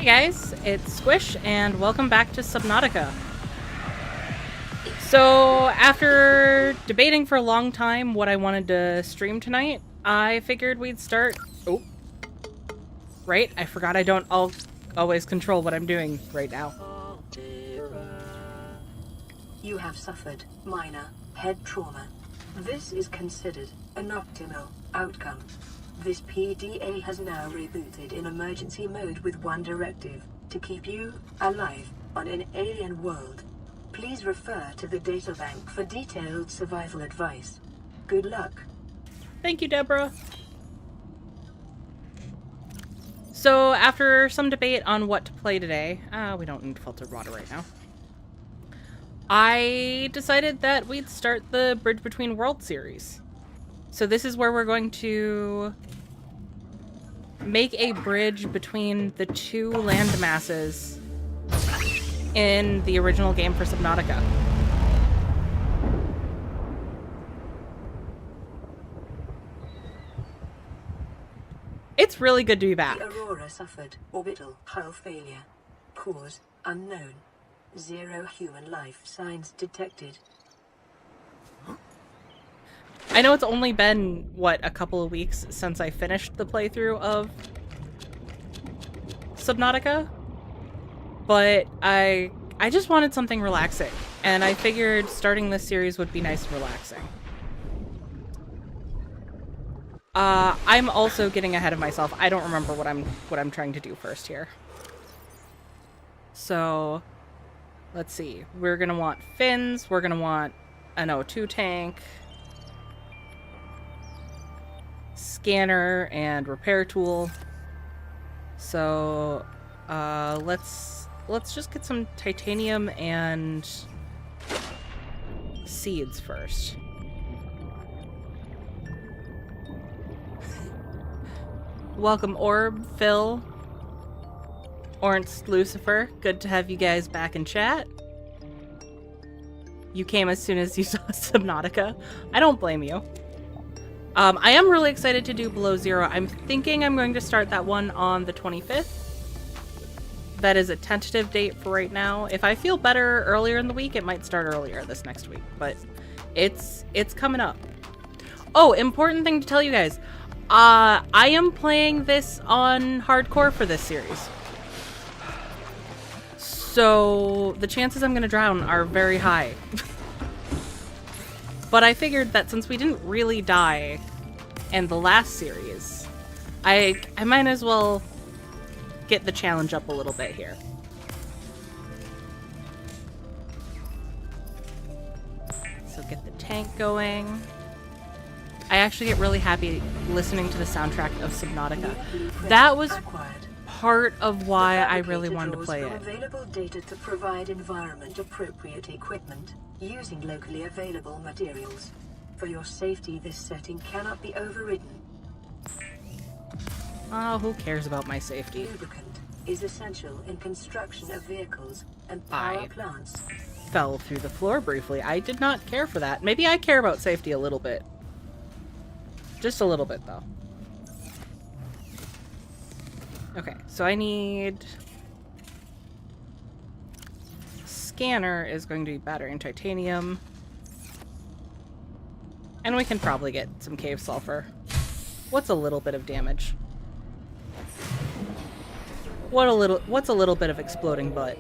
guys, it's Squish, and welcome back to Subnautica. So, after debating for a long time what I wanted to stream tonight, I figured we'd start... Oh. Right, I forgot I don't always control what I'm doing right now. You have suffered minor head trauma. This is considered an optimal outcome. This PDA has now rebooted in emergency mode with one directive: to keep you alive on an alien world. Please refer to the databank for detailed survival advice. Good luck. Thank you, Deborah. So, after some debate on what to play today, we don't need filtered water right now, I decided that we'd start the Bridge Between Worlds series. So this is where we're going to make a bridge between the two land masses in the original game for Subnautica. It's really good to be back. The Aurora suffered orbital hull failure. Cause unknown. 0 human life signs detected. I know it's only been, what, a couple of weeks since I finished the playthrough of Subnautica, but I just wanted something relaxing, and I figured starting this series would be nice and relaxing. I'm also getting ahead of myself. I don't remember what I'm trying to do first here. So, let's see. We're gonna want fins. We're gonna want an O2 tank, scanner, and repair tool. So, let's just get some titanium and seeds first. Welcome, Orb, Phil, Ornst, Lucifer. Good to have you guys back in chat. You came as soon as you saw Subnautica. I don't blame you. I am really excited to do Below Zero. I'm thinking I'm going to start that one on the 25th. That is a tentative date for right now. If I feel better earlier in the week, it might start earlier this next week, but it's coming up. Oh, important thing to tell you guys. I am playing this on hardcore for this series. So the chances I'm going to drown are very high. But I figured that since we didn't really die in the last series, I might as well get the challenge up a little bit here. So get the tank going. I actually get really happy listening to the soundtrack of Subnautica. That was part of why I really wanted to play it. Available data to provide environment-appropriate equipment using locally available materials. For your safety, this setting cannot be overridden. Oh, who cares about my safety? Lubricant is essential in construction of vehicles and power plants. Fell through the floor briefly. I did not care for that. Maybe I care about safety a little bit. Just a little bit, though. Okay, so I need... Scanner is going to be battery and titanium. And we can probably get some cave sulfur. What's a little bit of damage? What's a little bit of exploding butt?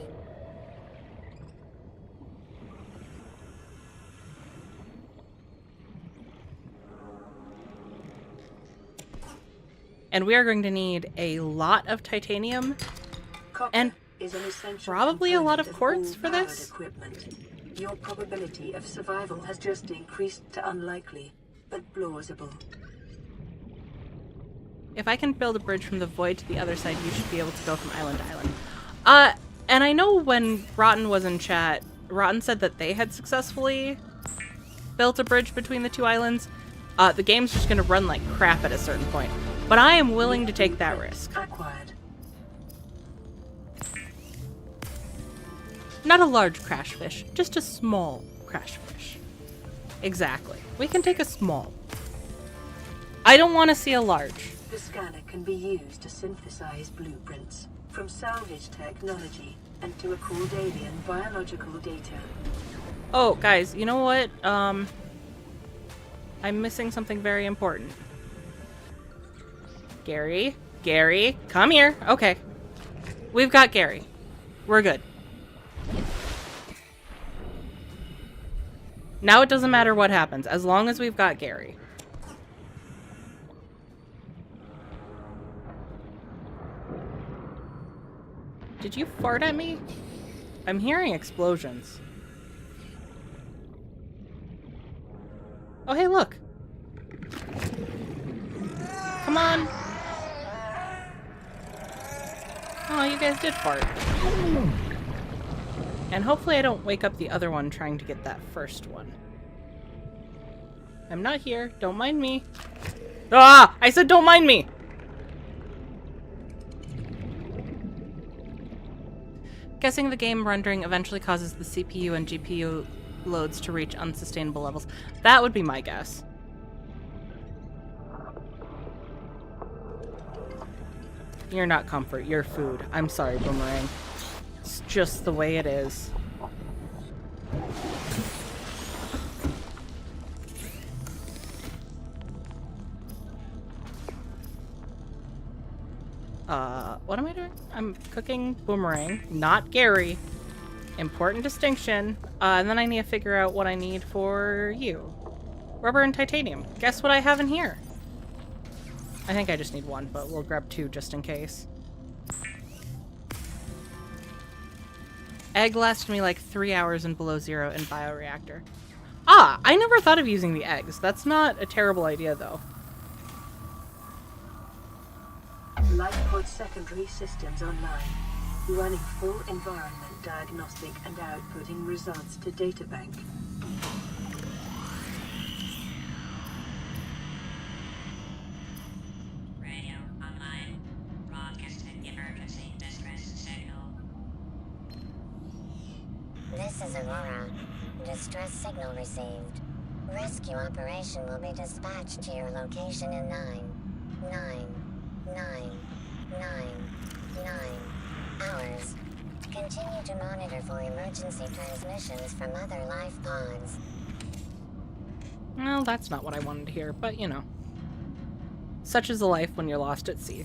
And we are going to need a lot of titanium and probably a lot of quartz for this. Your probability of survival has just increased to unlikely, but plausible. If I can build a bridge from the void to the other side, you should be able to go from island to island. And I know when Rotten was in chat, Rotten said that they had successfully built a bridge between the two islands. The game's just going to run like crap at a certain point. But I am willing to take that risk. Not a large crash fish, just a small crash fish. Exactly. We can take a small. I don't want to see a large. The scanner can be used to synthesize blueprints from salvage technology and to record alien biological data. Oh, guys, you know what? I'm missing something very important. Gary? Gary? Come here. Okay. We've got Gary. We're good. Now it doesn't matter what happens, as long as we've got Gary. Did you fart at me? I'm hearing explosions. Oh, hey, look. Come on. Oh, you guys did fart. And hopefully I don't wake up the other one trying to get that first one. I'm not here. Don't mind me. Ah! I said don't mind me! Guessing the game rendering eventually causes the CPU and GPU loads to reach unsustainable levels. That would be my guess. You're not comfort, you're food. I'm sorry, Boomerang. It's just the way it is. What am I doing? I'm cooking Boomerang, not Gary. Important distinction. And then I need to figure out what I need for you. Rubber and titanium. Guess what I have in here? I think I just need one, but we'll grab two just in case. Egg lasted me like 3 hours in below zero in bioreactor. Ah, I never thought of using the eggs. That's not a terrible idea, though. LifePod secondary systems online. Running full environment diagnostic and outputting results to databank. Radio online. Broadcasting emergency distress signal. This is Aurora. Distress signal received. Rescue operation will be dispatched to your location in 9 hours. Continue to monitor for emergency transmissions from other life pods. Well, that's not what I wanted to hear, but you know. Such is the life when you're lost at sea.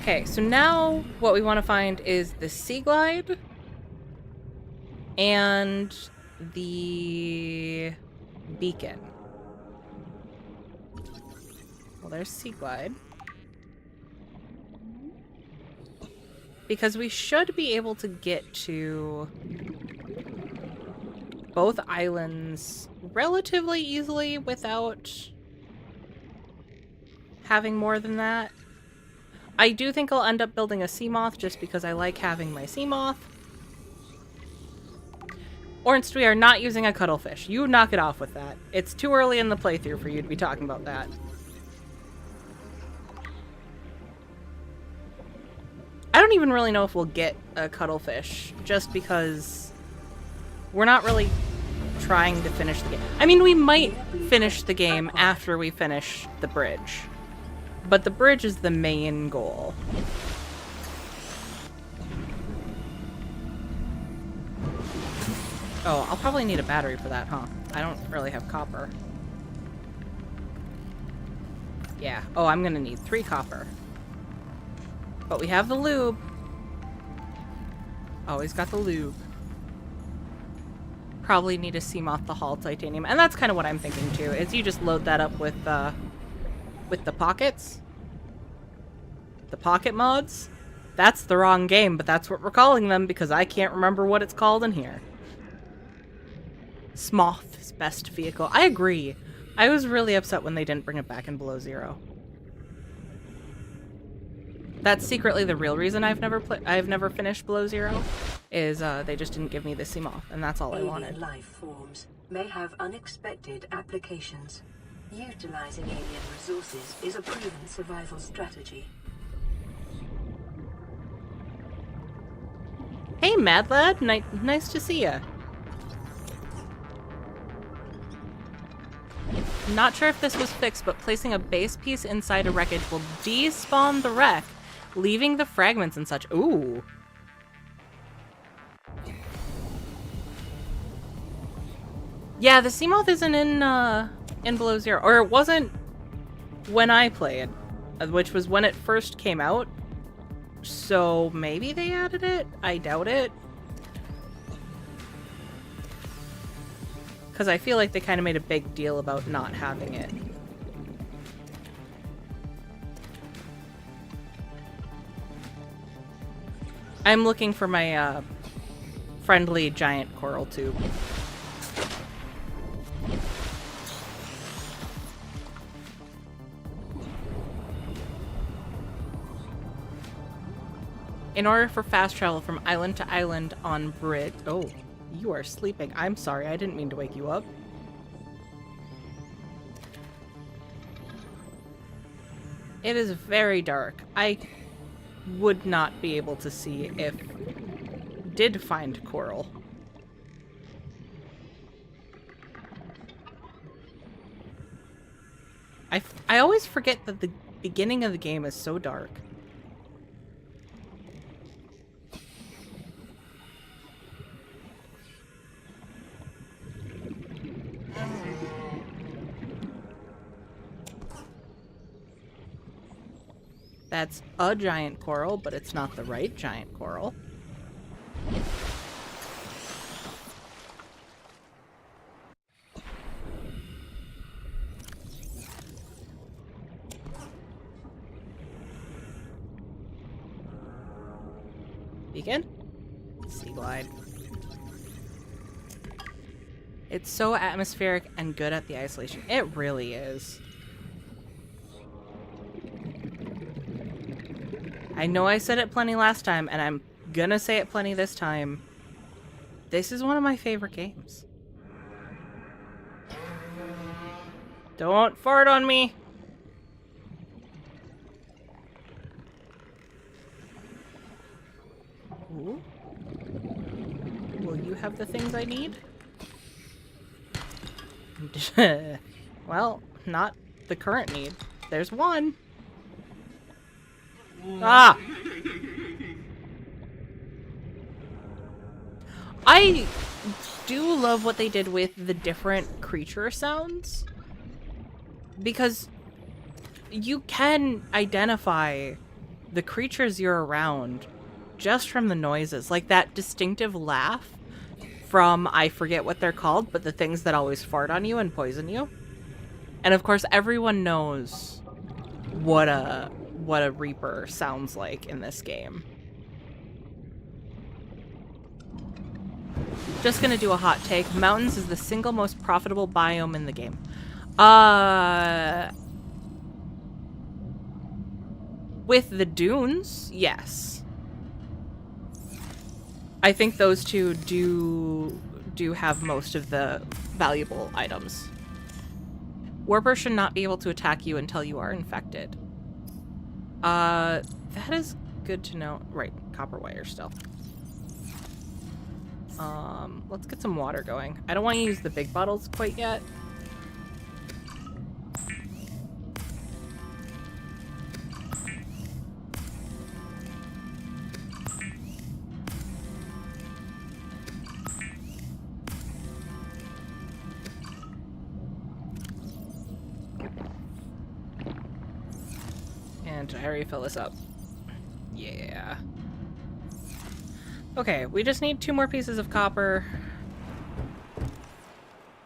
Okay, so now what we want to find is the Sea Glide and the beacon. Well, there's Sea Glide. Because we should be able to get to both islands relatively easily without having more than that. I do think I'll end up building a sea moth just because I like having my sea moth. Ornst, we are not using a cuttlefish. You knock it off with that. It's too early in the playthrough for you to be talking about that. I don't even really know if we'll get a cuttlefish, just because we're not really trying to finish the game. I mean, we might finish the game after we finish the bridge, but the bridge is the main goal. Oh, I'll probably need a battery for that, huh? I don't really have copper. Yeah. Oh, I'm gonna need 3 copper. But we have the lube. Always got the lube. Probably need a sea moth to haul titanium. And that's kind of what I'm thinking too, is you just load that up with the pockets. The pocket mods. That's the wrong game, but that's what we're calling them because I can't remember what it's called in here. Smoth's best vehicle. I agree. I was really upset when they didn't bring it back in below zero. That's secretly the real reason I've never finished below zero, is they just didn't give me the sea moth, and that's all I wanted. Alien life forms may have unexpected applications. Utilizing alien resources is a proven survival strategy. Hey, Mad Lad, nice to see ya. Not sure if this was fixed, but placing a base piece inside a wreckage will despawn the wreck, leaving the fragments and such. Ooh. Yeah, the Seamoth isn't in Below Zero, or it wasn't when I played, which was when it first came out. So maybe they added it? I doubt it. Because I feel like they kind of made a big deal about not having it. I'm looking for my friendly giant coral tube. In order for fast travel from island to island on bridge... Oh, you are sleeping. I'm sorry, I didn't mean to wake you up. It is very dark. I would not be able to see if did find coral. I always forget that the beginning of the game is so dark. That's a giant coral, but it's not the right giant coral. Beacon? Sea glide. It's so atmospheric and good at the isolation. It really is. I know I said it plenty last time, and I'm gonna say it plenty this time. This is one of my favorite games. Don't fart on me! Ooh. Will you have the things I need? Well, not the current need. There's one. Ah! I do love what they did with the different creature sounds, because you can identify the creatures you're around just from the noises. Like that distinctive laugh from, I forget what they're called, but the things that always fart on you and poison you. And of course, everyone knows what a Reaper sounds like in this game. Just gonna do a hot take. Mountains is the single most profitable biome in the game. With the dunes, yes. I think those two do have most of the valuable items. Warper should not be able to attack you until you are infected. That is good to know. Right, copper wire still. Let's get some water going. I don't want to use the big bottles quite yet. And I refill this up. Yeah. Okay, we just need 2 more pieces of copper.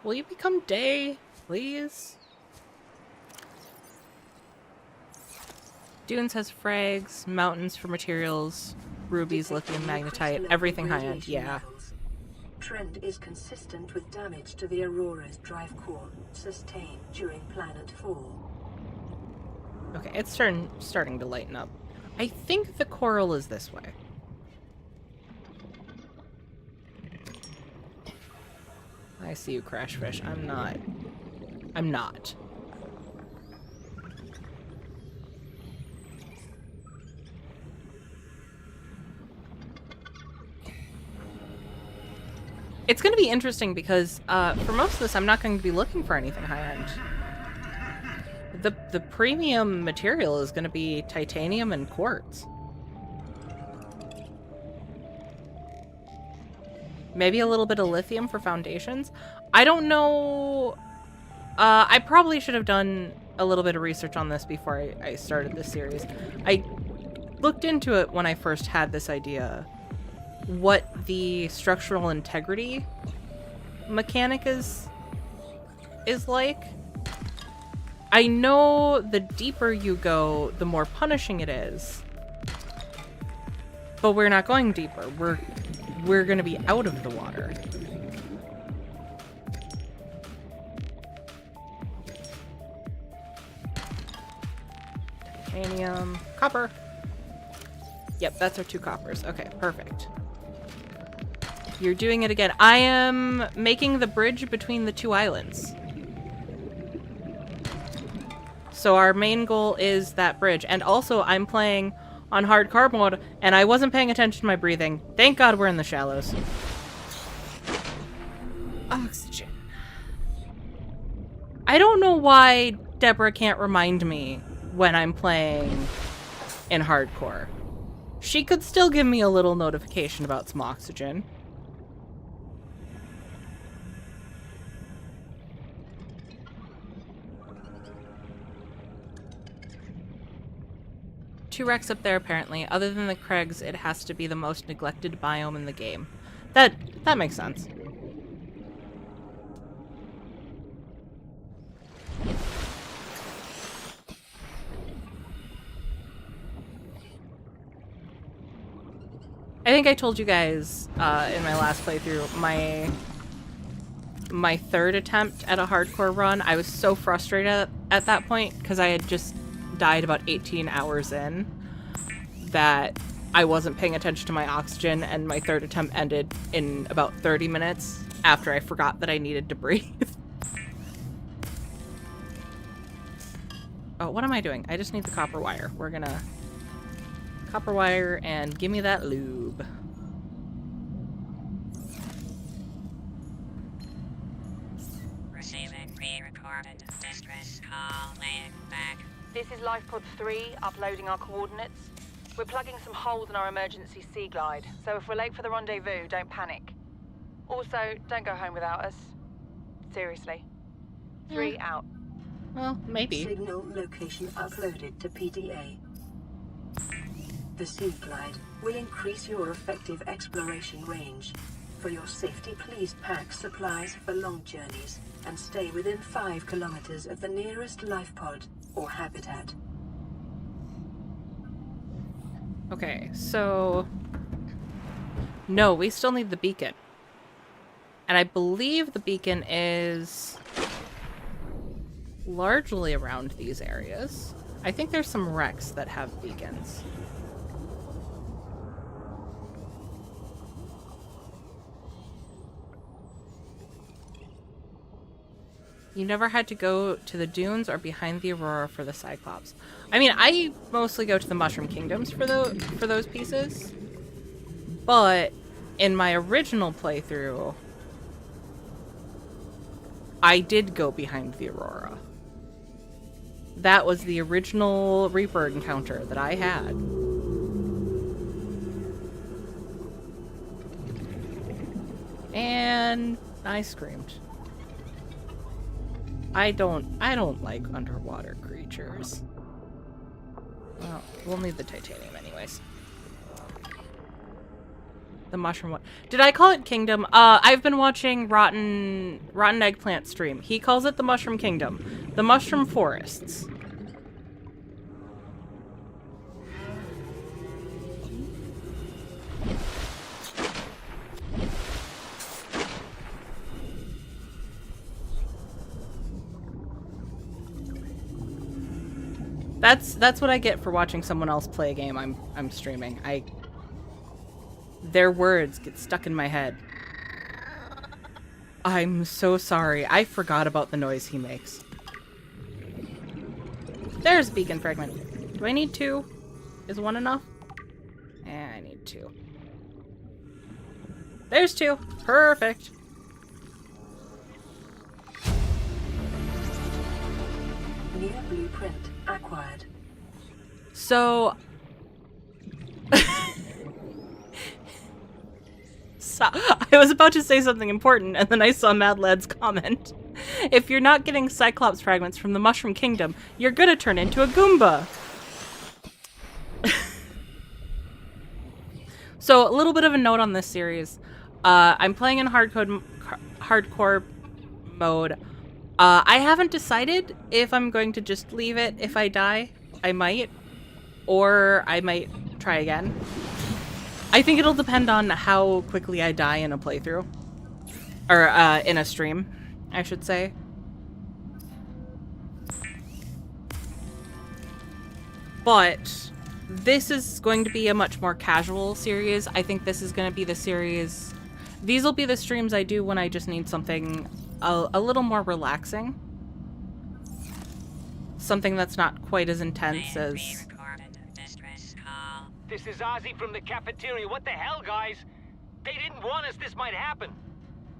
Will you become day, please? Dunes has frags, mountains for materials, rubies, lithium, magnetite, everything high-end, yeah. Trend is consistent with damage to the Aurora's drive core sustained during planet fall. Okay, it's starting to lighten up. I think the coral is this way. I see you, Crashfish. I'm not. It's going to be interesting because for most of this, I'm not going to be looking for anything high-end. The premium material is going to be titanium and quartz. Maybe a little bit of lithium for foundations. I don't know. I probably should have done a little bit of research on this before I started this series. I looked into it when I first had this idea. What the structural integrity mechanic is like. I know the deeper you go, the more punishing it is. But we're not going deeper. We're going to be out of the water. Titanium, copper. Yep, that's our 2 coppers. Okay, perfect. You're doing it again. I am making the bridge between the 2 islands. So our main goal is that bridge. And also, I'm playing on hardcore mode, and I wasn't paying attention to my breathing. Thank God we're in the shallows. Oxygen. I don't know why Deborah can't remind me when I'm playing in hardcore. She could still give me a little notification about some oxygen. Two wrecks up there, apparently. Other than the Craigs, it has to be the most neglected biome in the game. That makes sense. I think I told you guys in my last playthrough, my 3rd attempt at a hardcore run, I was so frustrated at that point because I had just died about 18 hours in that I wasn't paying attention to my oxygen, and my 3rd attempt ended in about 30 minutes after I forgot that I needed to breathe. Oh, what am I doing? I just need the copper wire. We're gonna copper wire and give me that lube. Receiving pre-recorded distress call, laying back. This is LifePod 3, uploading our coordinates. We're plugging some holes in our emergency sea glide, so if we're late for the rendezvous, don't panic. Also, don't go home without us. Seriously. 3 out. Well, maybe. Signal location uploaded to PDA. The Sea Glide will increase your effective exploration range. For your safety, please pack supplies for long journeys and stay within 5 kilometers of the nearest life pod or habitat. Okay, so... No, we still need the beacon. And I believe the beacon is largely around these areas. I think there's some wrecks that have beacons. You never had to go to the dunes or behind the Aurora for the Cyclops. I mean, I mostly go to the Mushroom Kingdoms for those pieces. But in my original playthrough, I did go behind the Aurora. That was the original Reaper encounter that I had. And I screamed. I don't like underwater creatures. Well, we'll need the titanium anyways. The mushroom one. Did I call it Kingdom? I've been watching Rotten Eggplant stream. He calls it the Mushroom Kingdom. The Mushroom Forests. That's what I get for watching someone else play a game I'm streaming. Their words get stuck in my head. I'm so sorry. I forgot about the noise he makes. There's a beacon fragment. Do I need 2? Is 1 enough? I need 2. There's 2. Perfect. New blueprint acquired. So... I was about to say something important, and then I saw Mad Lad's comment. If you're not getting Cyclops fragments from the Mushroom Kingdom, you're gonna turn into a Goomba. So, a little bit of a note on this series. I'm playing in hardcore mode. I haven't decided if I'm going to just leave it if I die. I might. Or I might try again. I think it'll depend on how quickly I die in a playthrough. Or, in a stream, I should say. But this is going to be a much more casual series. I think this is going to be the series... These will be the streams I do when I just need something a little more relaxing. Something that's not quite as intense as... This is Ozzy from the cafeteria. What the hell, guys? They didn't warn us this might happen.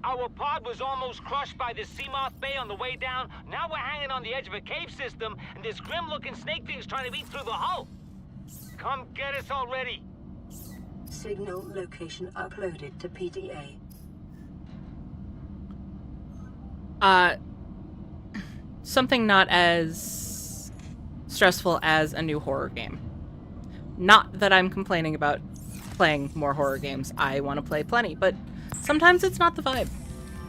Our pod was almost crushed by the Seamoth Bay on the way down. Now we're hanging on the edge of a cave system, and this grim-looking snake thing's trying to eat through the hull. Come get us already. Signal location uploaded to PDA. Something not as stressful as a new horror game. Not that I'm complaining about playing more horror games. I want to play plenty, but sometimes it's not the vibe.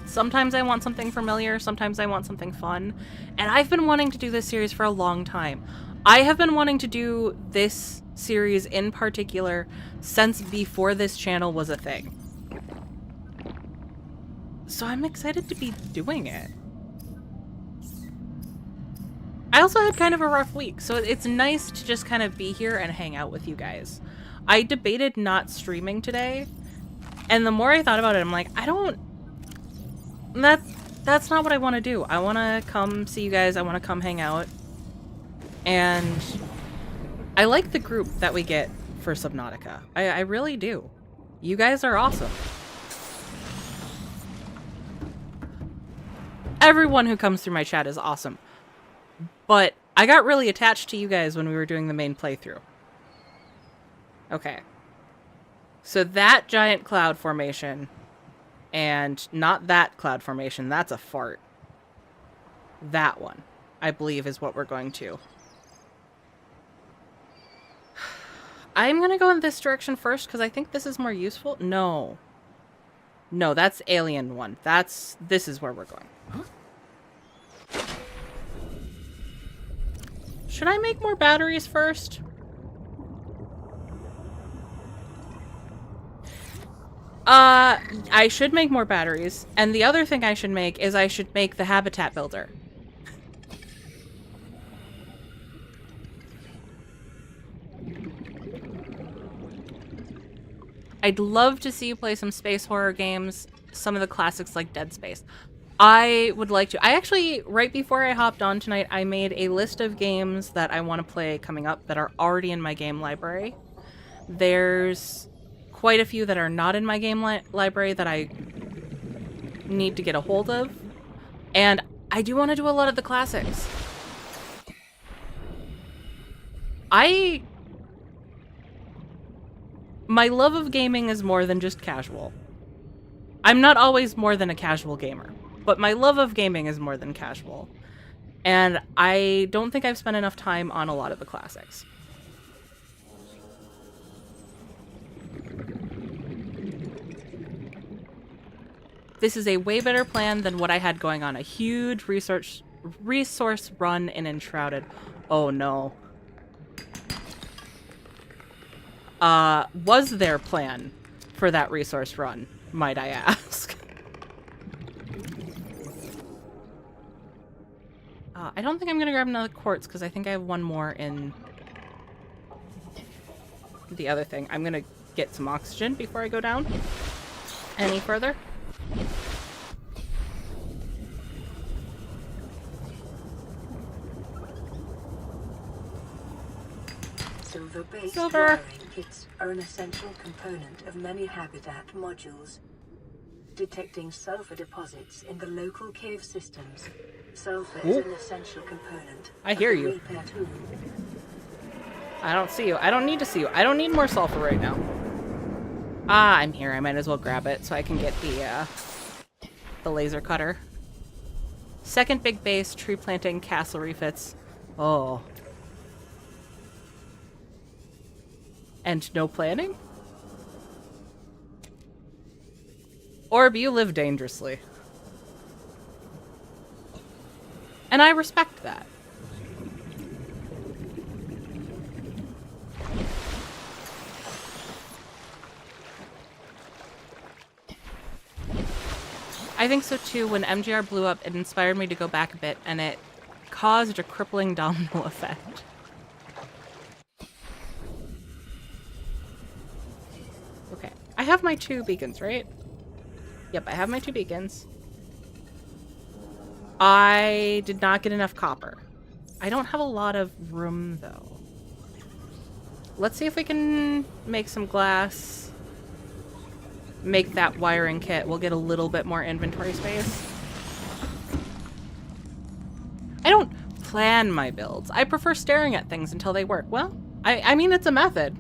Sometimes I want something familiar, sometimes I want something fun. And I've been wanting to do this series for a long time. I have been wanting to do this series in particular since before this channel was a thing. So I'm excited to be doing it. I also had kind of a rough week, so it's nice to just kind of be here and hang out with you guys. I debated not streaming today, and the more I thought about it, I'm like, that's not what I want to do. I want to come see you guys, I want to come hang out, and I like the group that we get for Subnautica. I really do. You guys are awesome. Everyone who comes through my chat is awesome. But I got really attached to you guys when we were doing the main playthrough. Okay. So that giant cloud formation, and not that cloud formation, that's a fart. That one, I believe, is what we're going to. I'm going to go in this direction first because I think this is more useful. No. No, that's alien one. This is where we're going. Huh? Should I make more batteries first? I should make more batteries. And the other thing I should make is I should make the habitat builder. I'd love to see you play some space horror games, some of the classics like Dead Space. I would like to. I actually, right before I hopped on tonight, I made a list of games that I want to play coming up that are already in my game library. There's quite a few that are not in my game library that I need to get a hold of. And I do want to do a lot of the classics. My love of gaming is more than just casual. I'm not always more than a casual gamer. But my love of gaming is more than casual. And I don't think I've spent enough time on a lot of the classics. This is a way better plan than what I had going on. A huge resource run in Enshrouded. Oh no. Was there plan for that resource run, might I ask? I don't think I'm gonna grab another quartz because I think I have one more in the other thing. I'm gonna get some oxygen before I go down any further. Silver-based Silver. wiring kits are an essential component of many habitat modules. Detecting sulfur deposits in the local cave systems, Sulfur Ooh. is an essential component. I of hear the you. repair tool. I don't see you. I don't need to see you. I don't need more sulfur right now. Ah, I'm here. I might as well grab it so I can get the laser cutter. Second big base, tree planting, castle refits. Oh. And no planning? Orb, you live dangerously. And I respect that. I think so too. When MGR blew up, it inspired me to go back a bit, and it caused a crippling domino effect. Okay. I have my 2 beacons, right? Yep, I have my 2 beacons. I did not get enough copper. I don't have a lot of room, though. Let's see if we can make some glass. Make that wiring kit. We'll get a little bit more inventory space. I don't plan my builds. I prefer staring at things until they work. Well, I mean, it's a method.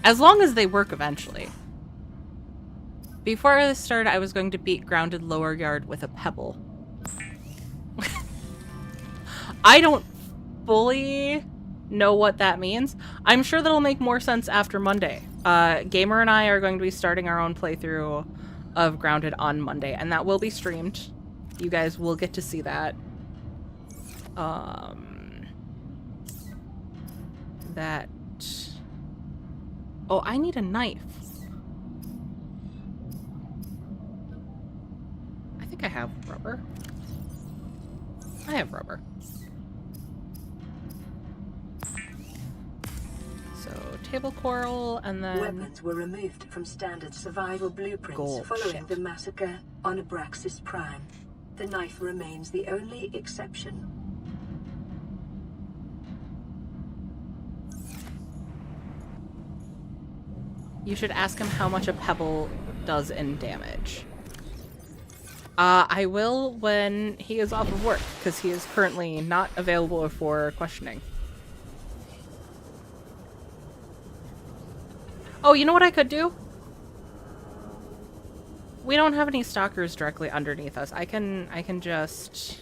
As long as they work eventually. Before this started, I was going to beat grounded lower yard with a pebble. I don't fully know what that means. I'm sure that'll make more sense after Monday. Gamer and I are going to be starting our own playthrough of Grounded on Monday, and that will be streamed. You guys will get to see that. That... Oh, I need a knife. I think I have rubber. I have rubber. So, table coral, and then... Weapons were removed from standard survival blueprints Gold. following Shit. the massacre on Abraxas Prime. The knife remains the only exception. You should ask him how much a pebble does in damage. I will when he is off of work, because he is currently not available for questioning. Oh, you know what I could do? We don't have any stalkers directly underneath us. I can just...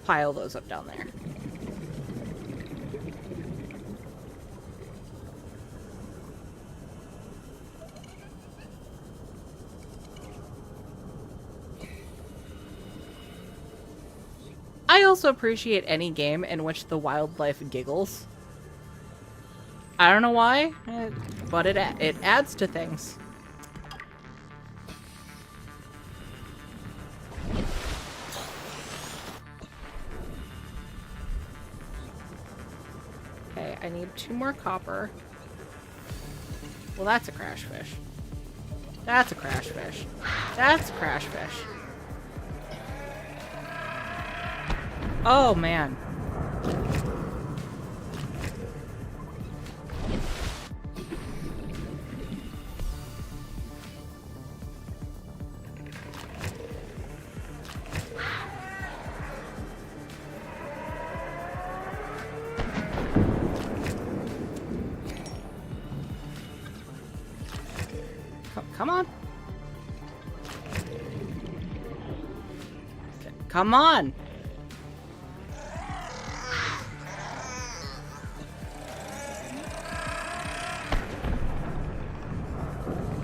pile those up down there. I also appreciate any game in which the wildlife giggles. I don't know why, but it adds to things. Okay, I need 2 more copper. Well, that's a crash fish. That's a crash fish. That's a crash fish. Oh, man. Come on. Come on.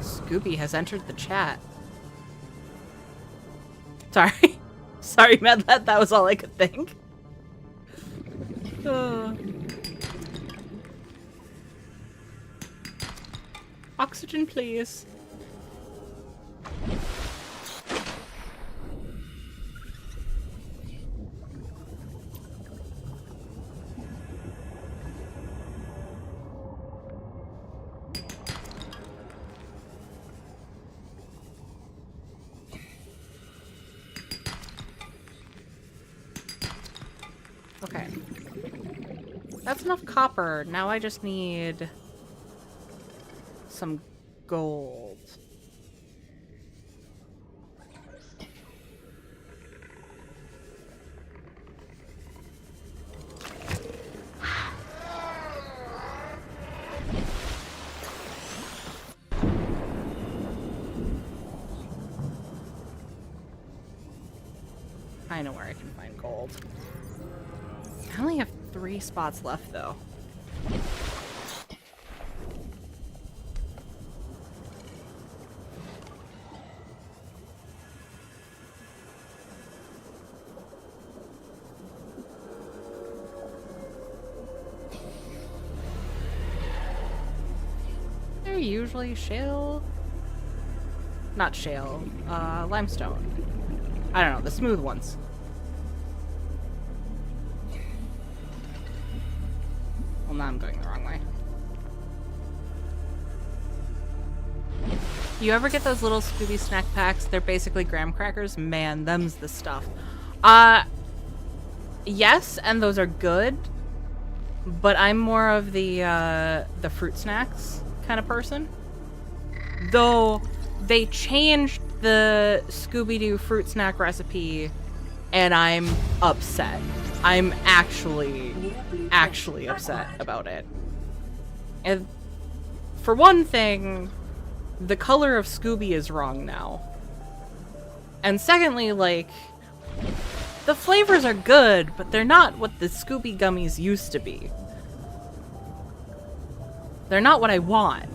Scooby has entered the chat. Sorry. Sorry, Medlet, that was all I could think. Oxygen, please. Okay. That's enough copper. Now I just need some gold. I know where I can find gold. I only have 3 spots left, though. They're usually shale. Not shale, limestone. I don't know, the smooth ones. Well, now I'm going the wrong way. You ever get those little Scooby snack packs? They're basically graham crackers. Man, them's the stuff. Yes, and those are good. But I'm more of the fruit snacks kind of person. Though they changed the Scooby-Doo fruit snack recipe, and I'm upset. I'm actually upset about it. And for one thing, the color of Scooby is wrong now. And secondly, like, the flavors are good, but they're not what the Scooby gummies used to be. They're not what I want.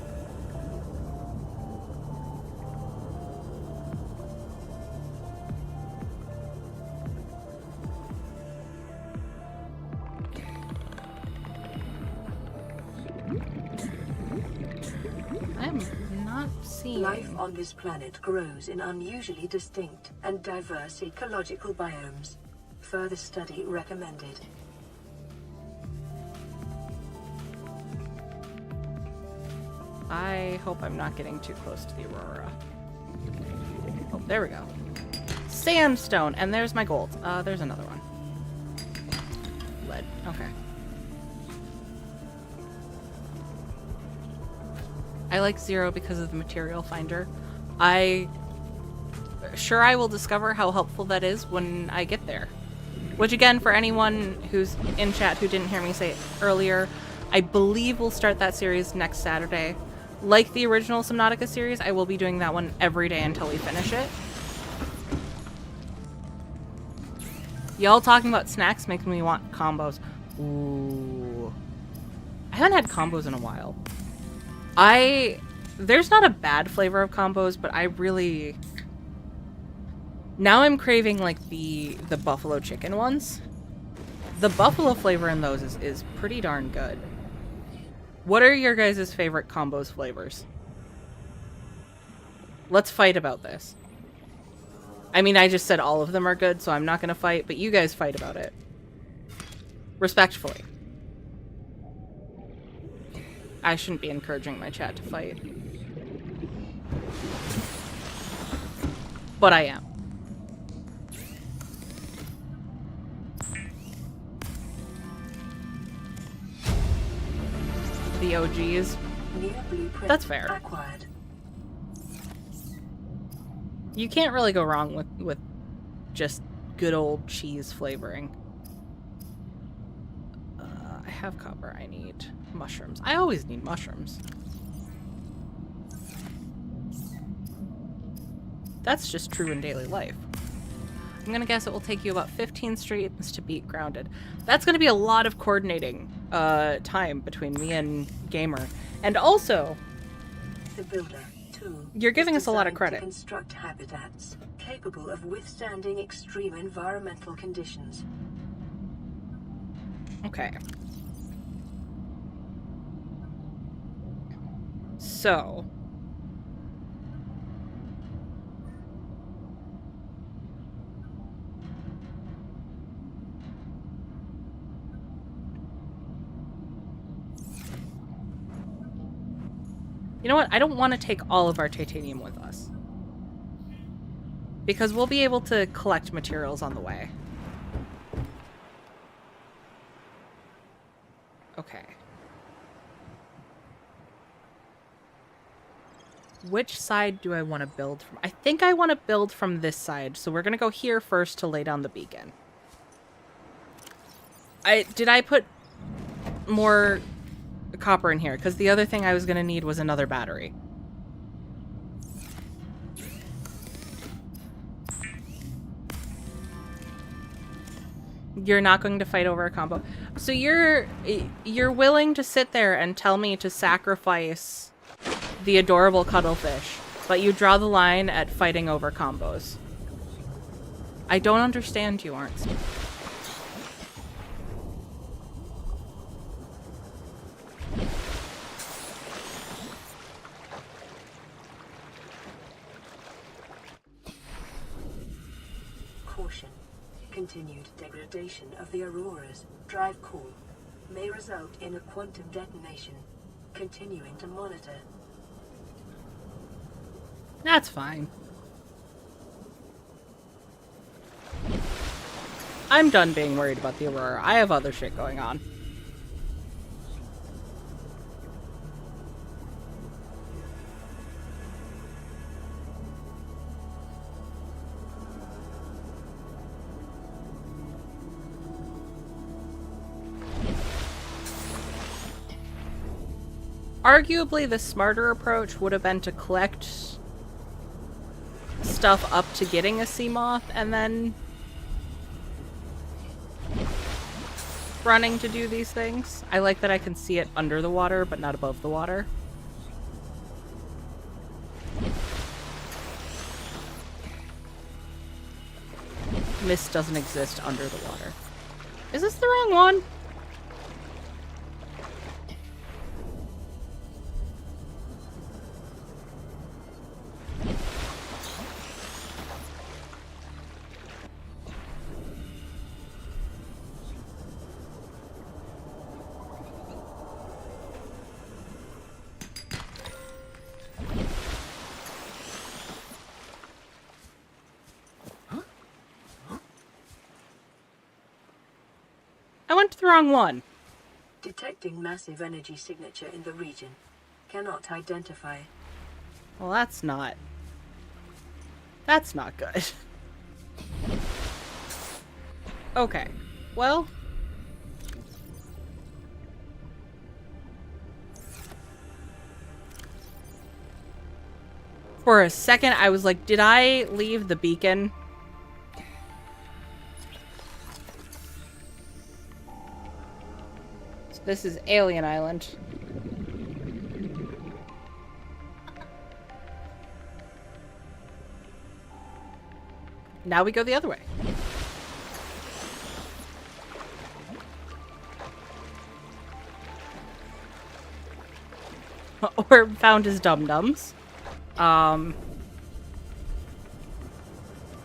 I'm not seeing... Life on this planet grows in unusually distinct and diverse ecological biomes. Further study recommended. I hope I'm not getting too close to the Aurora. Oh, there we go. Sandstone! And there's my gold. There's another one. Lead. Okay. I like 0 because of the material finder. I will discover how helpful that is when I get there. Which again, for anyone who's in chat who didn't hear me say it earlier, I believe we'll start that series next Saturday. Like the original Subnautica series, I will be doing that one every day until we finish it. Y'all talking about snacks makes me want combos. Ooh. I haven't had combos in a while. There's not a bad flavor of combos, but I really... Now I'm craving, like, the buffalo chicken ones. The buffalo flavor in those is pretty darn good. What are your guys' favorite combos flavors? Let's fight about this. I mean, I just said all of them are good, so I'm not gonna fight, but you guys fight about it. Respectfully. I shouldn't be encouraging my chat to fight. But I am. The OGs. That's fair. Acquired. You can't really go wrong with just good old cheese flavoring. I have copper. I need mushrooms. I always need mushrooms. That's just true in daily life. I'm gonna guess it will take you about 15 streams to beat Grounded. That's gonna be a lot of coordinating time between me and Gamer. And also, The builder, too, you're giving is us a lot of designed credit. to construct habitats capable of withstanding extreme environmental conditions. Okay. So. You know what? I don't want to take all of our titanium with us. Because we'll be able to collect materials on the way. Okay. Which side do I want to build from? I think I want to build from this side. So we're going to go here first to lay down the beacon. Did I put more copper in here? Because the other thing I was going to need was another battery. You're not going to fight over a combo. So you're willing to sit there and tell me to sacrifice the adorable cuttlefish, but you draw the line at fighting over combos. I don't understand you, Arnst. Caution. Continued degradation of the Aurora's drive core may result in a quantum detonation. Continuing to monitor. That's fine. I'm done being worried about the Aurora. I have other shit going on. Arguably, the smarter approach would have been to collect stuff up to getting a Seamoth and then running to do these things. I like that I can see it under the water, but not above the water. Mist doesn't exist under the water. Is this the wrong one? I went to the wrong one. Detecting massive energy signature in the region. Cannot identify. Well, that's not good. Okay. Well. For a second, I was like, did I leave the beacon? So this is Alien Island. Now we go the other way. Or found his dum-dums. Who are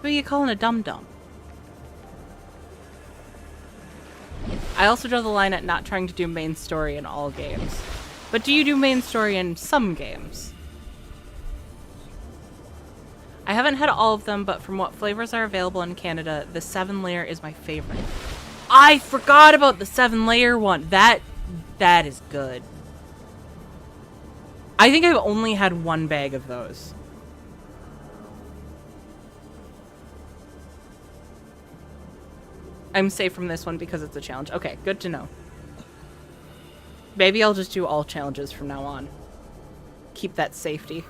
you calling a dum-dum? I also draw the line at not trying to do main story in all games. But do you do main story in some games? I haven't had all of them, but from what flavors are available in Canada, the 7-layer is my favorite. I forgot about the 7-layer one. That is good. I think I've only had one bag of those. I'm safe from this one because it's a challenge. Okay, good to know. Maybe I'll just do all challenges from now on. Keep that safety.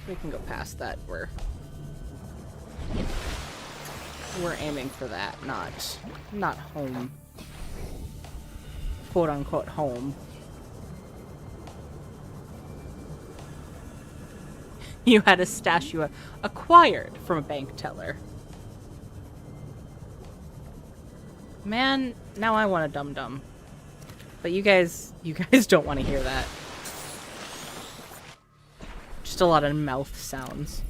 We can go past that. We're aiming for that, not home. Quote unquote home. You had a statue acquired from a bank teller. Man, now I want a dum-dum. But you guys don't want to hear that. Just a lot of mouth sounds.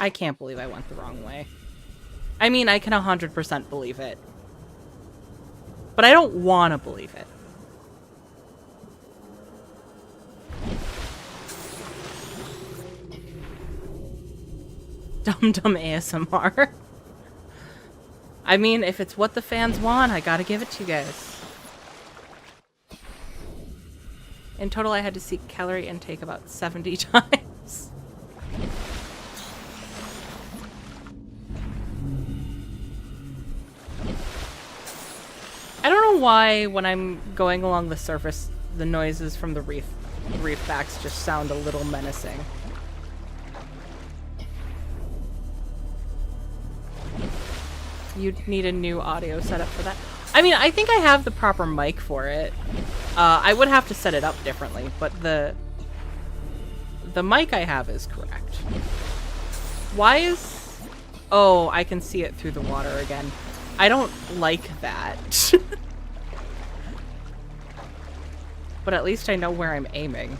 I can't believe I went the wrong way. I mean, I can 100% believe it. But I don't want to believe it. Dum-dum ASMR. I mean, if it's what the fans want, I gotta give it to you guys. In total, I had to seek calorie intake about 70 times. I don't know why, when I'm going along the surface, the noises from the reef backs just sound a little menacing. You'd need a new audio setup for that. I mean, I think I have the proper mic for it. I would have to set it up differently, but the mic I have is correct. Why is... Oh, I can see it through the water again. I don't like that. But at least I know where I'm aiming.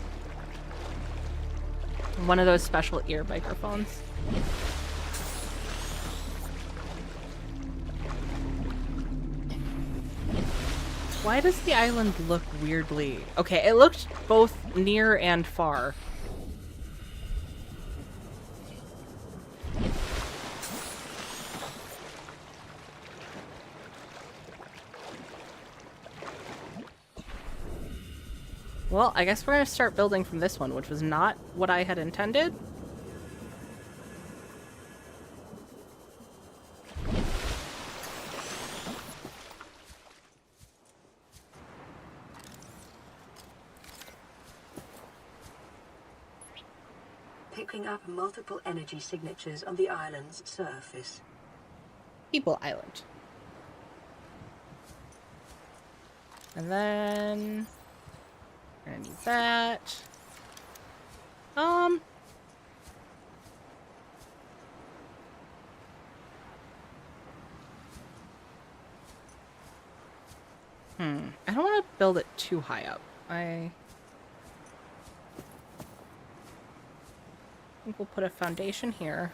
One of those special ear microphones. Why does the island look weirdly... Okay, it looked both near and far. Well, I guess we're gonna start building from this one, which was not what I had intended. Picking up multiple energy signatures on the island's surface. People Island. And then... we're gonna need that. I don't want to build it too high up. I think we'll put a foundation here.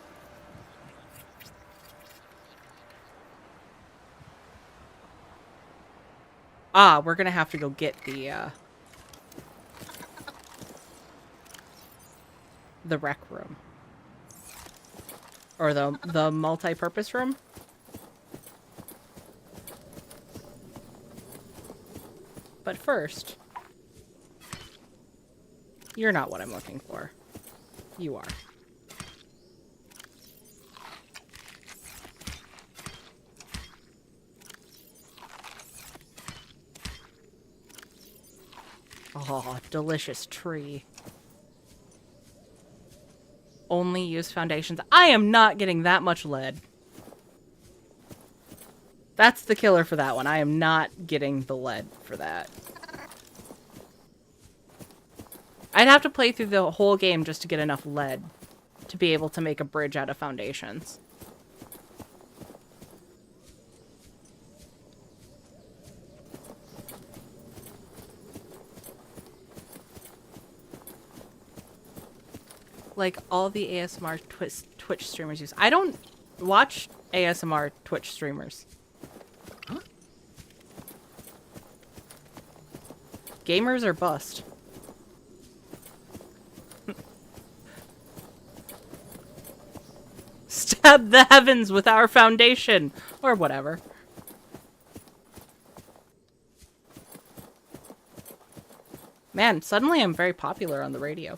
Ah, we're gonna have to go get the rec room. Or the multi-purpose room. But first, you're not what I'm looking for. You are. Oh, delicious tree. Only use foundations. I am not getting that much lead. That's the killer for that one. I am not getting the lead for that. I'd have to play through the whole game just to get enough lead to be able to make a bridge out of foundations. Like all the ASMR Twitch streamers use. I don't watch ASMR Twitch streamers. Huh? Gamers are bust. Stab the heavens with our foundation! Or whatever. Man, suddenly I'm very popular on the radio.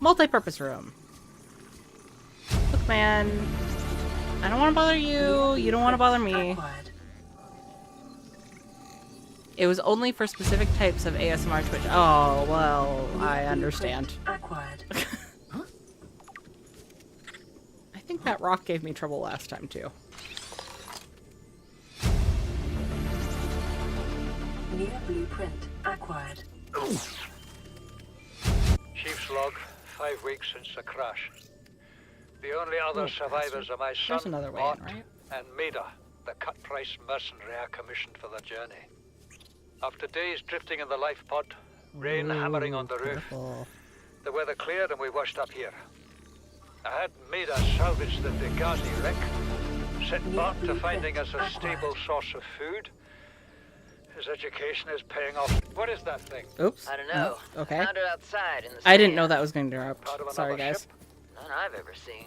Multi-purpose room. Look, man. I don't want to bother you. You don't want to bother me. It was only for specific types of ASMR Twitch. Oh, well, I understand. Acquired. I think that rock gave me trouble last time, too. Near blueprint acquired. Chief's log, 5 weeks since the crash. The only other Oh, survivors bastard. are my There's son, another way Mott, in, right? and Maida, the cut-price mercenary I commissioned for the journey. After days drifting in the life pod, rain hammering on the roof, Careful. the weather cleared and we washed up here. I had Maida salvage the Degazi wreck, set Bart to finding us a stable source of food. His education is paying off. What is that thing? Oops. I don't know. Oh, okay. Found it outside in the I didn't know sand. that was going to interrupt. Part of Sorry, another guys. ship? None I've ever seen.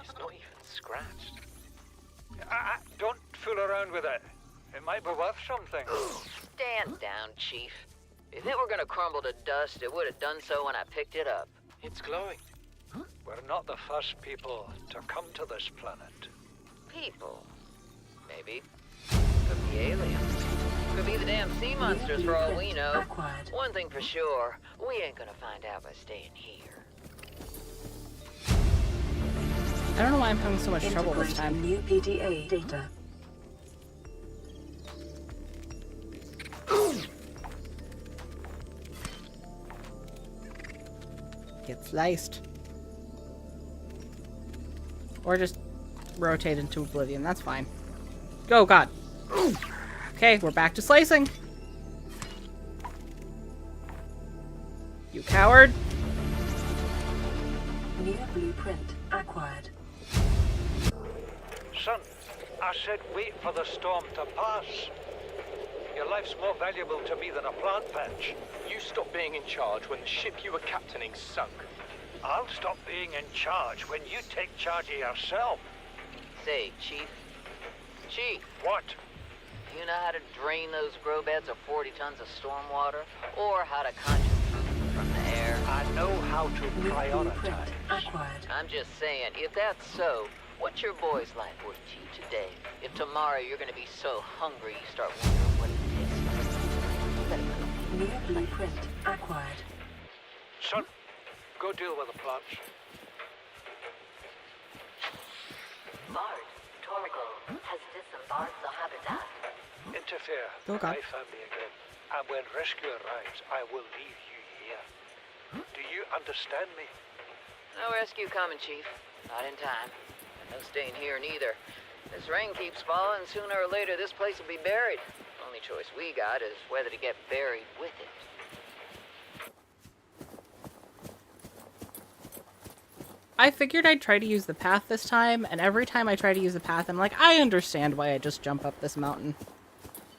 It's not even scratched. Don't fool around with it. It might be worth something. Stand down, Chief. If it were gonna crumble to dust, it would have done so when I picked it up. It's glowing. We're not the first people to come to this planet. People. Maybe. Could be aliens. Could be the damn sea monsters for all we know. Acquired. One thing for sure, we ain't gonna find out by staying here. I don't know why I'm having so much trouble this Integrating time. new PDA data. Get sliced. Or just rotate into oblivion. That's fine. Go, God. Okay, we're back to slicing. You coward. New blueprint acquired. Son, I said wait for the storm to pass. Your life's more valuable to me than a plant patch. You stopped being in charge when the ship you were captaining sunk. I'll stop being in charge when you take charge of yourself. Say, Chief. Chief, What? do you know how to drain those grow beds of 40 tons of stormwater? Or how to conjure food from the air? I know how to New blueprint prioritize. acquired. I'm just saying, if that's so, what's your boy's life worth to you today? If tomorrow you're gonna be so hungry you start wondering what it tastes like. Better cook. New blueprint acquired. Son, go deal with the plants. Bard, Torgal has disembarked the habitat. Interfere Oh, with God. my family again. And when rescue arrives, I will leave you here. Do you understand me? No rescue coming, Chief. Not in time. And no staying here neither. This rain keeps falling, sooner or later this place will be buried. Only choice we got is whether to get buried with it. I figured I'd try to use the path this time, and every time I try to use the path, I'm like, I understand why I just jump up this mountain.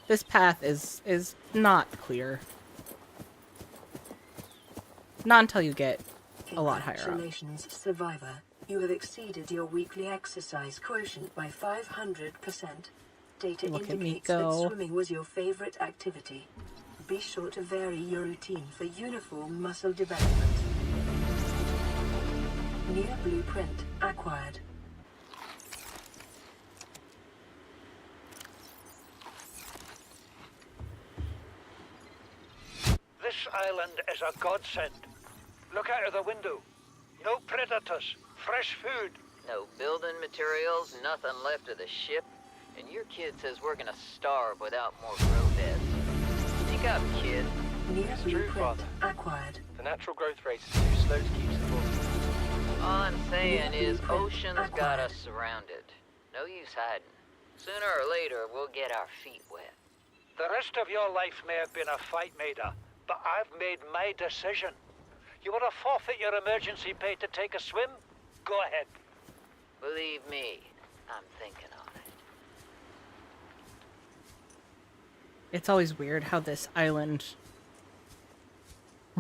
This path is not clear. Not until you get a lot higher up. Congratulations, survivor. You have exceeded your weekly exercise quotient by 500%. Data Look at me indicates that go. swimming was your favorite activity. Be sure to vary your routine for uniform muscle development. New blueprint acquired. This island is a godsend. Look out of the window. No predators. Fresh food. No building materials, nothing left of the ship. And your kid says we're gonna starve without more grow beds. Speak up, kid. New It's true, blueprint Father. acquired. The natural growth rate is too slow to keep supporting. All I'm saying New is blueprint ocean's got acquired. us surrounded. No use hiding. Sooner or later, we'll get our feet wet. The rest of your life may have been a fight, Maida, but I've made my decision. You want to forfeit your emergency pay to take a swim? Go ahead. Believe me, I'm thinking on it. It's always weird how this island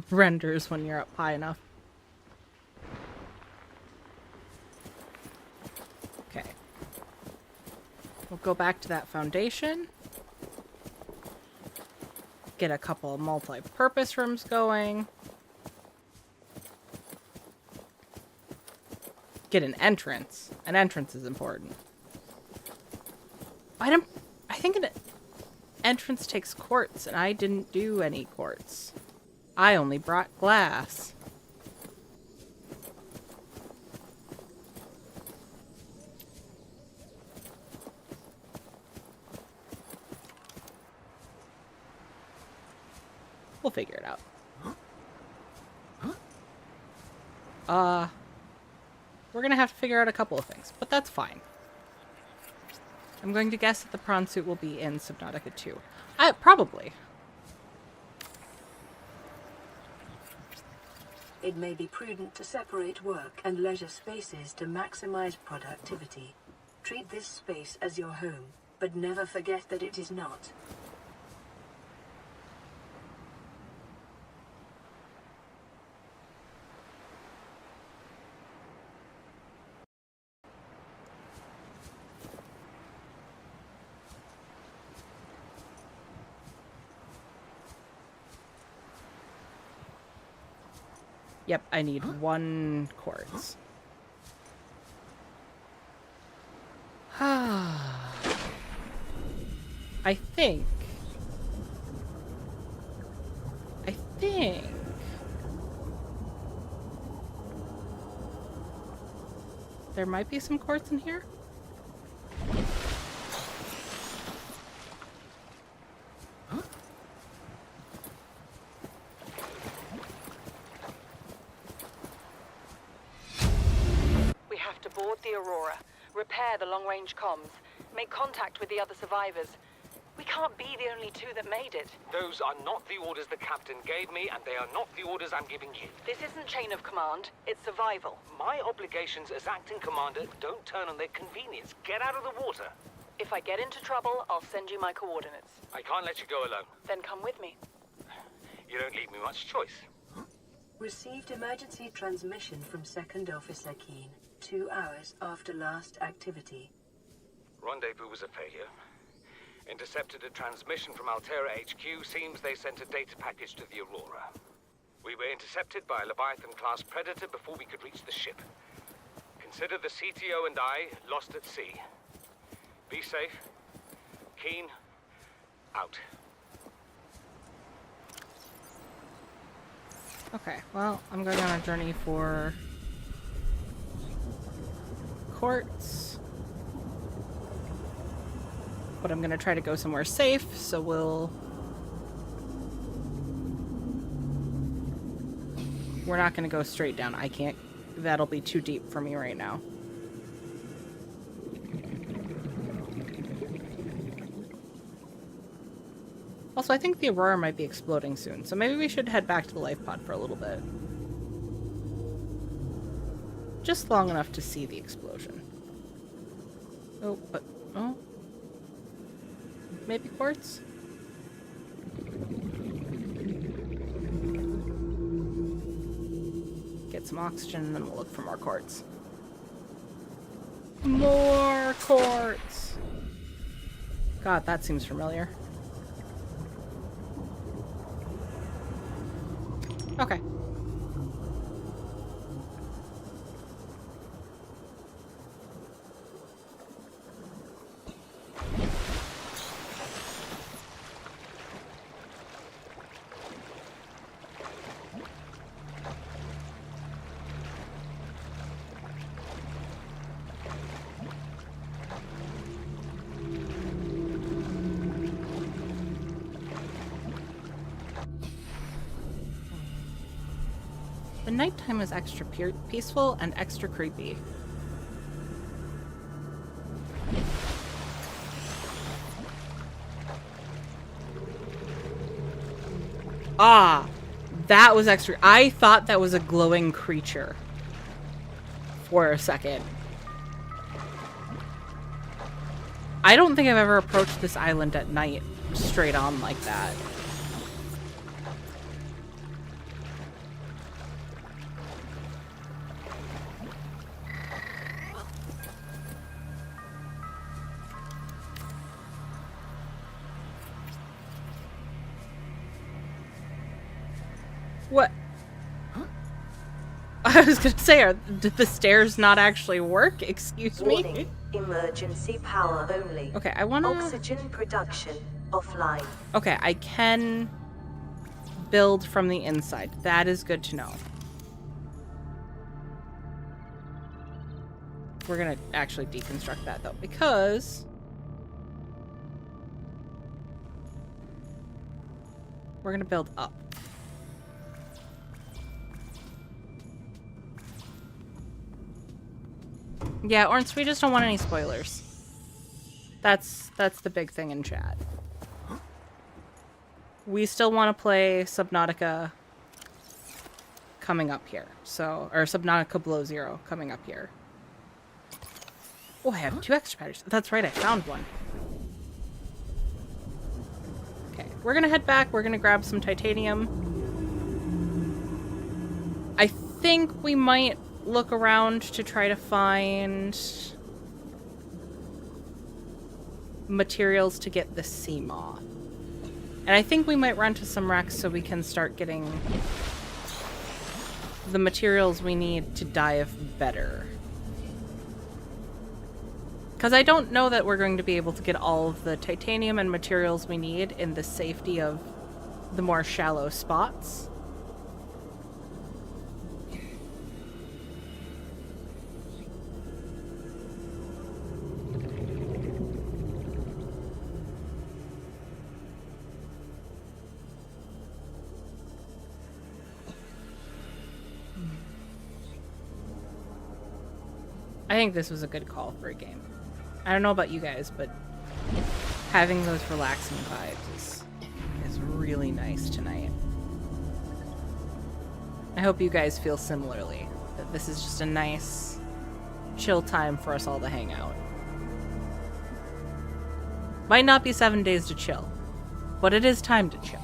renders when you're up high enough. Okay. We'll go back to that foundation. Get a couple multi-purpose rooms going. Get an entrance. An entrance is important. I think an entrance takes quartz, and I didn't do any quartz. I only brought glass. We'll figure it out. we're going to have to figure out a couple of things, but that's fine. I'm going to guess that the prawn suit will be in Subnautica 2. Probably. It may be prudent to separate work and leisure spaces to maximize productivity. Treat this space as your home, but never forget that it is not. Yep, I need 1 quartz. I think there might be some quartz in here. We have to board the Aurora, repair the long-range comms, make contact with the other survivors. We can't be the only 2 that made it. Those are not the orders the captain gave me, and they are not the orders I'm giving you. This isn't chain of command, it's survival. My obligations as acting commander don't turn on their convenience. Get out of the water. If I get into trouble, I'll send you my coordinates. I can't let you go alone. Then come with me. You don't leave me much choice. Received emergency transmission from Second Officer Keen, 2 hours after last activity. Rendezvous was a failure. Intercepted a transmission from Altera HQ. Seems they sent a data package to the Aurora. We were intercepted by a Leviathan-class predator before we could reach the ship. Consider the CTO and I lost at sea. Be safe. Keen. Out. Okay, well, I'm going on a journey for quartz. But I'm going to try to go somewhere safe, so we're not going to go straight down. I can't. That'll be too deep for me right now. Also, I think the Aurora might be exploding soon, so maybe we should head back to the life pod for a little bit. Just long enough to see the explosion. Oh, but... oh. Maybe quartz? Get some oxygen, and then we'll look for more quartz. More quartz! God, that seems familiar. Okay. The nighttime is extra peaceful and extra creepy. Ah, that was extra. I thought that was a glowing creature for a second. I don't think I've ever approached this island at night straight on like that. What? I was gonna say, did the stairs not actually work? Excuse me? Warning. Emergency power only. Okay, I wanna... Oxygen production offline. Okay, I can build from the inside. That is good to know. We're gonna actually deconstruct that, though, because... we're gonna build up. Yeah, Orns, we just don't want any spoilers. That's the big thing in chat. We still want to play Subnautica coming up here. So, or Subnautica Below Zero coming up here. Oh, I have 2 extra batteries. That's right, I found one. Okay, we're gonna head back. We're gonna grab some titanium. I think we might look around to try to find materials to get the sea moth. And I think we might run to some wrecks so we can start getting the materials we need to dive better. Because I don't know that we're going to be able to get all of the titanium and materials we need in the safety of the more shallow spots. I think this was a good call for a game. I don't know about you guys, but having those relaxing vibes is really nice tonight. I hope you guys feel similarly, that this is just a nice, chill time for us all to hang out. Might not be 7 days to chill, but it is time to chill.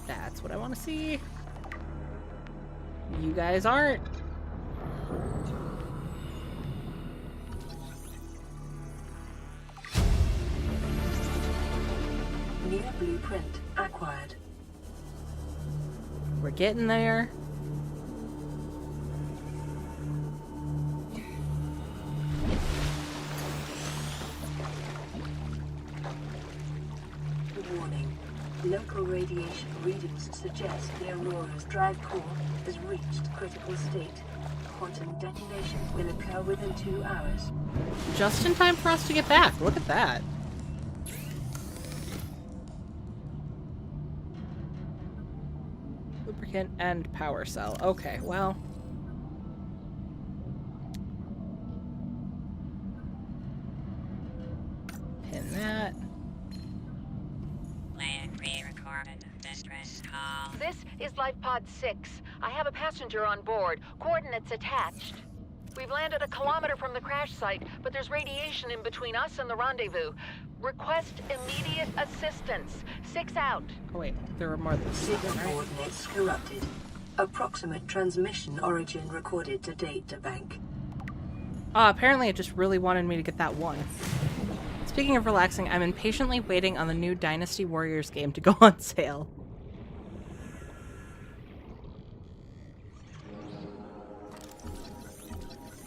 That's what I want to see. You guys aren't. New blueprint acquired. We're getting there. Warning. Local radiation readings suggest the Aurora's drive core has reached critical state. Quantum detonation will occur within 2 hours. Just in time for us to get back. Look at that. Lubricant and power cell. Okay, well. Pin that. Land pre-recorded. Distress call. This is Life Pod 6. I have a passenger on board. Coordinates attached. We've landed a kilometer from the crash site, but there's radiation in between us and the rendezvous. Request immediate assistance. 6 out. Oh wait, there were more than Signal 7, right? coordinates corrupted. Approximate transmission origin recorded to data bank. Apparently it just really wanted me to get that one. Speaking of relaxing, I'm impatiently waiting on the new Dynasty Warriors game to go on sale.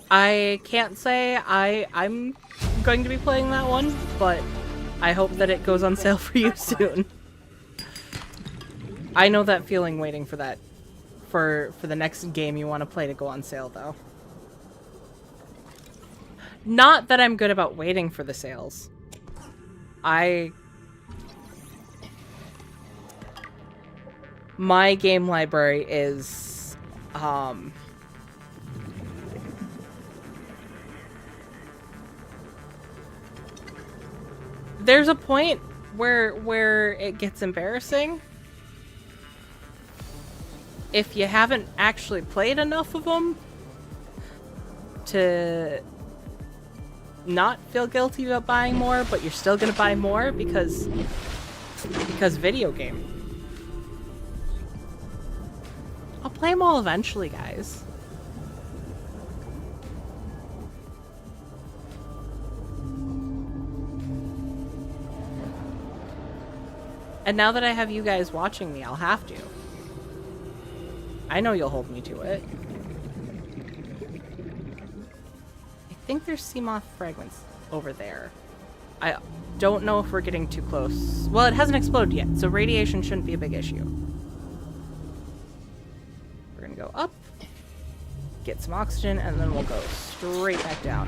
I can't say I'm going to be playing that one, but I hope that it goes on sale for you soon. I know that feeling waiting for that, for the next game you want to play to go on sale, though. Not that I'm good about waiting for the sales. My game library is, there's a point where it gets embarrassing if you haven't actually played enough of them to not feel guilty about buying more, but you're still gonna buy more because video game. I'll play them all eventually, guys. And now that I have you guys watching me, I'll have to. I know you'll hold me to it. I think there's sea moth fragments over there. I don't know if we're getting too close. Well, it hasn't exploded yet, so radiation shouldn't be a big issue. We're gonna go up, get some oxygen, and then we'll go straight back down.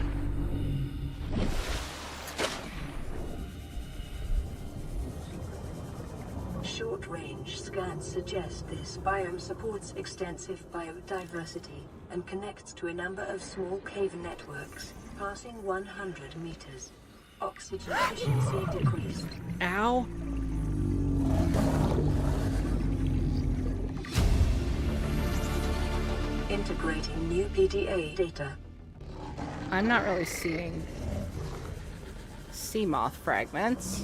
Range scans suggest this biome supports extensive biodiversity and connects to a number of small cave networks, passing 100 meters. Oxygen efficiency decreased. Ow. Integrating new PDA data. I'm not really seeing sea moth fragments.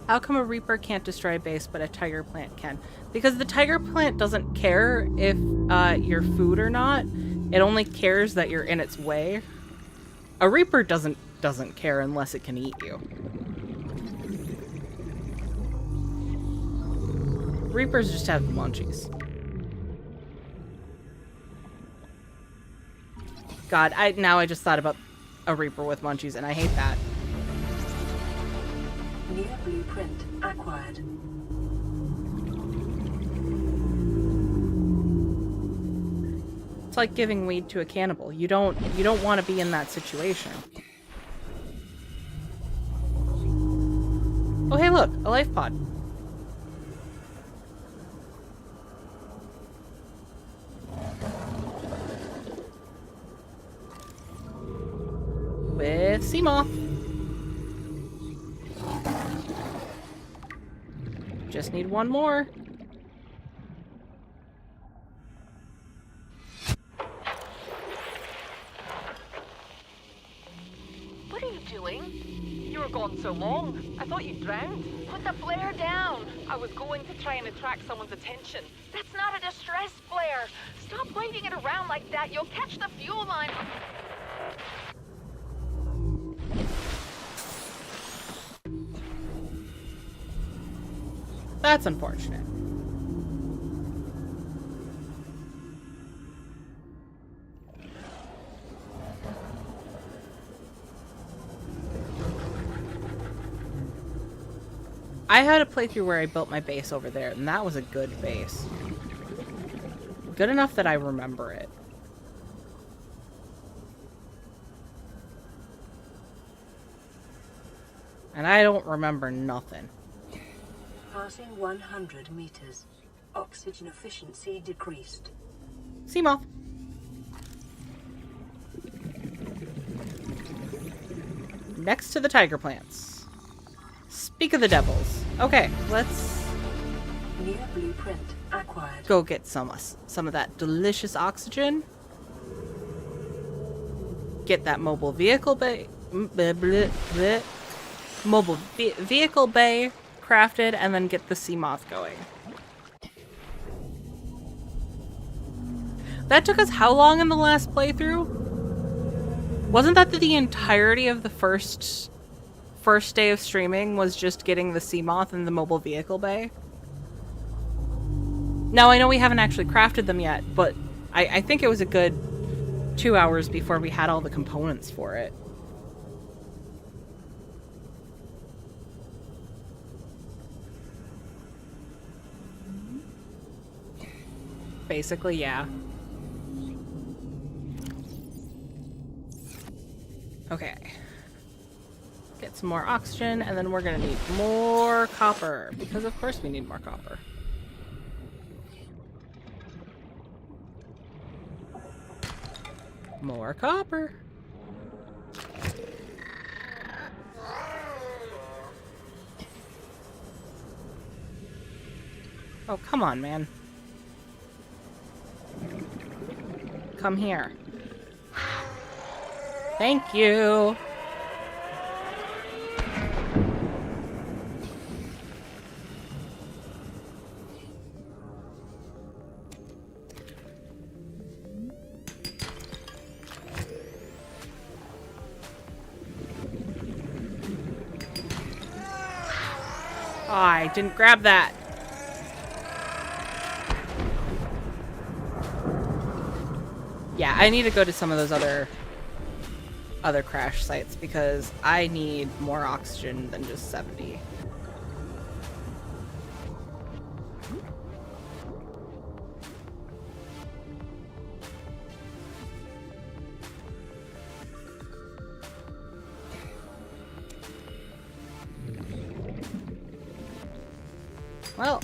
How come a Reaper can't destroy a base, but a Tiger Plant can? Because the Tiger Plant doesn't care if you're food or not. It only cares that you're in its way. A Reaper doesn't care unless it can eat you. Reapers just have munchies. God, now I just thought about a Reaper with munchies, and I hate that. New blueprint acquired. It's like giving weed to a cannibal. You don't want to be in that situation. Oh hey look, a life pod. With sea moth. Just need one more. What are you doing? You were gone so long. I thought you drowned. Put the flare down. I was going to try and attract someone's attention. That's not a distress flare. Stop waving it around like that. You'll catch the fuel line. That's unfortunate. I had a playthrough where I built my base over there, and that was a good base. Good enough that I remember it. And I don't remember nothing. Passing 100 meters. Oxygen efficiency decreased. Sea moth. Next to the tiger plants. Speak of the devils. Okay, let's New blueprint acquired. go get some of that delicious oxygen. Get that mobile vehicle bay. Mobile vehicle bay crafted, and then get the sea moth going. That took us how long in the last playthrough? Wasn't that the entirety of the first day of streaming was just getting the sea moth and the mobile vehicle bay? Now I know we haven't actually crafted them yet, but I think it was a good 2 hours before we had all the components for it. Basically, yeah. Okay. Get some more oxygen, and then we're gonna need more copper, because of course we need more copper. More copper. Oh, come on, man. Come here. Thank you. Oh, I didn't grab that. Yeah, I need to go to some of those other other crash sites because I need more oxygen than just 70. Well,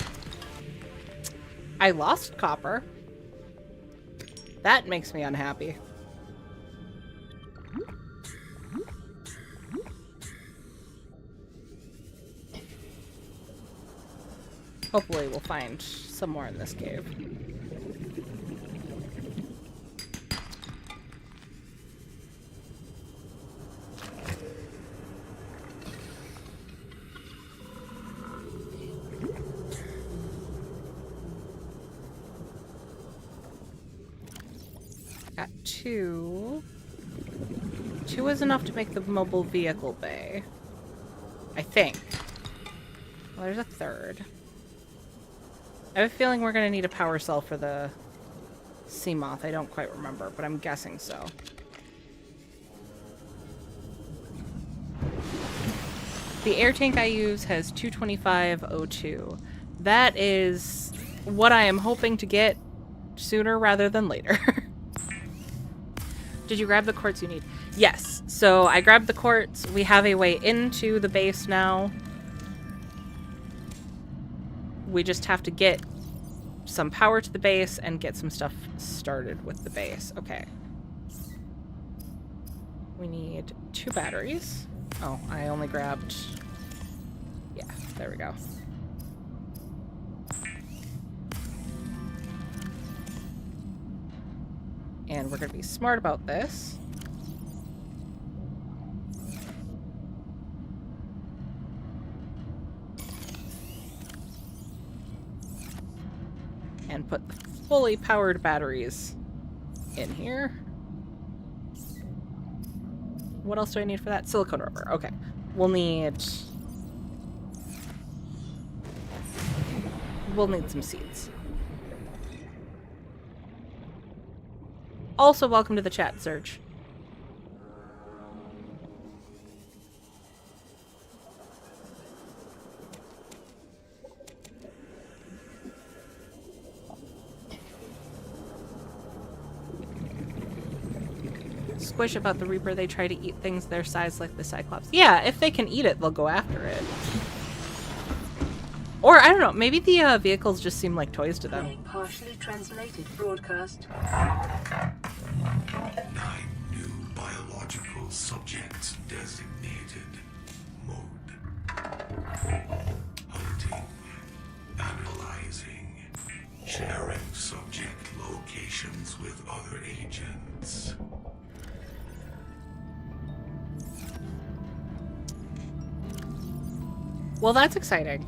I lost copper. That makes me unhappy. Hopefully we'll find some more in this cave. Got two. Two is enough to make the mobile vehicle bay. I think. Well, there's a third. I have a feeling we're going to need a power cell for the sea moth. I don't quite remember, but I'm guessing so. The air tank I use has 225O2. That is what I am hoping to get sooner rather than later. Did you grab the quartz you need? Yes. So I grabbed the quartz. We have a way into the base now. We just have to get some power to the base and get some stuff started with the base. Okay. We need 2 batteries. Oh, I only grabbed... Yeah, there we go. And we're going to be smart about this. And put the fully powered batteries in here. What else do I need for that? Silicone rubber. Okay. We'll need some seeds. Also, welcome to the chat, Serge. Squish about the Reaper, they try to eat things their size like the Cyclops. Yeah, if they can eat it, they'll go after it. Or, I don't know, maybe the vehicles just seem like toys to them. Playing partially translated broadcast. 9 new biological subjects designated. Mode. Hunting. Analyzing. Sharing subject locations with other agents. Well, that's exciting.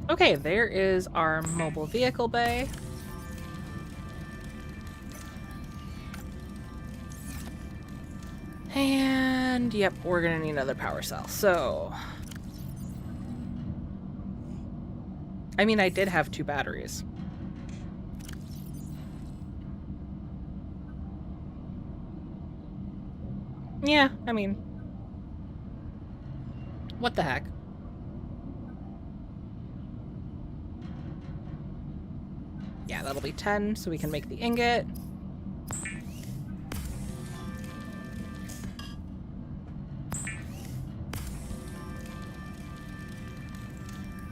Okay, there is our mobile vehicle bay. And, yep, we're gonna need another power cell. So... I mean, I did have 2 batteries. Yeah, I mean... What the heck? Yeah, that'll be 10, so we can make the ingot.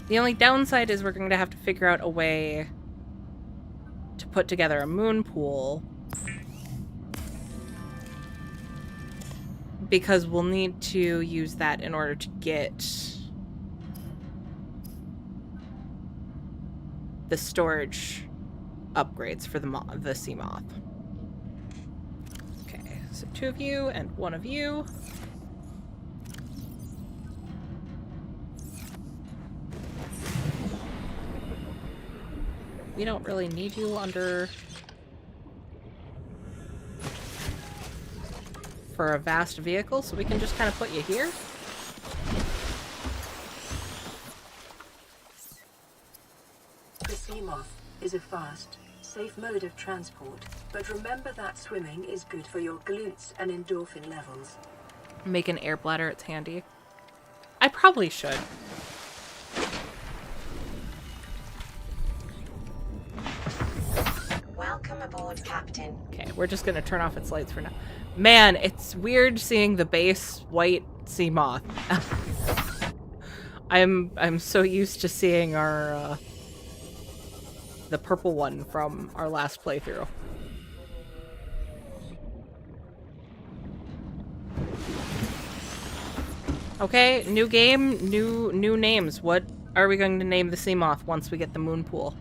The only downside is we're going to have to figure out a way to put together a moon pool. Because we'll need to use that in order to get the storage upgrades for the sea moth. Okay, so 2 of you and 1 of you. We don't really need you under... for a vast vehicle, so we can just kind of put you here. The sea moth is a fast, safe mode of transport, but remember that swimming is good for your glutes and endorphin levels. Make an air bladder, it's handy. I probably should. Welcome aboard, Captain. Okay, we're just gonna turn off its lights for now. Man, it's weird seeing the base white sea moth. I'm so used to seeing our the purple one from our last playthrough. Okay, new game, new names. What are we going to name the sea moth once we get the moon pool?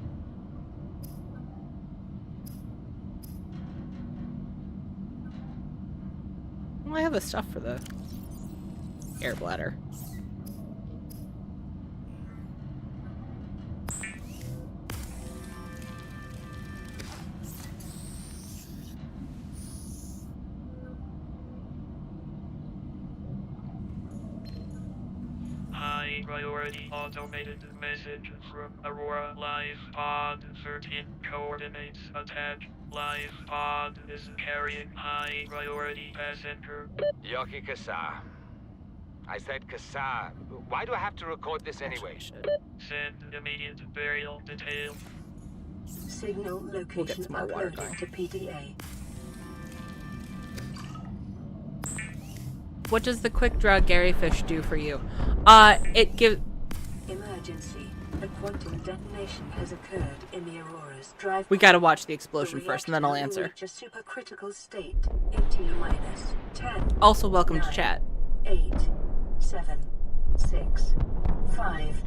Well, I have the stuff for the air bladder. High priority automated message from Aurora Live Pod 13 coordinates attack. Live Pod is carrying high priority passenger. Yoki Kasa. I said Kasa. Why do I have to record this anyway? Send immediate burial detail. Signal location some more water uploaded to PDA. What does the quick draw Gary fish do for you? It gives... Emergency. A quantum detonation has occurred in the Aurora's drive. We gotta watch the explosion first, and then I'll answer. Reach a supercritical state in T-minus 10. Also, welcome 9, to chat. 8, 7, 6, 5,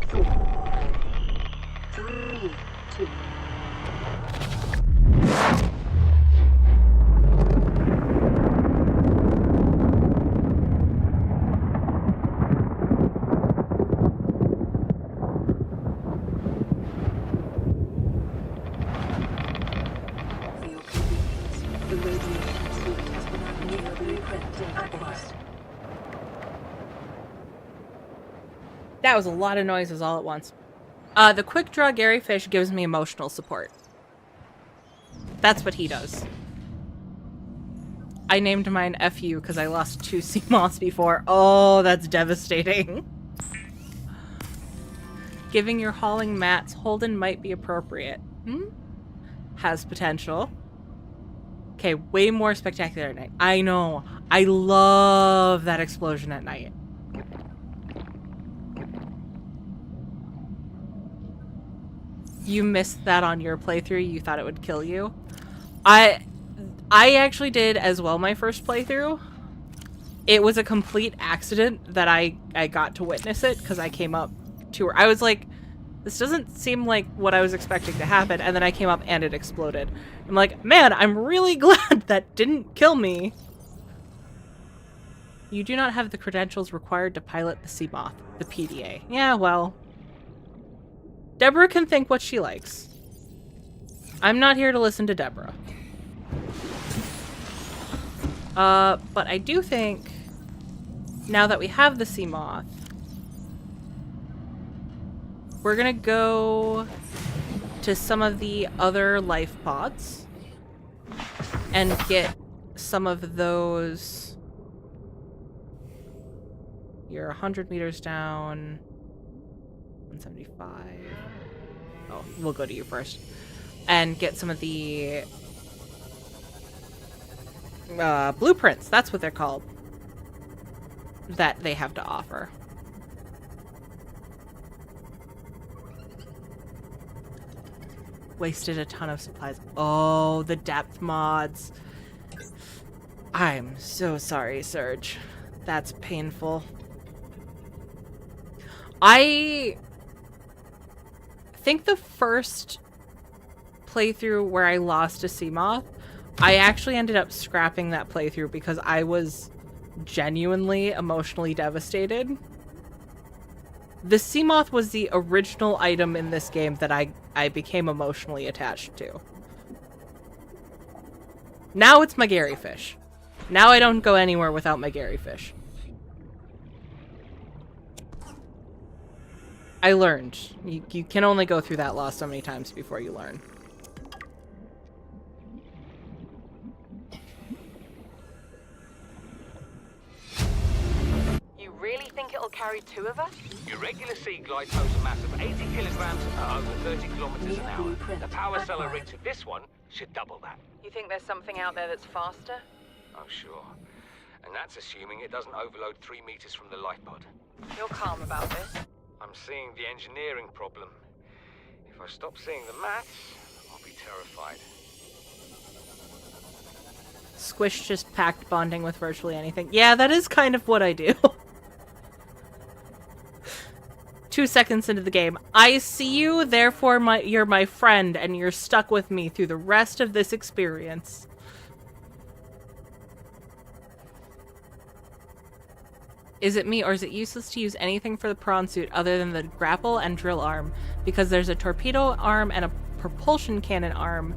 4, 3, 2. That was a lot of noises all at once. The quick draw Gary fish gives me emotional support. That's what he does. I named mine FU because I lost 2 sea moths before. Oh, that's devastating. Giving your hauling mats, Holden might be appropriate. Has potential. Okay, way more spectacular at night. I know. I love that explosion at night. You missed that on your playthrough. You thought it would kill you. I actually did as well my first playthrough. It was a complete accident that I got to witness it because I came up to her. I was like, this doesn't seem like what I was expecting to happen. And then I came up and it exploded. I'm like, man, I'm really glad that didn't kill me. You do not have the credentials required to pilot the Sea Moth, the PDA. Yeah, well... Deborah can think what she likes. I'm not here to listen to Deborah. But I do think, now that we have the Sea Moth, we're gonna go to some of the other life pods and get some of those. You're 100 meters down. 175. Oh, we'll go to you first. And get some of the blueprints. That's what they're called. That they have to offer. Wasted a ton of supplies. Oh, the depth mods. I'm so sorry, Serge. That's painful. I think the first playthrough where I lost a Sea Moth, I actually ended up scrapping that playthrough because I was genuinely emotionally devastated. The Sea Moth was the original item in this game that I became emotionally attached to. Now it's my Gary fish. Now I don't go anywhere without my Gary fish. I learned. You can only go through that loss so many times before you learn. that'll carry 2 of us? Your regular sea glide tows a mass of 80 kilograms at over 30 kilometers an hour. The power cell rate of this one should double that. You think there's something out there that's faster? I'm sure. And that's assuming it doesn't overload 3 meters from the life pod. You're calm about this. I'm seeing the engineering problem. If I stop seeing the maths, I'll be terrified. Squish just packed bonding with virtually anything. Yeah, that is kind of what I do. 2 seconds into the game. I see you, therefore you're my friend, and you're stuck with me through the rest of this experience. Is it me, or is it useless to use anything for the prawn suit other than the grapple and drill arm? Because there's a torpedo arm and a propulsion cannon arm,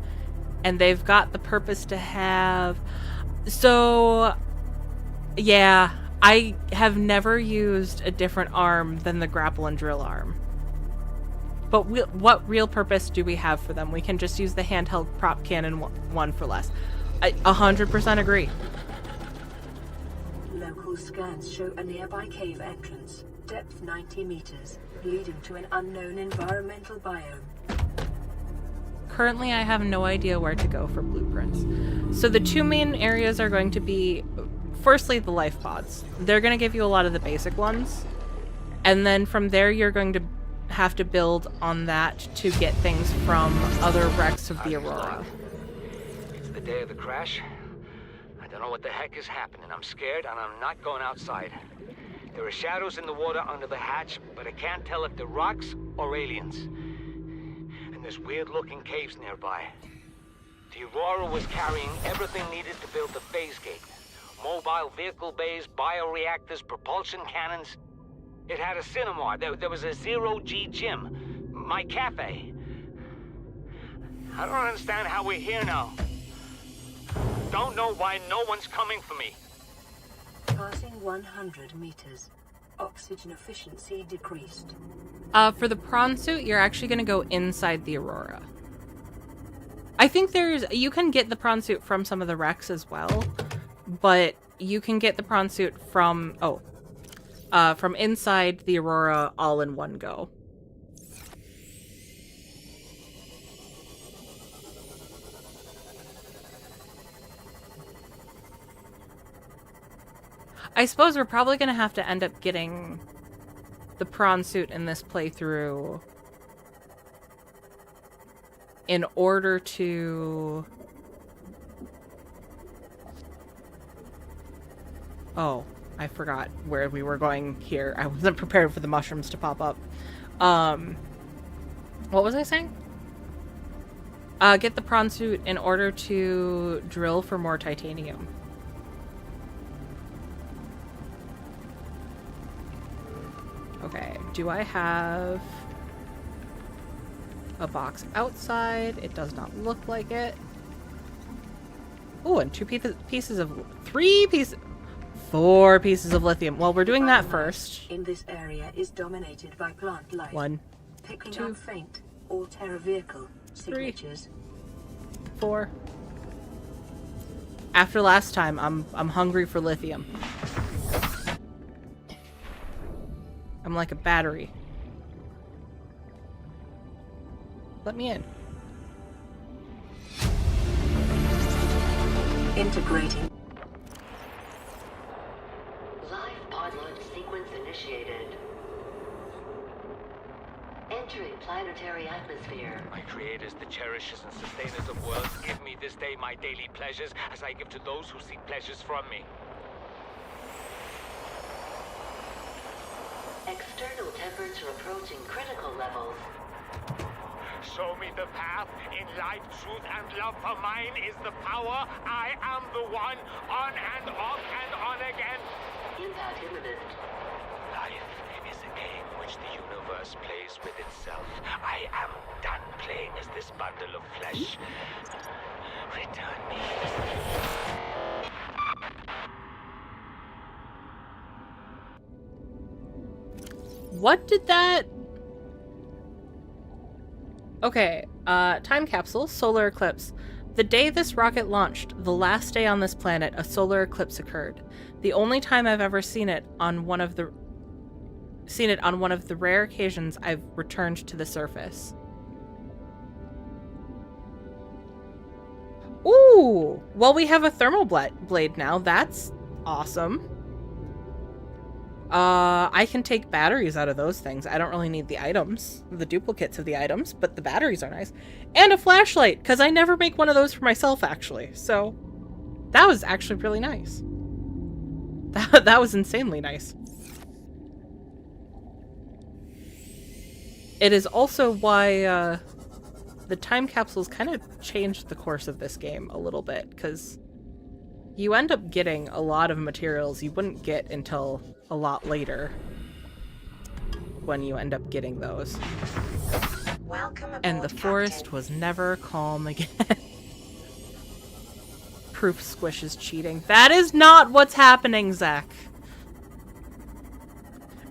and they've got the purpose to have... So, yeah, I have never used a different arm than the grapple and drill arm. But what real purpose do we have for them? We can just use the handheld prop cannon one for less. I 100% agree. Local scans show a nearby cave entrance, depth 90 meters, leading to an unknown environmental biome. Currently, I have no idea where to go for blueprints. So the 2 main areas are going to be, firstly, the life pods. They're going to give you a lot of the basic ones. And then from there, you're going to have to build on that to get things from other wrecks of the Aurora. It's the day of the crash. I don't know what the heck is happening. I'm scared and I'm not going outside. There are shadows in the water under the hatch, but I can't tell if they're rocks or aliens. And there's weird-looking caves nearby. The Aurora was carrying everything needed to build the phase gate. Mobile vehicle bays, bioreactors, propulsion cannons. It had a cinema. There was a zero-G gym. My cafe. I don't understand how we're here now. Don't know why no one's coming for me. Passing 100 meters. Oxygen efficiency decreased. For the prawn suit, you're actually going to go inside the Aurora. I think you can get the prawn suit from some of the wrecks as well, but you can get the prawn suit from inside the Aurora all in one go. I suppose we're probably going to have to end up getting the prawn suit in this playthrough in order to... Oh, I forgot where we were going here. I wasn't prepared for the mushrooms to pop up. What was I saying? Get the prawn suit in order to drill for more titanium. Okay, do I have a box outside? It does not look like it. Oh, and 4 pieces of lithium. Well, we're doing that first. In this area is dominated by plant life. 1, Picking 2, up faint Alterra vehicle 3, signatures. 4. After last time, I'm hungry for lithium. I'm like a battery. Let me in. Integrating. Live pod launch sequence initiated. Entering planetary atmosphere. My creators, the cherishers and sustainers of worlds, give me this day my daily pleasures as I give to those who seek pleasures from me. External temperature approaching critical levels. Show me the path. In life, truth, and love for mine is the power. I am the one. On and off and on again. Impact imminent. Life is a game which the universe plays with itself. I am done playing as this bundle of flesh. Return me. What did that... Okay, time capsule, solar eclipse. The day this rocket launched, the last day on this planet, a solar eclipse occurred. The only time I've ever seen it on one of the seen it on one of the rare occasions I've returned to the surface. Ooh! Well, we have a thermal blade now. That's awesome. I can take batteries out of those things. I don't really need the items, the duplicates of the items, but the batteries are nice. And a flashlight, because I never make one of those for myself, actually. So, that was actually really nice. That was insanely nice. It is also why, the time capsules kind of changed the course of this game a little bit, because you end up getting a lot of materials you wouldn't get until a lot later when you end up getting those. And the forest was never calm again. Proof Squish is cheating. That is not what's happening, Zach.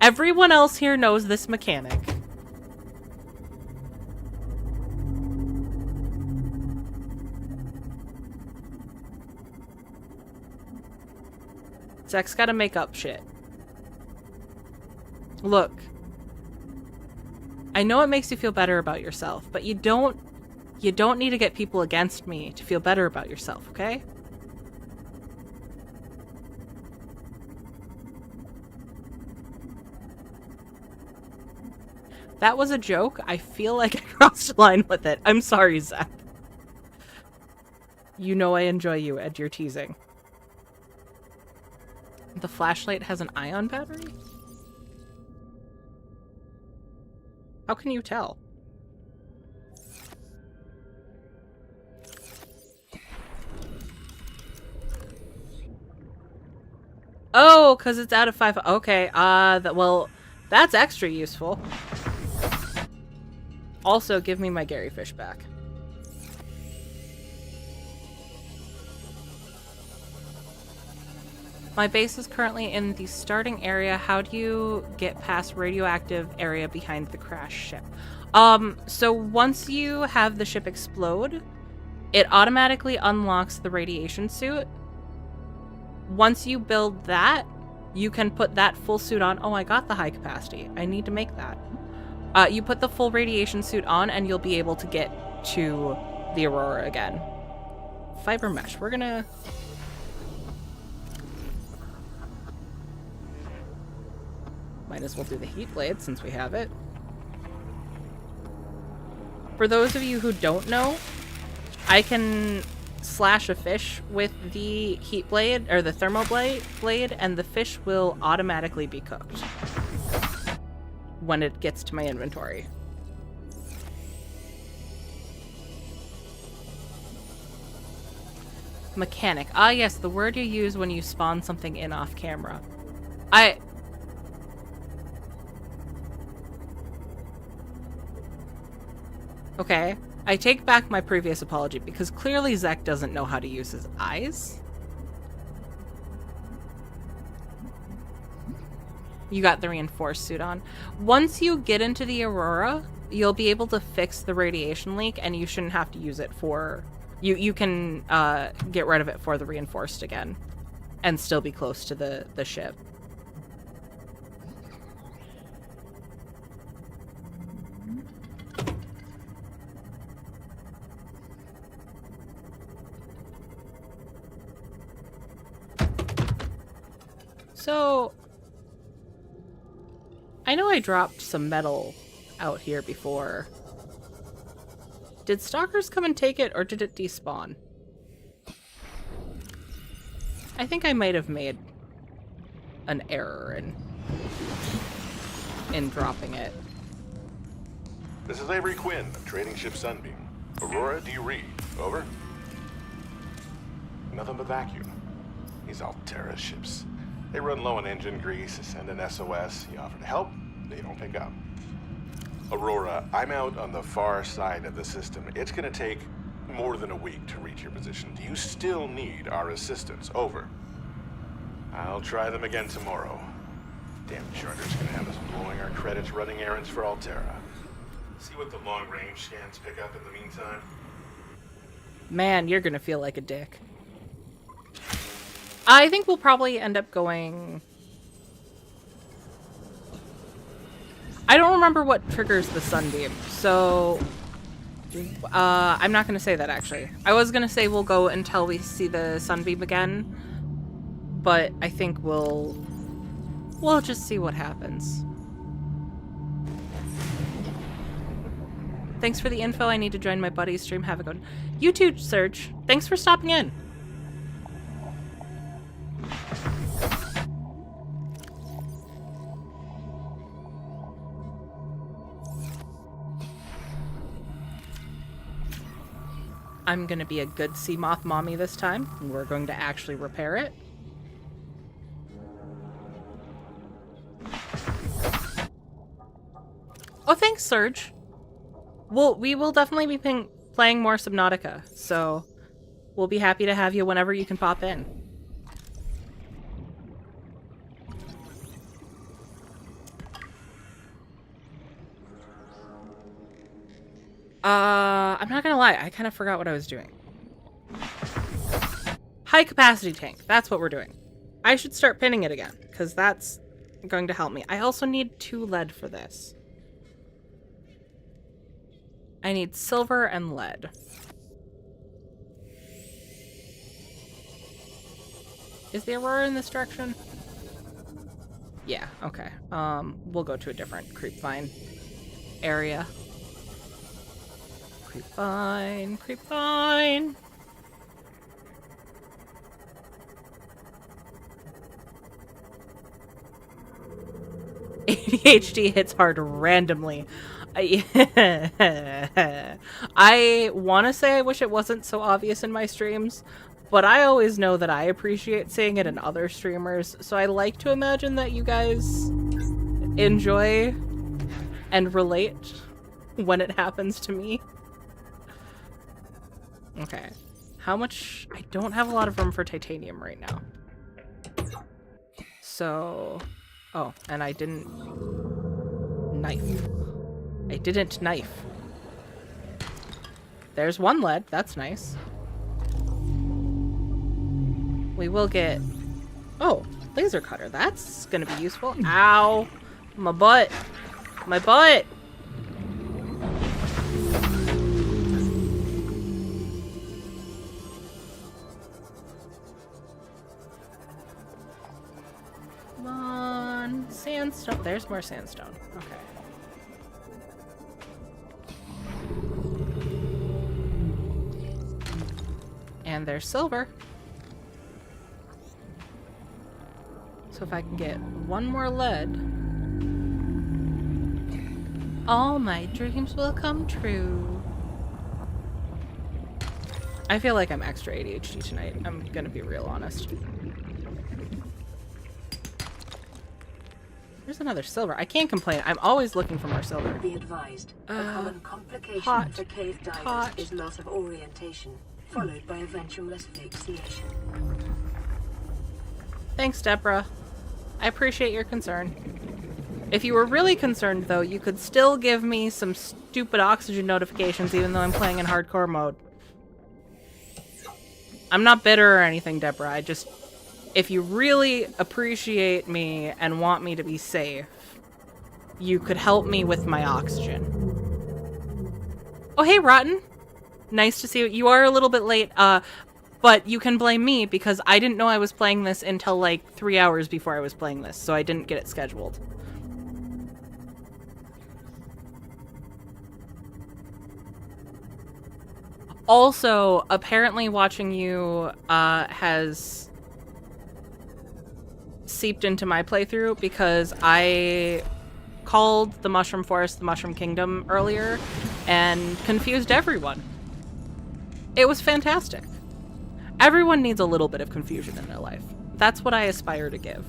Everyone else here knows this mechanic. Zach's gotta make up shit. Look. I know it makes you feel better about yourself, but you don't need to get people against me to feel better about yourself, okay? That was a joke. I feel like I crossed a line with it. I'm sorry, Zach. You know I enjoy you, and you're teasing. The flashlight has an ion battery? How can you tell? Oh, because it's out of 5. Okay, well, that's extra useful. Also, give me my Gary fish back. My base is currently in the starting area. How do you get past radioactive area behind the crash ship? So once you have the ship explode, it automatically unlocks the radiation suit. Once you build that, you can put that full suit on. Oh, I got the high capacity. I need to make that. You put the full radiation suit on and you'll be able to get to the Aurora again. Fiber mesh. We're gonna... Might as well do the heat blade since we have it. For those of you who don't know, I can slash a fish with the heat blade, or the thermal blade, and the fish will automatically be cooked when it gets to my inventory. Mechanic. Ah yes, the word you use when you spawn something in off camera. Okay, I take back my previous apology because clearly Zach doesn't know how to use his eyes. You got the reinforced suit on. Once you get into the Aurora, you'll be able to fix the radiation leak and you shouldn't have to use it for... You can get rid of it for the reinforced again and still be close to the ship. So, I know I dropped some metal out here before. Did stalkers come and take it, or did it despawn? I think I might have made an error in dropping it. This is Avery Quinn of Trading Ship Sunbeam. Aurora, do you read? Over? Nothing but vacuum. These Alterra ships. They run low on engine grease, send an SOS, you offer to help, they don't pick up. Aurora, I'm out on the far side of the system. It's gonna take more than a week to reach your position. Do you still need our assistance? Over. I'll try them again tomorrow. Damn charter's gonna have us blowing our credits running errands for Alterra. See what the long-range scans pick up in the meantime. Man, you're gonna feel like a dick. I think we'll probably end up going... I don't remember what triggers the sunbeam, so I'm not going to say that, actually. I was going to say we'll go until we see the sunbeam again, but I think we'll just see what happens. Thanks for the info. I need to join my buddy's stream. Have a good one. You too, Serge. Thanks for stopping in. I'm going to be a good sea moth mommy this time, and we're going to actually repair it. Oh, thanks, Serge. We will definitely be playing more Subnautica, so we'll be happy to have you whenever you can pop in. I'm not gonna lie, I kind of forgot what I was doing. High capacity tank, that's what we're doing. I should start pinning it again, because that's going to help me. I also need 2 lead for this. I need silver and lead. Is the Aurora in this direction? Yeah, okay. We'll go to a different creepvine area. Creepvine, creepvine. ADHD hits hard randomly. I want to say I wish it wasn't so obvious in my streams, but I always know that I appreciate seeing it in other streamers, so I like to imagine that you guys enjoy and relate when it happens to me. Okay. How much? I don't have a lot of room for titanium right now. So... Oh, and I didn't... knife. I didn't knife. There's 1 lead. That's nice. We will get... Oh, laser cutter. That's gonna be useful. Ow! My butt! My butt! Come on. Sandstone. There's more sandstone. Okay. And there's silver. So if I can get 1 more lead, all my dreams will come true. I feel like I'm extra ADHD tonight. I'm gonna be real honest. There's another silver. I can't complain. I'm always looking for more silver. Be advised, a common complication for cave divers is loss of orientation, followed by eventual asphyxiation. Thanks, Deborah. I appreciate your concern. If you were really concerned, though, you could still give me some stupid oxygen notifications even though I'm playing in hardcore mode. I'm not bitter or anything, Deborah. I just... If you really appreciate me and want me to be safe, you could help me with my oxygen. Oh, hey, Rotten. Nice to see you. You are a little bit late, but you can blame me because I didn't know I was playing this until like 3 hours before I was playing this, so I didn't get it scheduled. Also, apparently watching you has seeped into my playthrough because I called the Mushroom Forest the Mushroom Kingdom earlier and confused everyone. It was fantastic. Everyone needs a little bit of confusion in their life. That's what I aspire to give.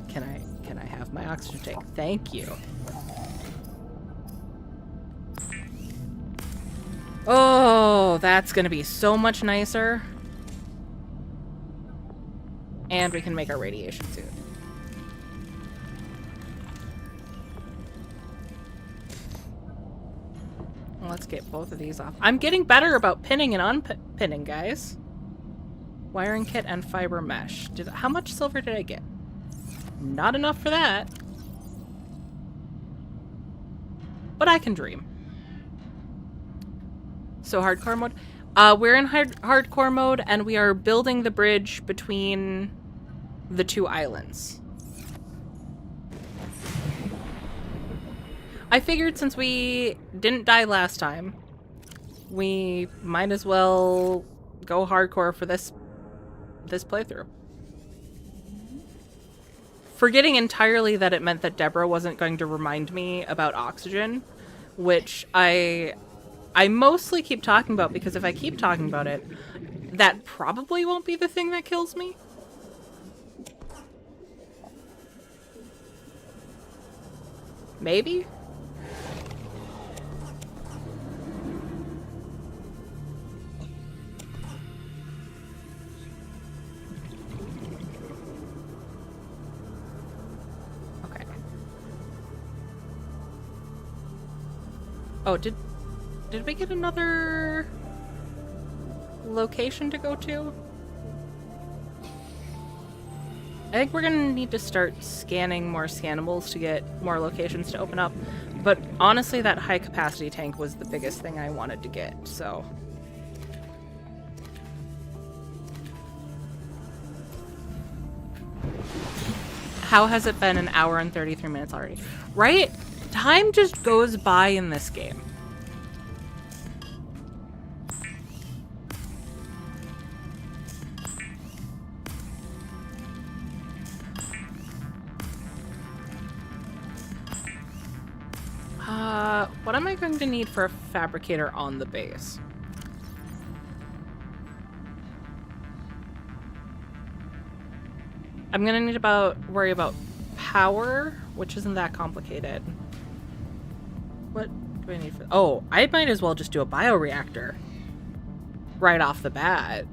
Can I have my oxygen tank? Thank you. Oh, that's gonna be so much nicer. And we can make our radiation suit. Let's get both of these off. I'm getting better about pinning and unpinning, guys. Wiring kit and fiber mesh. How much silver did I get? Not enough for that. But I can dream. So hardcore mode. We're in hardcore mode, and we are building the bridge between the two islands. I figured since we didn't die last time, we might as well go hardcore for this playthrough. Forgetting entirely that it meant that Deborah wasn't going to remind me about oxygen, which I mostly keep talking about, because if I keep talking about it, that probably won't be the thing that kills me. Maybe? Okay. Oh, did we get another location to go to? I think we're gonna need to start scanning more scannables to get more locations to open up. But honestly, that high capacity tank was the biggest thing I wanted to get, so. How has it been an hour and 33 minutes already? Right? Time just goes by in this game. What am I going to need for a fabricator on the base? I'm gonna need to worry about power, which isn't that complicated. What do I need for... Oh, I might as well just do a bioreactor right off the bat.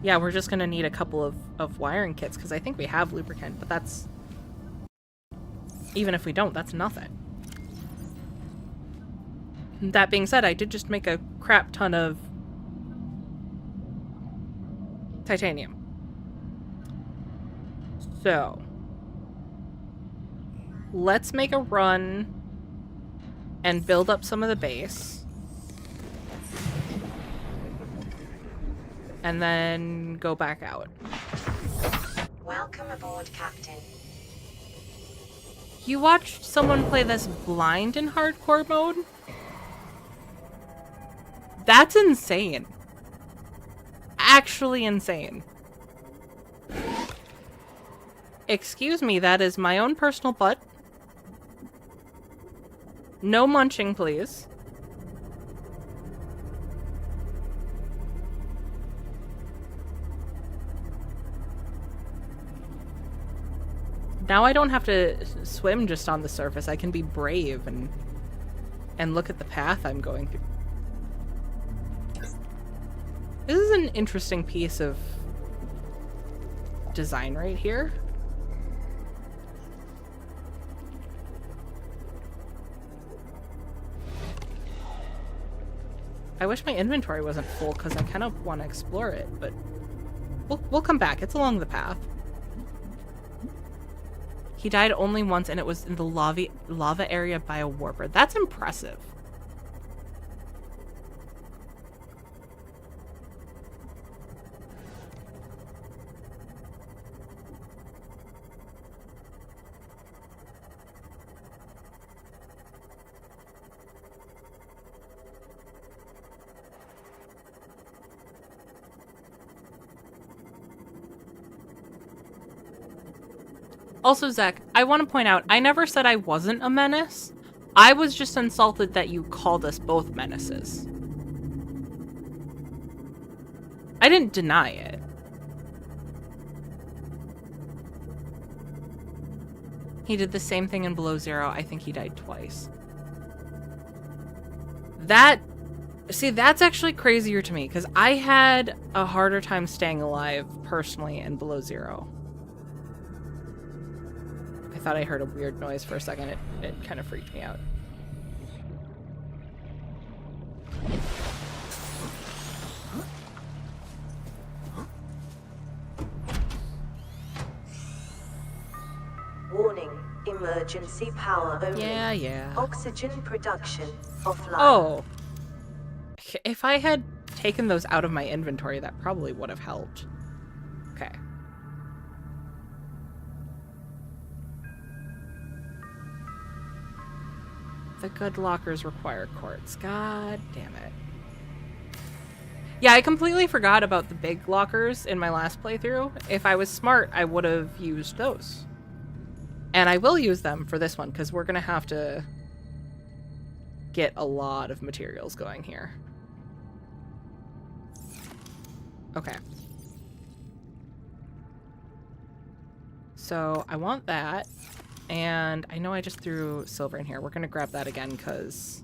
Yeah, we're just gonna need a couple of wiring kits, because I think we have lubricant, but that's... Even if we don't, that's nothing. That being said, I did just make a crap ton of titanium. So, let's make a run and build up some of the base. And then go back out. Welcome aboard, Captain. You watched someone play this blind in hardcore mode? That's insane. Actually insane. Excuse me, that is my own personal butt. No munching, please. Now I don't have to swim just on the surface. I can be brave and look at the path I'm going through. This is an interesting piece of design right here. I wish my inventory wasn't full because I kind of want to explore it, but we'll come back. It's along the path. He died only once, and it was in the lava area by a warper. That's impressive. Also, Zach, I want to point out, I never said I wasn't a menace. I was just insulted that you called us both menaces. I didn't deny it. He did the same thing in Below Zero. I think he died twice. See, that's actually crazier to me, because I had a harder time staying alive, personally, in Below Zero. I thought I heard a weird noise for a second. It kind of freaked me out. Warning, emergency power only. Yeah. Oxygen production offline. Oh. If I had taken those out of my inventory, that probably would have helped. Okay. The good lockers require quartz. God damn it. Yeah, I completely forgot about the big lockers in my last playthrough. If I was smart, I would have used those. And I will use them for this one, because we're going to have to get a lot of materials going here. Okay. So I want that. And I know I just threw silver in here. We're going to grab that again, because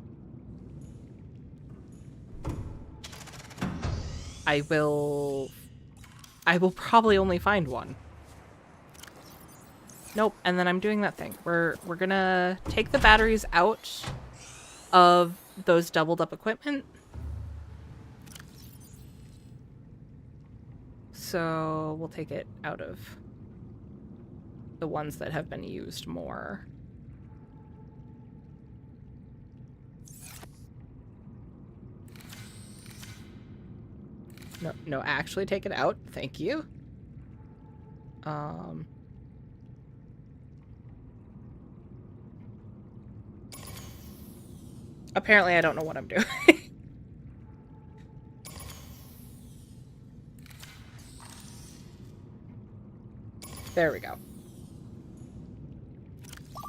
I will probably only find one. Nope, and then I'm doing that thing. We're gonna take the batteries out of those doubled up equipment. So we'll take it out of the ones that have been used more. No, actually take it out. Thank you. Apparently I don't know what I'm doing. There we go.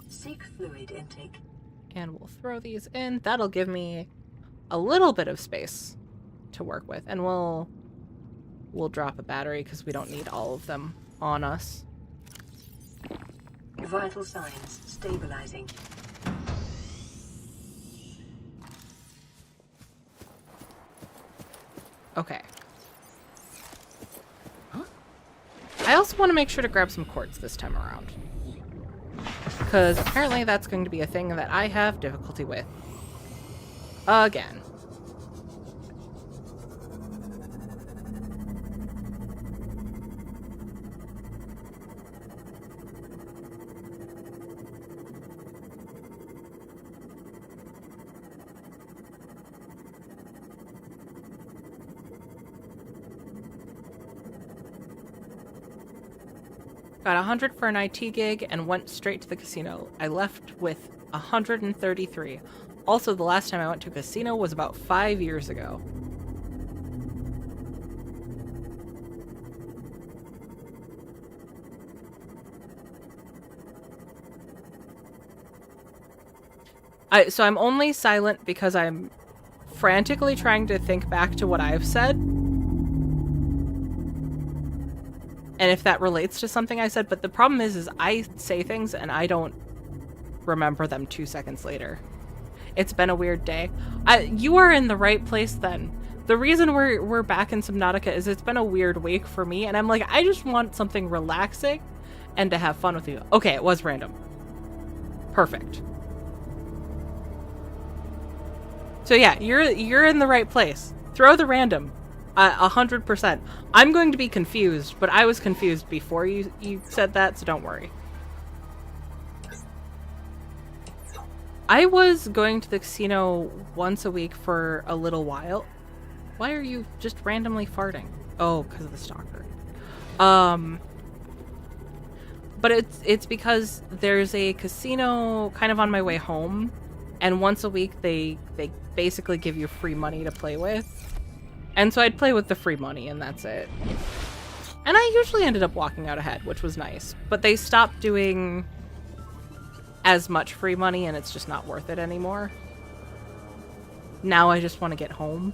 Seek fluid intake. And we'll throw these in. That'll give me a little bit of space to work with. And we'll drop a battery because we don't need all of them on us. Vital signs stabilizing. Okay. I also want to make sure to grab some quartz this time around. Because apparently that's going to be a thing that I have difficulty with. Again. Got 100 for an IT gig and went straight to the casino. I left with 133. Also, the last time I went to a casino was about 5 years ago. So I'm only silent because I'm frantically trying to think back to what I've said. And if that relates to something I said, but the problem is I say things and I don't remember them 2 seconds later. It's been a weird day. You are in the right place then. The reason we're back in Subnautica is it's been a weird week for me, and I'm like, I just want something relaxing and to have fun with you. Okay, it was random. Perfect. So yeah, you're in the right place. Throw the random. 100%. I'm going to be confused, but I was confused before you said that, so don't worry. I was going to the casino once a week for a little while. Why are you just randomly farting? Oh, because of the stalker. But it's because there's a casino kind of on my way home, and once a week they basically give you free money to play with. And so I'd play with the free money, and that's it. And I usually ended up walking out ahead, which was nice. But they stopped doing as much free money, and it's just not worth it anymore. Now I just want to get home.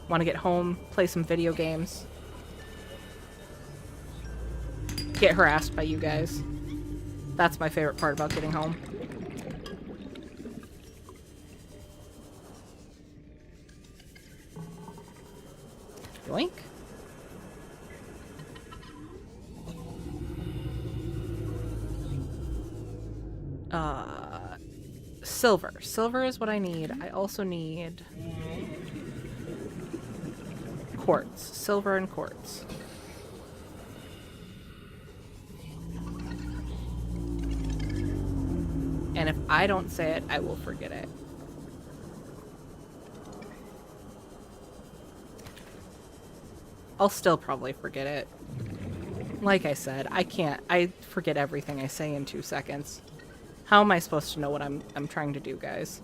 Want to get home, play some video games. Get harassed by you guys. That's my favorite part about getting home. Yoink. Silver. Silver is what I need. I also need quartz. Silver and quartz. And if I don't say it, I will forget it. I'll still probably forget it. Like I said, I forget everything I say in 2 seconds. How am I supposed to know what I'm trying to do, guys?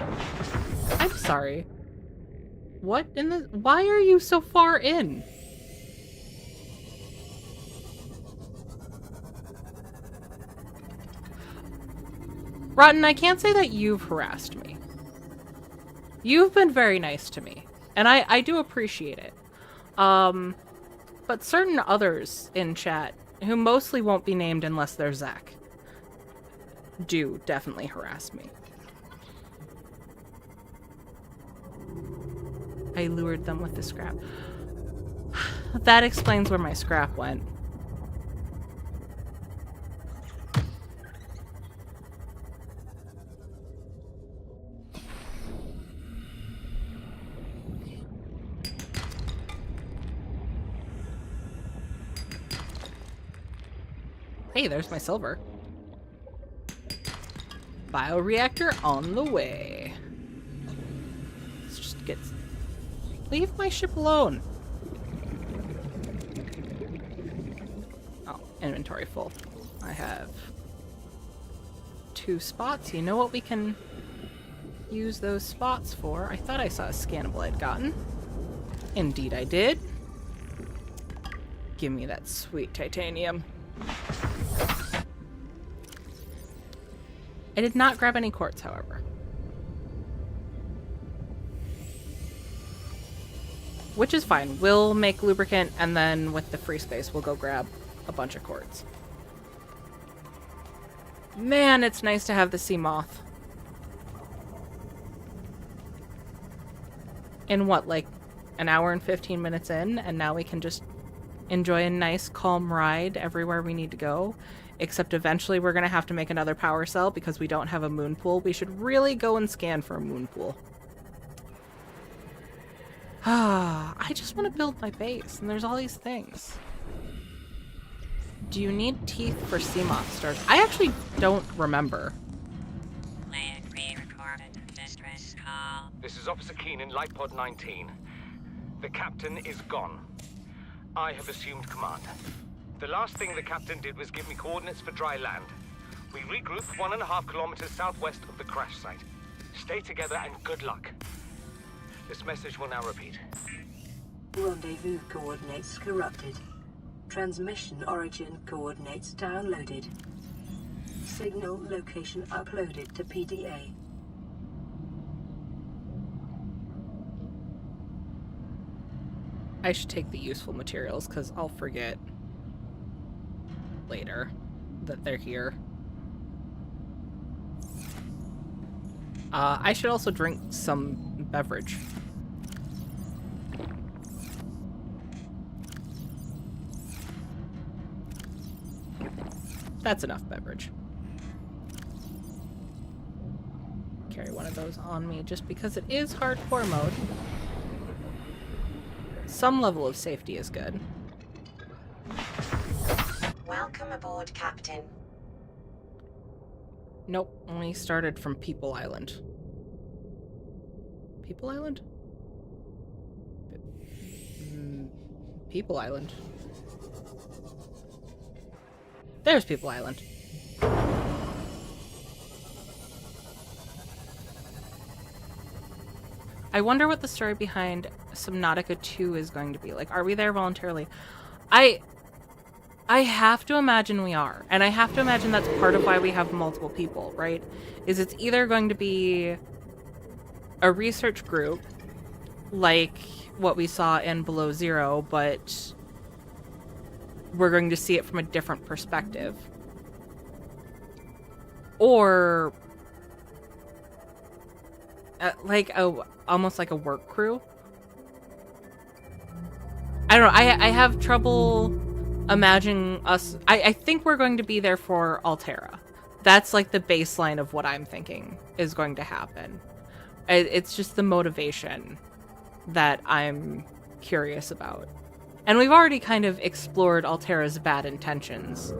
I'm sorry. What in the... Why are you so far in? Rotten, I can't say that you've harassed me. You've been very nice to me. And I do appreciate it. But certain others in chat, who mostly won't be named unless they're Zach, do definitely harass me. I lured them with the scrap. That explains where my scrap went. Hey, there's my silver. Bioreactor on the way. Let's just get... Leave my ship alone. Oh, inventory full. I have 2 spots. You know what we can use those spots for? I thought I saw a scannable I'd gotten. Indeed I did. Give me that sweet titanium. I did not grab any quartz, however. Which is fine. We'll make lubricant, and then with the free space, we'll go grab a bunch of quartz. Man, it's nice to have the sea moth. In what, like an hour and 15 minutes in, and now we can just enjoy a nice, calm ride everywhere we need to go. Except eventually we're going to have to make another power cell because we don't have a moon pool. We should really go and scan for a moon pool. I just want to build my base, and there's all these things. Do you need teeth for sea moth stars? I actually don't remember. This is Officer Keenan, Light Pod 19. The captain is gone. I have assumed command. The last thing the captain did was give me coordinates for dry land. We regrouped 1.5 kilometers southwest of the crash site. Stay together and good luck. This message will now repeat. Rendezvous coordinates corrupted. Transmission origin coordinates downloaded. Signal location uploaded to PDA. I should take the useful materials because I'll forget later that they're here. I should also drink some beverage. That's enough beverage. Carry one of those on me just because it is hardcore mode. Some level of safety is good. Welcome aboard, Captain. Nope, we started from People Island. People Island? People Island. There's People Island. I wonder what the story behind Subnautica 2 is going to be like. Are we there voluntarily? I have to imagine we are. And I have to imagine that's part of why we have multiple people, right? Is it's either going to be a research group, like what we saw in Below Zero, but we're going to see it from a different perspective. Or like almost like a work crew. I don't know. I have trouble imagining us. I think we're going to be there for Altera. That's like the baseline of what I'm thinking is going to happen. It's just the motivation that I'm curious about. And we've already kind of explored Altera's bad intentions.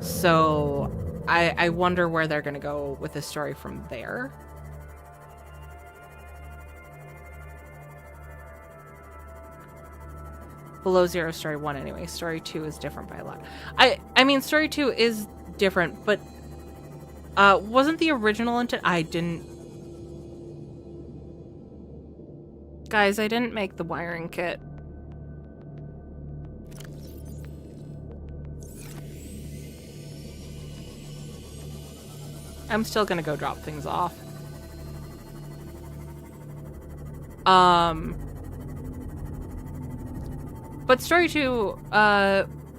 So I wonder where they're going to go with the story from there. Below Zero Story 1 anyway. Story 2 is different by a lot. I mean, Story 2 is different, but wasn't the original intent... I didn't... Guys, I didn't make the wiring kit. I'm still gonna go drop things off. But Story 2,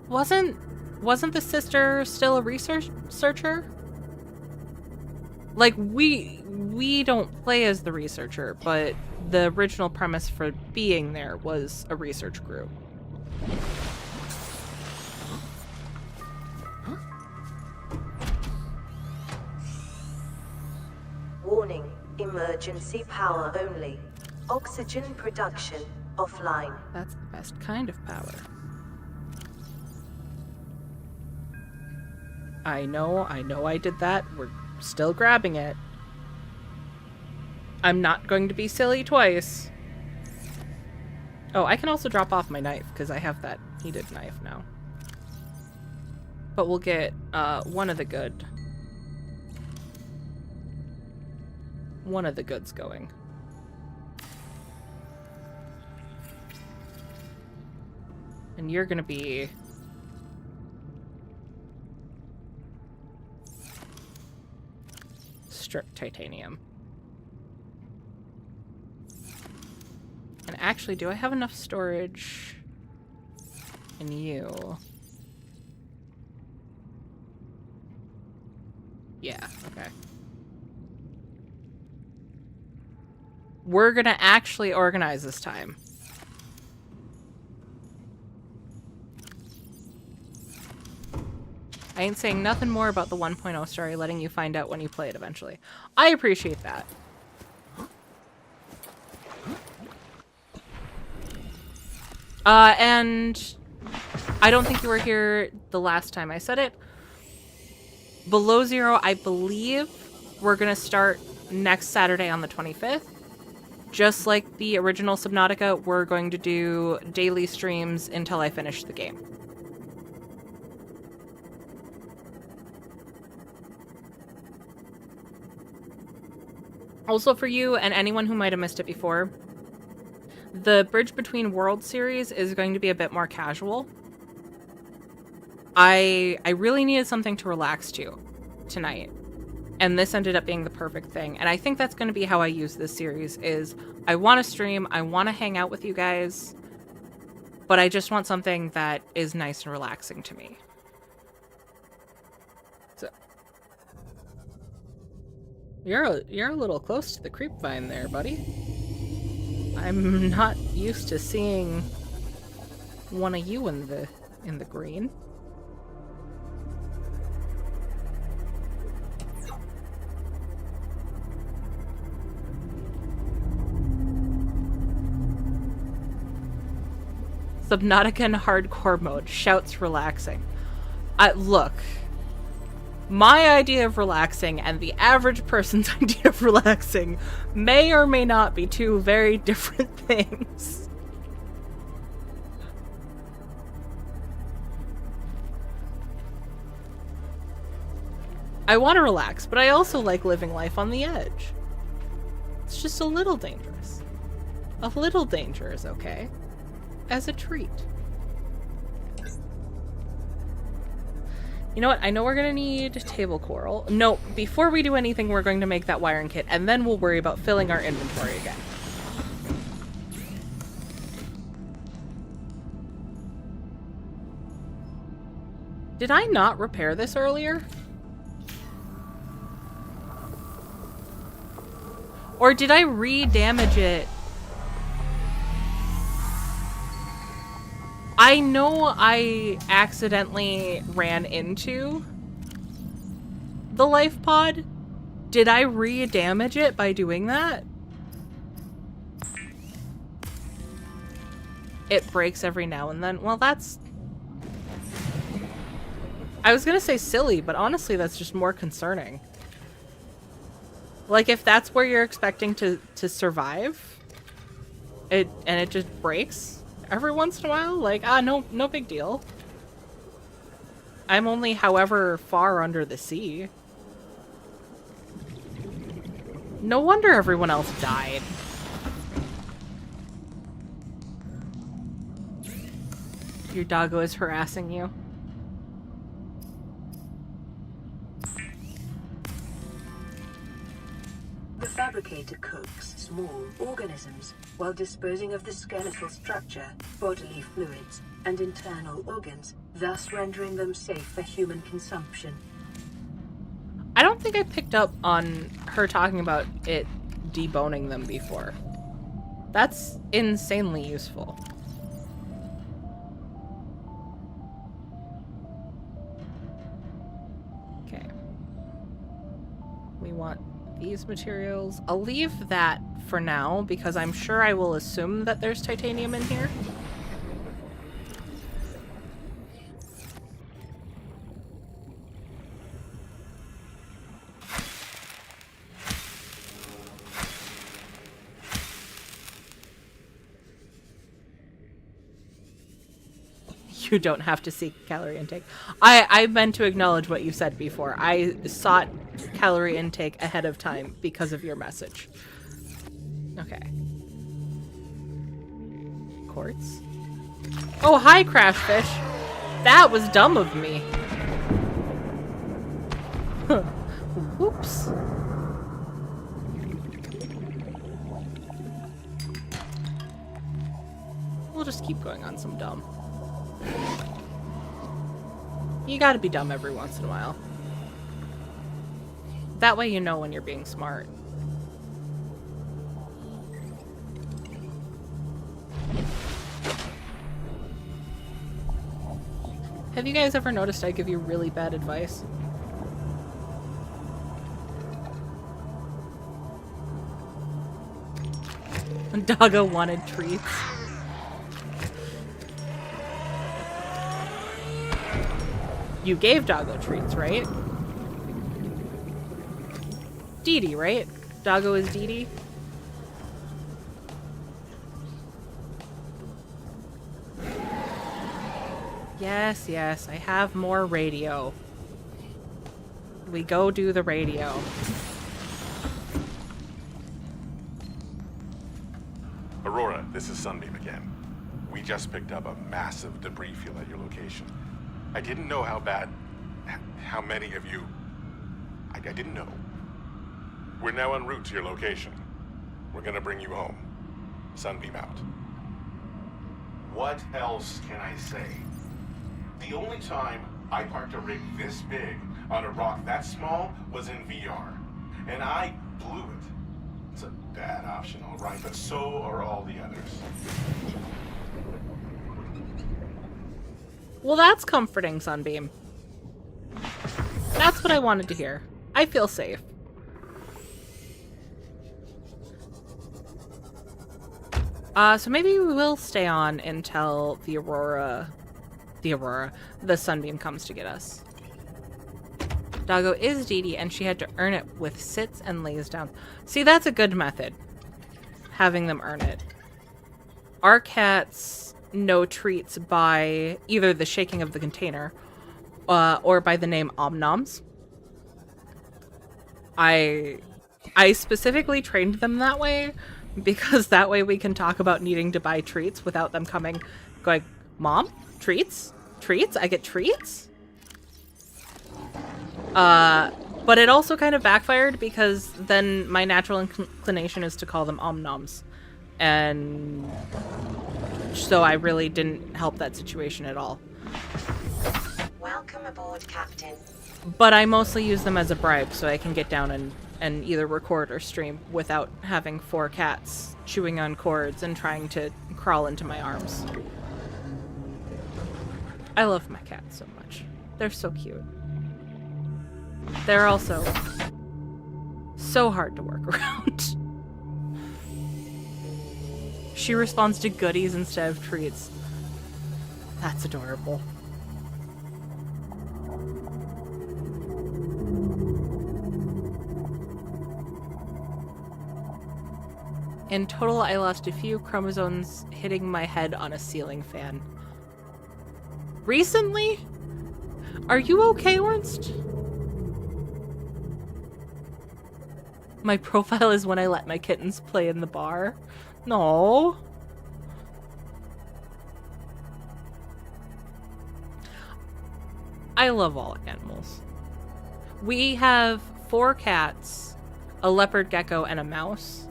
wasn't the sister still a researcher? Like, we don't play as the researcher, but the original premise for being there was a research group. Warning, emergency power only. Oxygen production offline. That's the best kind of power. I know I did that. We're still grabbing it. I'm not going to be silly twice. Oh, I can also drop off my knife, because I have that heated knife now. But we'll get one of the goods going. And you're gonna be... stripped titanium. And actually, do I have enough storage in you? Yeah, okay. We're gonna actually organize this time. I ain't saying nothing more about the 1.0 story, letting you find out when you play it eventually. I appreciate that. And I don't think you were here the last time I said it. Below Zero, I believe we're going to start next Saturday on the 25th. Just like the original Subnautica, we're going to do daily streams until I finish the game. Also for you and anyone who might have missed it before, the Bridge Between Worlds series is going to be a bit more casual. I really needed something to relax to tonight, and this ended up being the perfect thing. And I think that's going to be how I use this series is I want to stream, I want to hang out with you guys, but I just want something that is nice and relaxing to me. So you're a little close to the creep vine there, buddy. I'm not used to seeing one of you in the green. Subnautica in hardcore mode. Shouts relaxing. Look. My idea of relaxing and the average person's idea of relaxing may or may not be two very different things. I want to relax, but I also like living life on the edge. It's just a little dangerous. A little danger is okay. As a treat. You know what? I know we're gonna need table coral. No, before we do anything, we're going to make that wiring kit, and then we'll worry about filling our inventory again. Did I not repair this earlier? Or did I re-damage it? I know I accidentally ran into the life pod. Did I re-damage it by doing that? it breaks every now and then. Well, that's... I was gonna say silly, but honestly that's just more concerning. Like, if that's where you're expecting to survive, and it just breaks every once in a while, like, no big deal. I'm only however far under the sea. No wonder everyone else died. Your doggo is harassing you. The fabricator cooks small organisms while disposing of the skeletal structure, bodily fluids, and internal organs, thus rendering them safe for human consumption. I don't think I picked up on her talking about it deboning them before. That's insanely useful. Okay. We want these materials. I'll leave that for now because I'm sure I will assume that there's titanium in here. You don't have to seek calorie intake. I meant to acknowledge what you said before. I sought calorie intake ahead of time because of your message. Okay. Quartz. Oh, hi, Crashfish. That was dumb of me. Whoops. We'll just keep going on some dumb. You gotta be dumb every once in a while. That way you know when you're being smart. Have you guys ever noticed I give you really bad advice? Doggo wanted treats. You gave Doggo treats, right? Dee Dee, right? Doggo is Dee Dee? Yes, yes, I have more radio. We go do the radio. Aurora, this is Sunbeam again. We just picked up a massive debris field at your location. I didn't know how many of you... I didn't know. We're now en route to your location. We're gonna bring you home. Sunbeam out. What else can I say? The only time I parked a rig this big on a rock that small was in VR. And I blew it. It's a bad option, all right, but so are all the others. Well, that's comforting, Sunbeam. That's what I wanted to hear. I feel safe. So maybe we will stay on until the Sunbeam comes to get us. Doggo is Dee Dee, and she had to earn it with sits and lays down. See, that's a good method. Having them earn it. Our cats know treats by either the shaking of the container or by the name Omnoms. I specifically trained them that way because that way we can talk about needing to buy treats without them going, Mom, treats? Treats? I get treats? But it also kind of backfired because then my natural inclination is to call them Omnoms. And so I really didn't help that situation at all. Welcome aboard, Captain. But I mostly use them as a bribe so I can get down and either record or stream without having 4 cats chewing on cords and trying to crawl into my arms. I love my cats so much. They're so cute. They're also so hard to work around. She responds to goodies instead of treats. That's adorable. In total, I lost a few chromosomes hitting my head on a ceiling fan. Recently? Are you okay, Ernst? My profile is when I let my kittens play in the bar. No. I love all animals. We have 4 cats, a leopard gecko, and a mouse.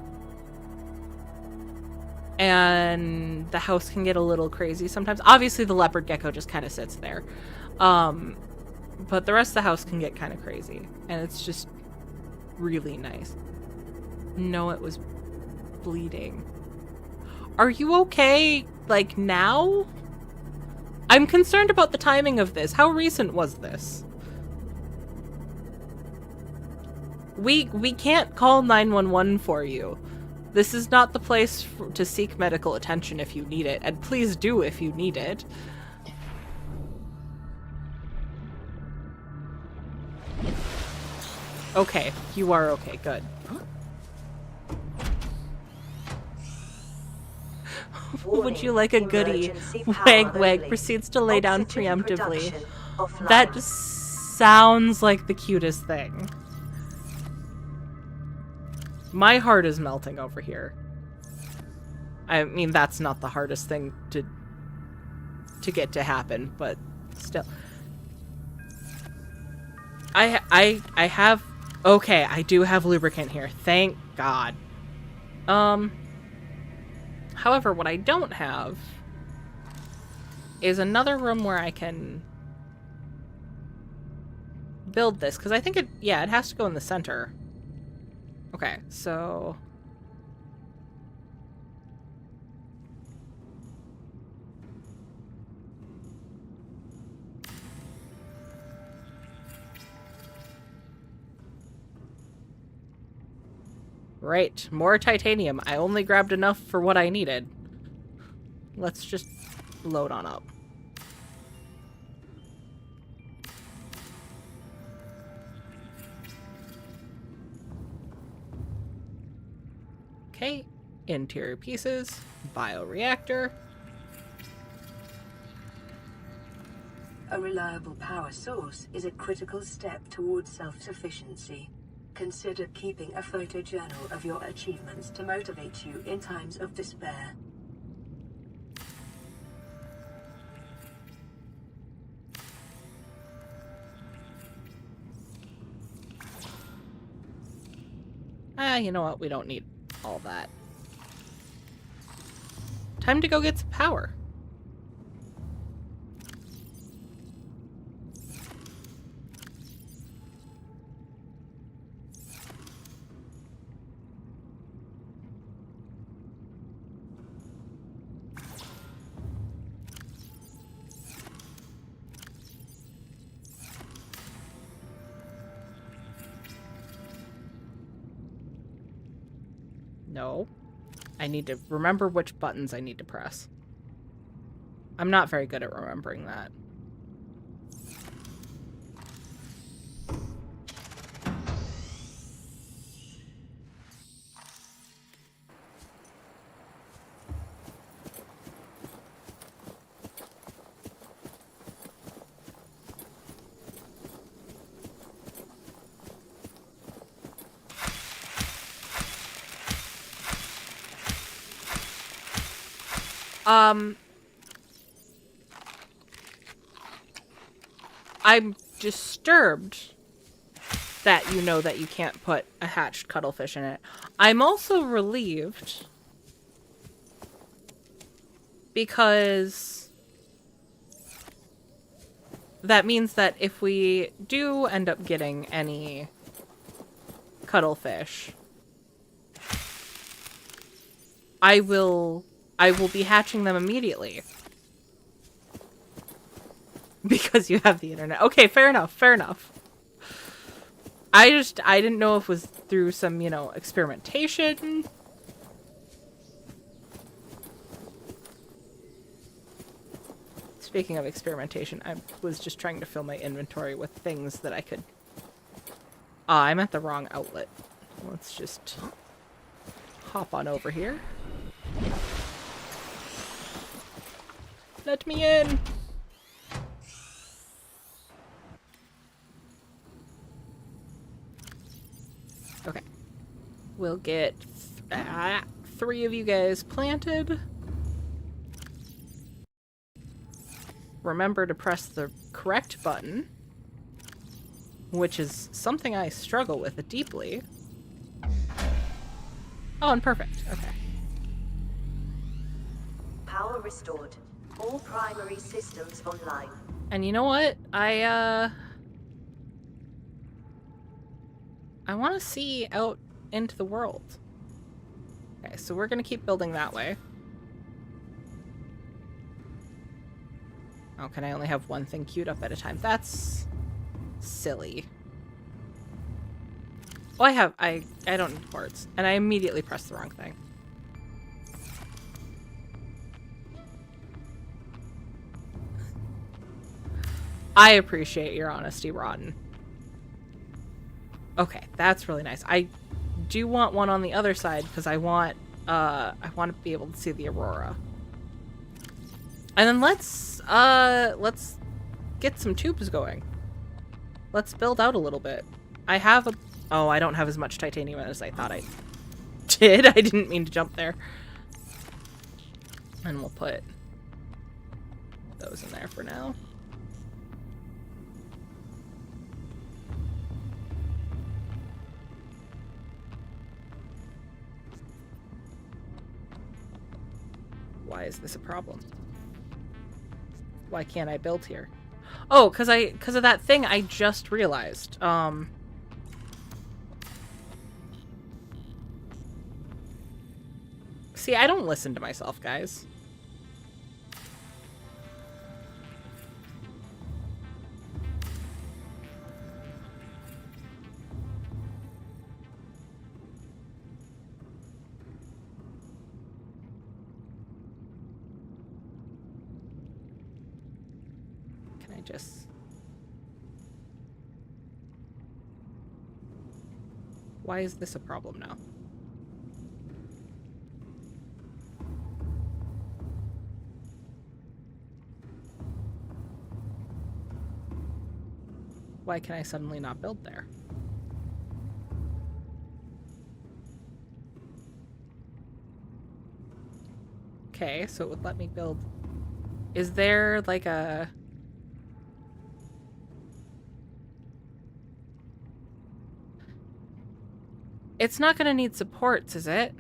And the house can get a little crazy sometimes. Obviously, the leopard gecko just kind of sits there. But the rest of the house can get kind of crazy. And it's just really nice. No, it was bleeding. Are you okay, like, now? I'm concerned about the timing of this. How recent was this? We can't call 911 for you. This is not the place to seek medical attention if you need it, and please do if you need it. Okay, you are okay, good. Would you like a goodie? Wag Wag proceeds to lay down preemptively. That just sounds like the cutest thing. My heart is melting over here. I mean, that's not the hardest thing to get to happen, but still. I have... Okay, I do have lubricant here. Thank God. However, what I don't have is another room where I can build this, because I think it has to go in the center. Okay, so... Right, more titanium. I only grabbed enough for what I needed. Let's just load on up. Okay, interior pieces, bioreactor. A reliable power source is a critical step towards self-sufficiency. Consider keeping a photojournal of your achievements to motivate you in times of despair. You know what? We don't need all that. Time to go get some power. No. I need to remember which buttons I need to press. I'm not very good at remembering that. I'm disturbed that you know that you can't put a hatched cuttlefish in it. I'm also relieved because that means that if we do end up getting any cuttlefish, I will be hatching them immediately. Because you have the internet. Okay, fair enough, fair enough. I didn't know if it was through some, experimentation. Speaking of experimentation, I was just trying to fill my inventory with things that I could... Ah, I'm at the wrong outlet. Let's just hop on over here. Let me in! Okay. We'll get 3 of you guys planted. Remember to press the correct button, which is something I struggle with deeply. Oh, and perfect. Okay. Power restored. All primary systems online. And you know what? I want to see out into the world. Okay, so we're going to keep building that way. Oh, can I only have one thing queued up at a time? That's silly. Oh, I don't need quartz. And I immediately pressed the wrong thing. I appreciate your honesty, Rotten. Okay, that's really nice. I do want one on the other side because I want to be able to see the aurora. And then let's get some tubes going. Let's build out a little bit. I have a... Oh, I don't have as much titanium as I thought I did. I didn't mean to jump there. And we'll put those in there for now. Why is this a problem? Why can't I build here? Oh, because of that thing I just realized. See, I don't listen to myself, guys. Just... Why is this a problem now? Why can I suddenly not build there? Okay, so it would let me build... Is there like a... It's not gonna need supports, is it?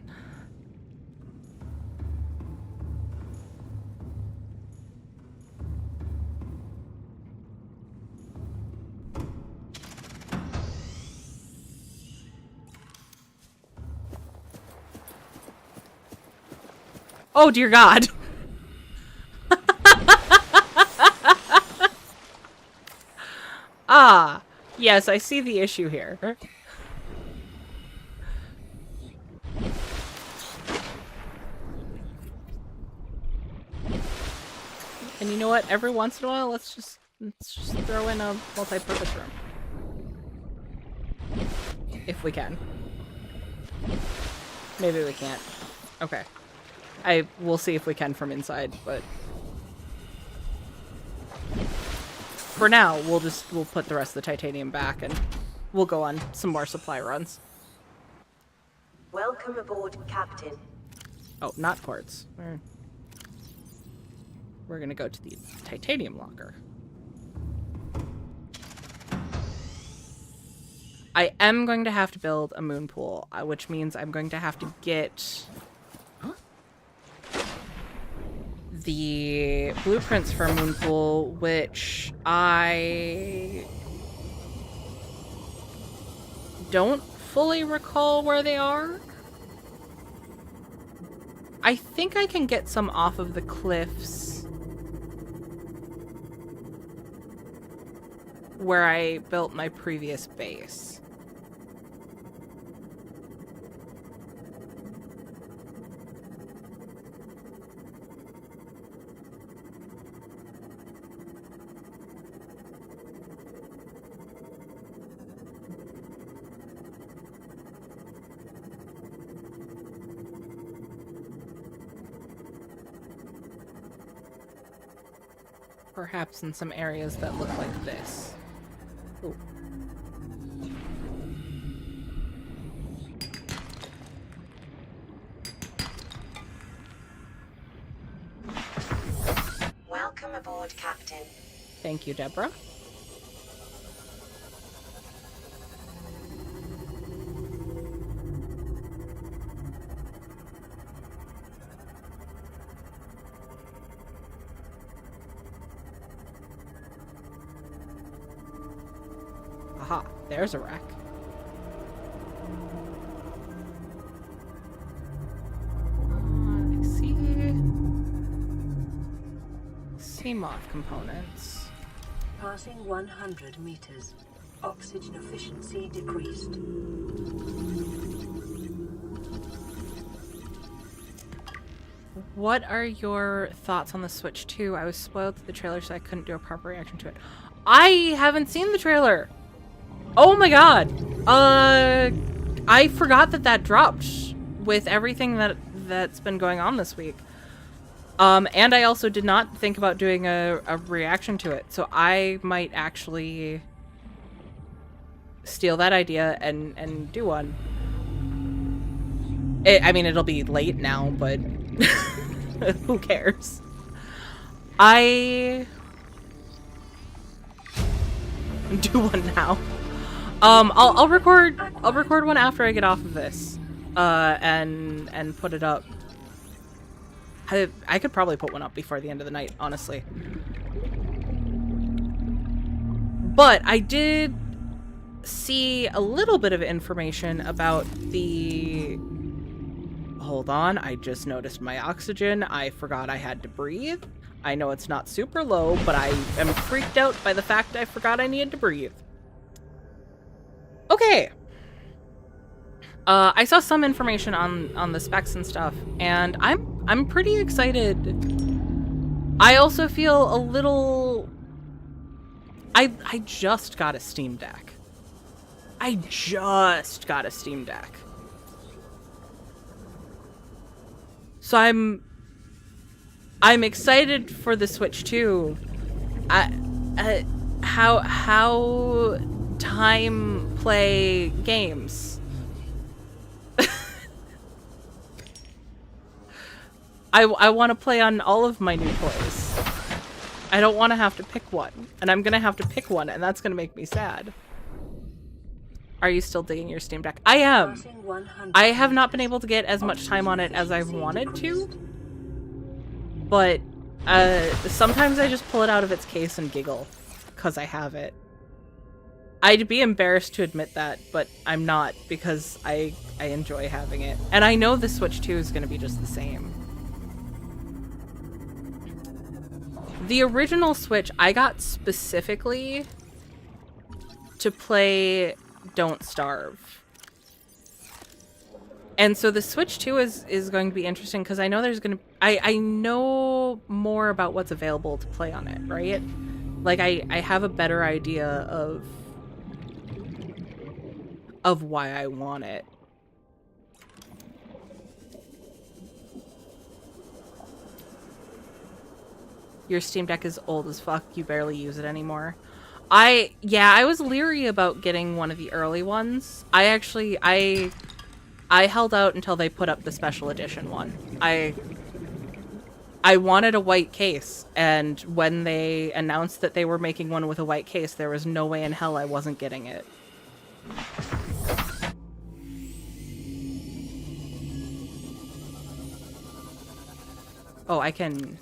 Oh, dear God. Ah, yes, I see the issue here. And you know what? Every once in a while, let's just throw in a multi-purpose room. If we can. Maybe we can't. Okay. We'll see if we can from inside, but... For now, we'll put the rest of the titanium back and we'll go on some more supply runs. Welcome aboard, Captain. Oh, not quartz. We're gonna go to the titanium locker. I am going to have to build a moon pool, which means I'm going to have to get the blueprints for a moon pool, which I don't fully recall where they are. I think I can get some off of the cliffs where I built my previous base. Perhaps in some areas that look like this. Ooh. Welcome aboard, Captain. Thank you, Deborah. Aha, there's a wreck. I see. CMOF components. Passing 100 meters. Oxygen efficiency decreased. What are your thoughts on the Switch 2? I was spoiled to the trailer, so I couldn't do a proper reaction to it. I haven't seen the trailer! Oh my god! I forgot that dropped with everything that's been going on this week. And I also did not think about doing a reaction to it, so I might actually steal that idea and do one. I mean, it'll be late now, but who cares? I do one now. I'll record one after I get off of this, and put it up. I could probably put one up before the end of the night, honestly. But I did see a little bit of information about the... Hold on, I just noticed my oxygen. I forgot I had to breathe. I know it's not super low, but I am freaked out by the fact I forgot I needed to breathe. Okay. I saw some information on the specs and stuff, and I'm pretty excited. I also feel a little... I just got a Steam Deck. I just got a Steam Deck. So I'm excited for the Switch 2. How time play games. I want to play on all of my new toys. I don't want to have to pick one, and I'm gonna have to pick one, and that's gonna make me sad. Are you still digging your Steam Deck? I am. I have not been able to get as much time on it as I've wanted to, but sometimes I just pull it out of its case and giggle because I have it. I'd be embarrassed to admit that, but I'm not, because I enjoy having it. And I know the Switch 2 is going to be just the same. The original Switch I got specifically to play Don't Starve. And so the Switch 2 is going to be interesting because I know there's going to... I know more about what's available to play on it, right? Like, I have a better idea of why I want it. Your Steam Deck is old as fuck. You barely use it anymore. I was leery about getting one of the early ones. I held out until they put up the special edition one. I wanted a white case, and when they announced that they were making one with a white case, there was no way in hell I wasn't getting it. Oh, I can...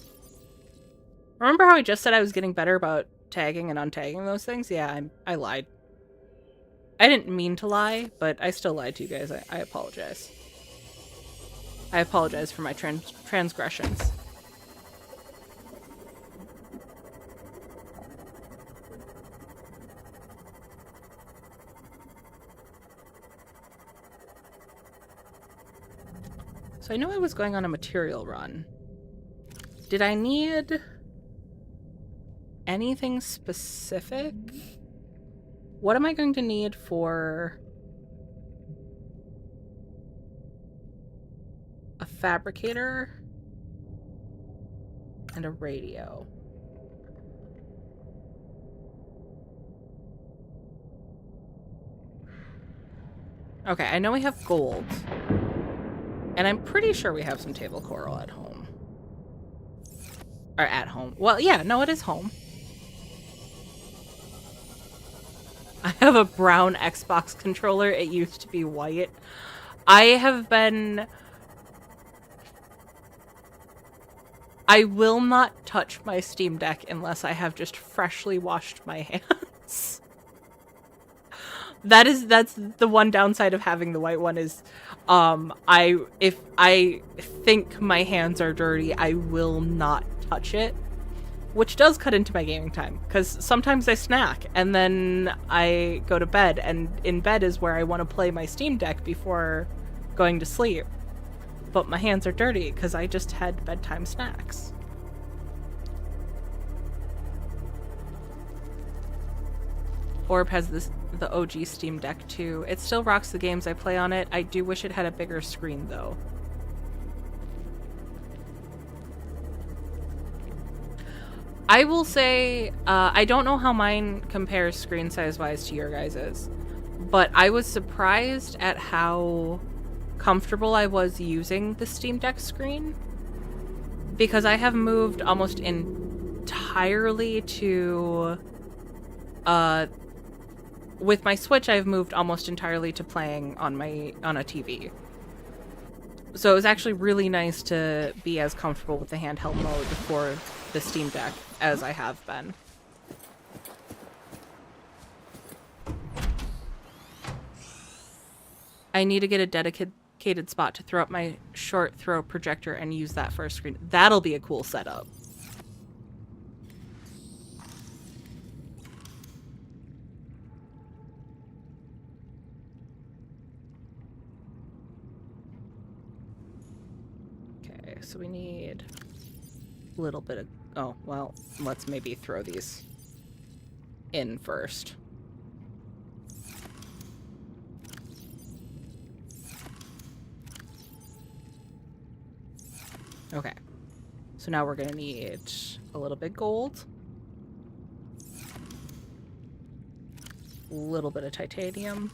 Remember how I just said I was getting better about tagging and untagging those things? Yeah, I lied. I didn't mean to lie, but I still lied to you guys. I apologize. I apologize for my transgressions. So I know I was going on a material run. Did I need anything specific? What am I going to need for a fabricator and a radio? Okay, I know we have gold. And I'm pretty sure we have some table coral at home. Or at home. Well, yeah, no, it is home. I have a brown Xbox controller. It used to be white. I will not touch my Steam Deck unless I have just freshly washed my hands. That's the one downside of having the white one is if I think my hands are dirty, I will not touch it. Which does cut into my gaming time, because sometimes I snack, and then I go to bed, and in bed is where I want to play my Steam Deck before going to sleep. But my hands are dirty, because I just had bedtime snacks. Orb has the OG Steam Deck too. It still rocks the games I play on it. I do wish it had a bigger screen, though. I will say, I don't know how mine compares screen size-wise to your guys's, but I was surprised at how comfortable I was using the Steam Deck screen, because I have moved almost entirely to, with my Switch, I've moved almost entirely to playing on a TV. So it was actually really nice to be as comfortable with the handheld mode for the Steam Deck as I have been. I need to get a dedicated spot to throw up my short throw projector and use that for a screen. That'll be a cool setup. Okay, so we need a little bit of... Oh, well, let's maybe throw these in first. Okay. So now we're gonna need a little bit gold. A little bit of titanium.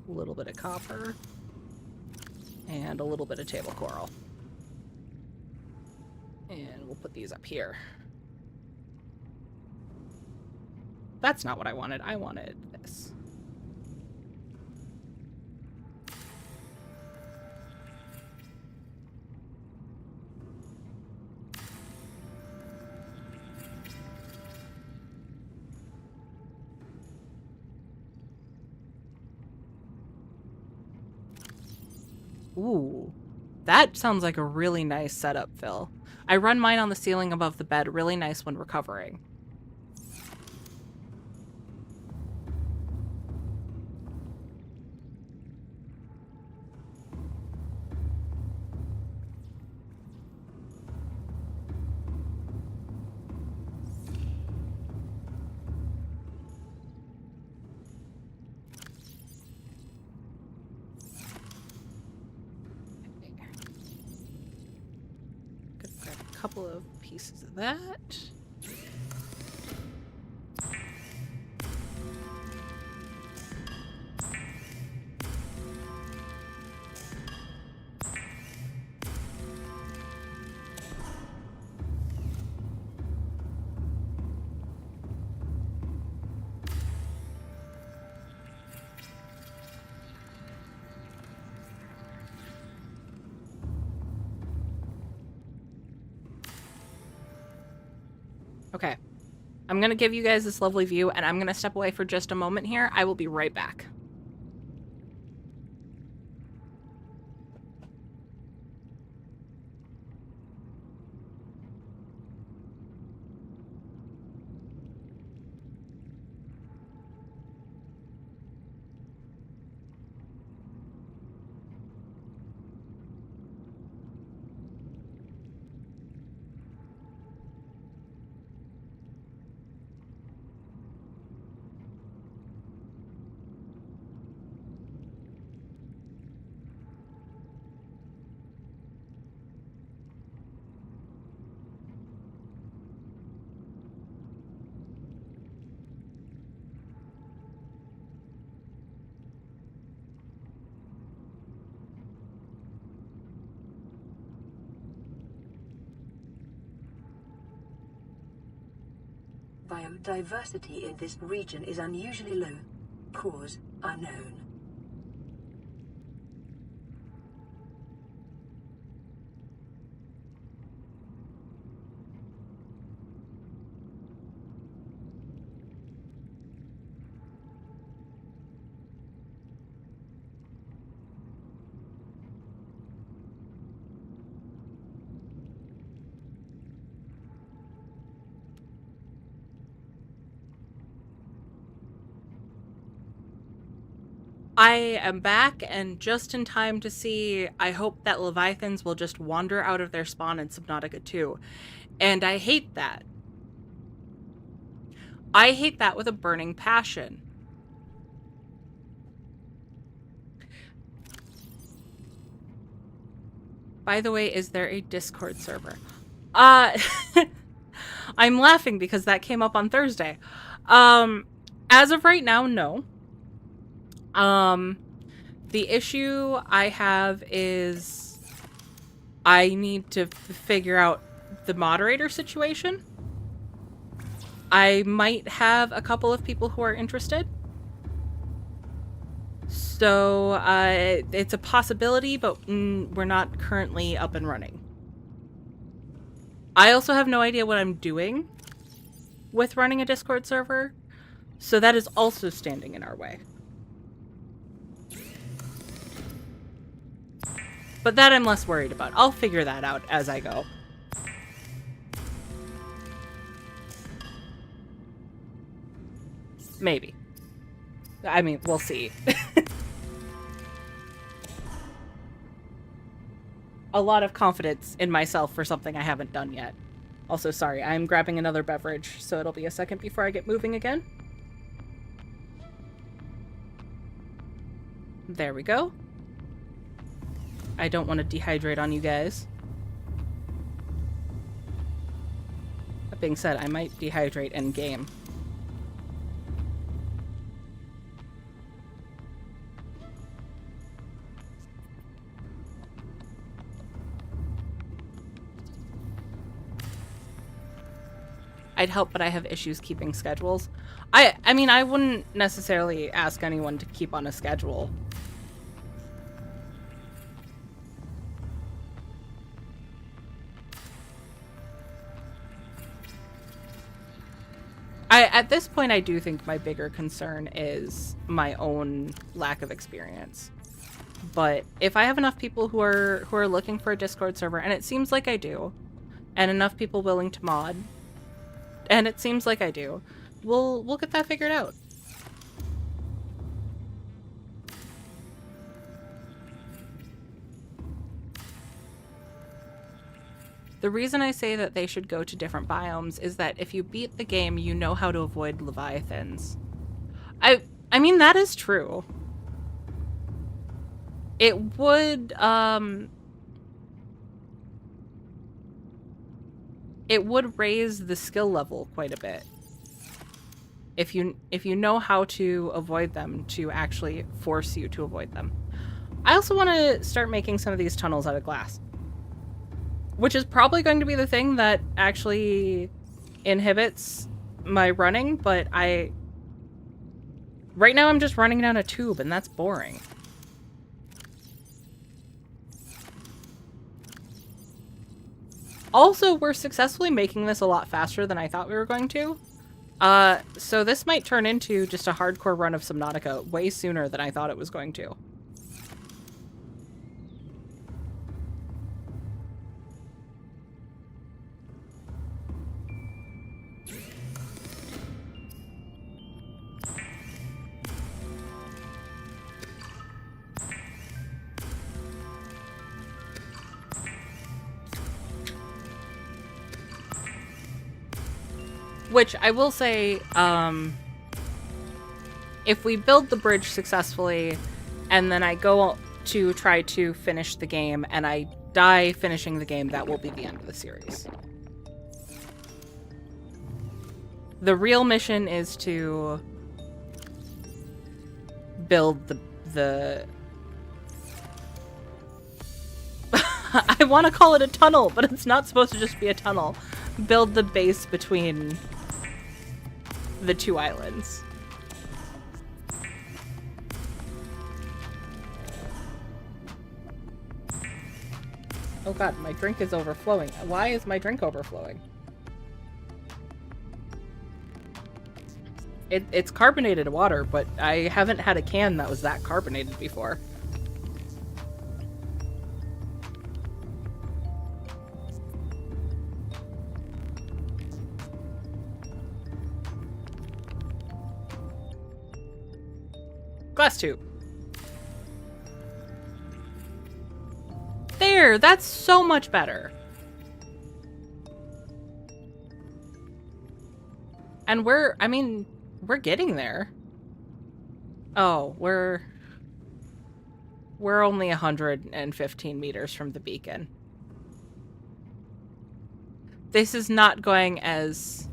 A little bit of copper. And a little bit of table coral. And we'll put these up here. That's not what I wanted. I wanted this. Ooh, that sounds like a really nice setup, Phil. I run mine on the ceiling above the bed. Really nice when recovering. Couple of pieces of that. Okay, I'm gonna give you guys this lovely view, and I'm gonna step away for just a moment here. I will be right back. biodiversity in this region is unusually low. Cause unknown. I am back and just in time to see, I hope that Leviathans will just wander out of their spawn in Subnautica 2. And I hate that. I hate that with a burning passion. By the way, is there a Discord server? I'm laughing because that came up on Thursday. As of right now, no. The issue I have is I need to figure out the moderator situation. I might have a couple of people who are interested. So, it's a possibility, but we're not currently up and running. I also have no idea what I'm doing with running a Discord server, so that is also standing in our way. But that I'm less worried about. I'll figure that out as I go. Maybe. I mean, we'll see. A lot of confidence in myself for something I haven't done yet. Also, sorry, I'm grabbing another beverage, so it'll be a second before I get moving again. There we go. I don't want to dehydrate on you guys. That being said, I might dehydrate in game. I'd help, but I have issues keeping schedules. I mean, I wouldn't necessarily ask anyone to keep on a schedule. At this point, I do think my bigger concern is my own lack of experience. But if I have enough people who are looking for a Discord server, and it seems like I do, and enough people willing to mod, and it seems like I do, we'll get that figured out. The reason I say that they should go to different biomes is that if you beat the game, you know how to avoid Leviathans. I mean, that is true. It would raise the skill level quite a bit if you know how to avoid them, to actually force you to avoid them. I also want to start making some of these tunnels out of glass, which is probably going to be the thing that actually inhibits my running, but right now I'm just running down a tube, and that's boring. Also, we're successfully making this a lot faster than I thought we were going to. So this might turn into just a hardcore run of Subnautica way sooner than I thought it was going to. Which I will say, if we build the bridge successfully, and then I go to try to finish the game, and I die finishing the game, that will be the end of the series. The real mission is to build the I want to call it a tunnel, but it's not supposed to just be a tunnel. Build the base between the two islands. Oh god, my drink is overflowing. Why is my drink overflowing? It's carbonated water, but I haven't had a can that was that carbonated before. Glass tube. There, that's so much better. And we're getting there. Oh, we're only 115 meters from the beacon. This is not going as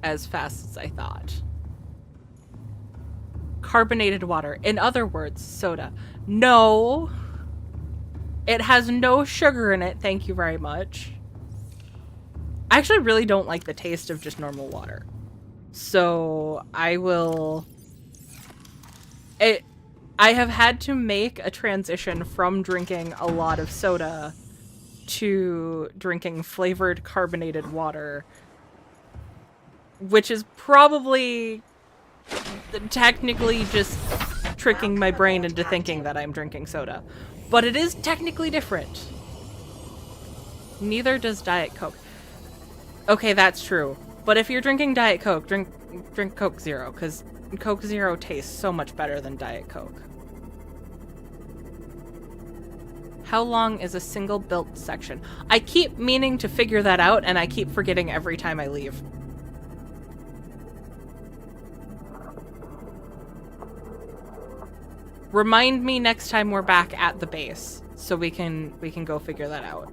fast as I thought. Carbonated water. In other words, soda. No. It has no sugar in it, thank you very much. I actually really don't like the taste of just normal water. So I have had to make a transition from drinking a lot of soda to drinking flavored carbonated water, which is probably technically just tricking my brain into thinking that I'm drinking soda. But it is technically different. Neither does Diet Coke. Okay, that's true. But if you're drinking Diet Coke, drink Coke Zero, because Coke Zero tastes so much better than Diet Coke. How long is a single built section? I keep meaning to figure that out, and I keep forgetting every time I leave. Remind me next time we're back at the base, so we can go figure that out.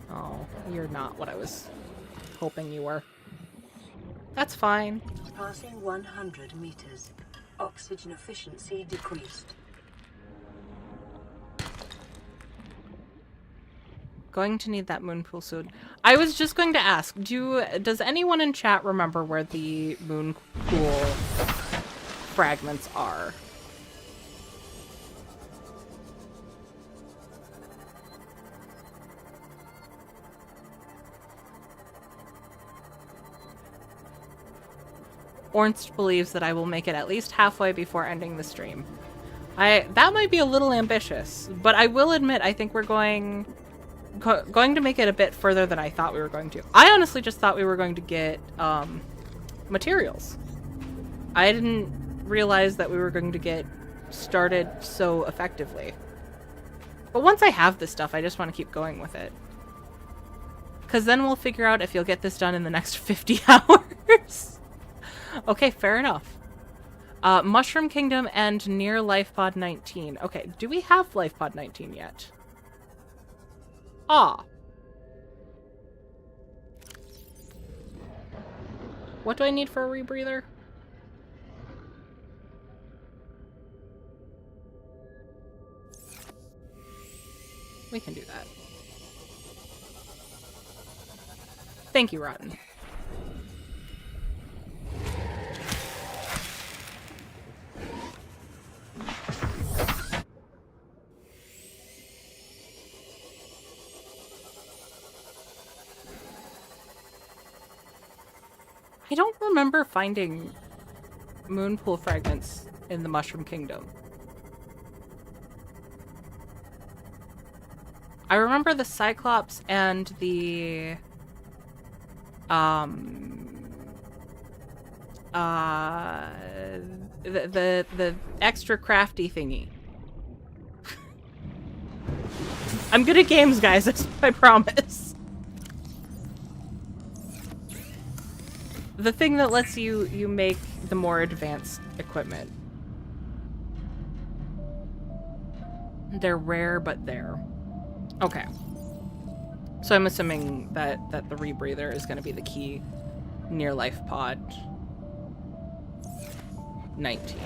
Oh, you're not what I was hoping you were. That's fine. Passing 100 meters. Oxygen efficiency decreased. Going to need that moon pool soon. I was just going to ask, does anyone in chat remember where the moon pool fragments are? Ornst believes that I will make it at least halfway before ending the stream. That might be a little ambitious, but I will admit I think we're going to make it a bit further than I thought we were going to. I honestly just thought we were going to get materials. I didn't realize that we were going to get started so effectively. But once I have this stuff, I just want to keep going with it. Because then we'll figure out if you'll get this done in the next 50 hours. Okay, fair enough. Mushroom Kingdom and near LifePod 19. Okay, do we have LifePod 19 yet? Ah. What do I need for a rebreather? We can do that. Thank you, Rotten. I don't remember finding moon pool fragments in the Mushroom Kingdom. I remember the Cyclops and the the extra crafty thingy. I'm good at games, guys, I promise. The thing that lets you make the more advanced equipment. They're rare, but they're... Okay. So I'm assuming that the rebreather is going to be the key near life pod 19.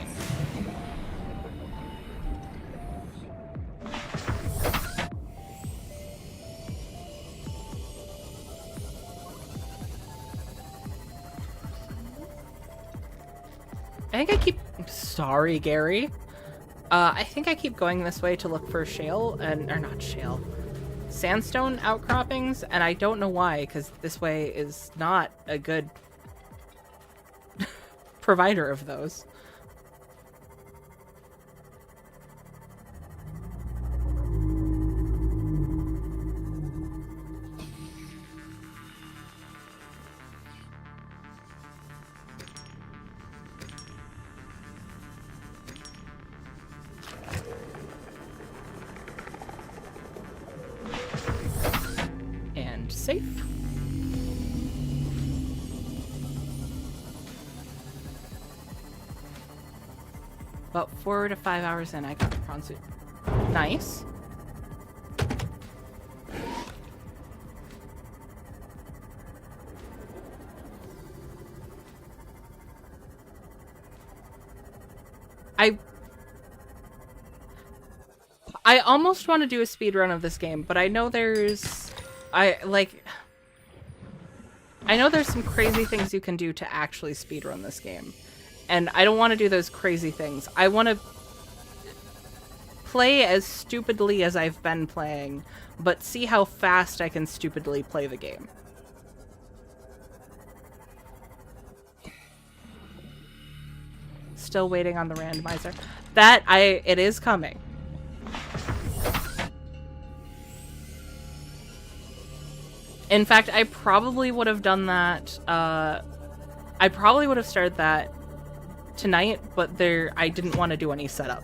I think I keep... Sorry, Gary. I think I keep going this way to look for shale, or not shale, sandstone outcroppings, and I don't know why, because this way is not a good provider of those. Safe. About 4 to 5 hours in, I got the prawn suit. Nice. I almost want to do a speed run of this game, but I know there's... I know there's some crazy things you can do to actually speedrun this game. And I don't want to do those crazy things. I want to play as stupidly as I've been playing, but see how fast I can stupidly play the game. Still waiting on the randomizer. It is coming. In fact, I probably would have done that, I probably would have started that tonight, but I didn't want to do any setup.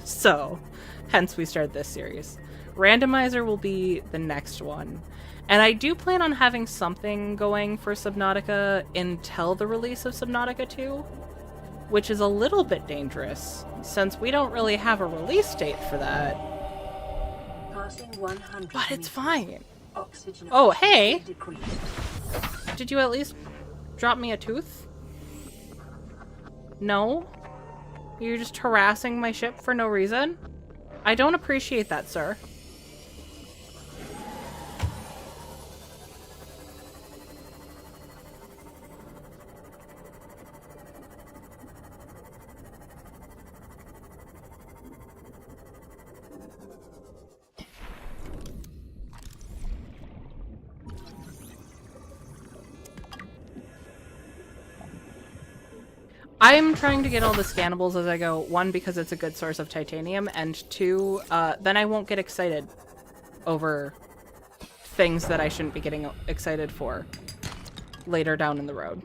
So, hence we started this series. Randomizer will be the next one. And I do plan on having something going for Subnautica until the release of Subnautica 2, which is a little bit dangerous, since we don't really have a release date for that. Passing 100 but it's fine. Oxygen Oh, hey! decreased. Did you at least drop me a tooth? No? You're just harassing my ship for no reason? I don't appreciate that, sir. I'm trying to get all the scannables as I go. One, because it's a good source of titanium, and two, then I won't get excited over things that I shouldn't be getting excited for later down in the road.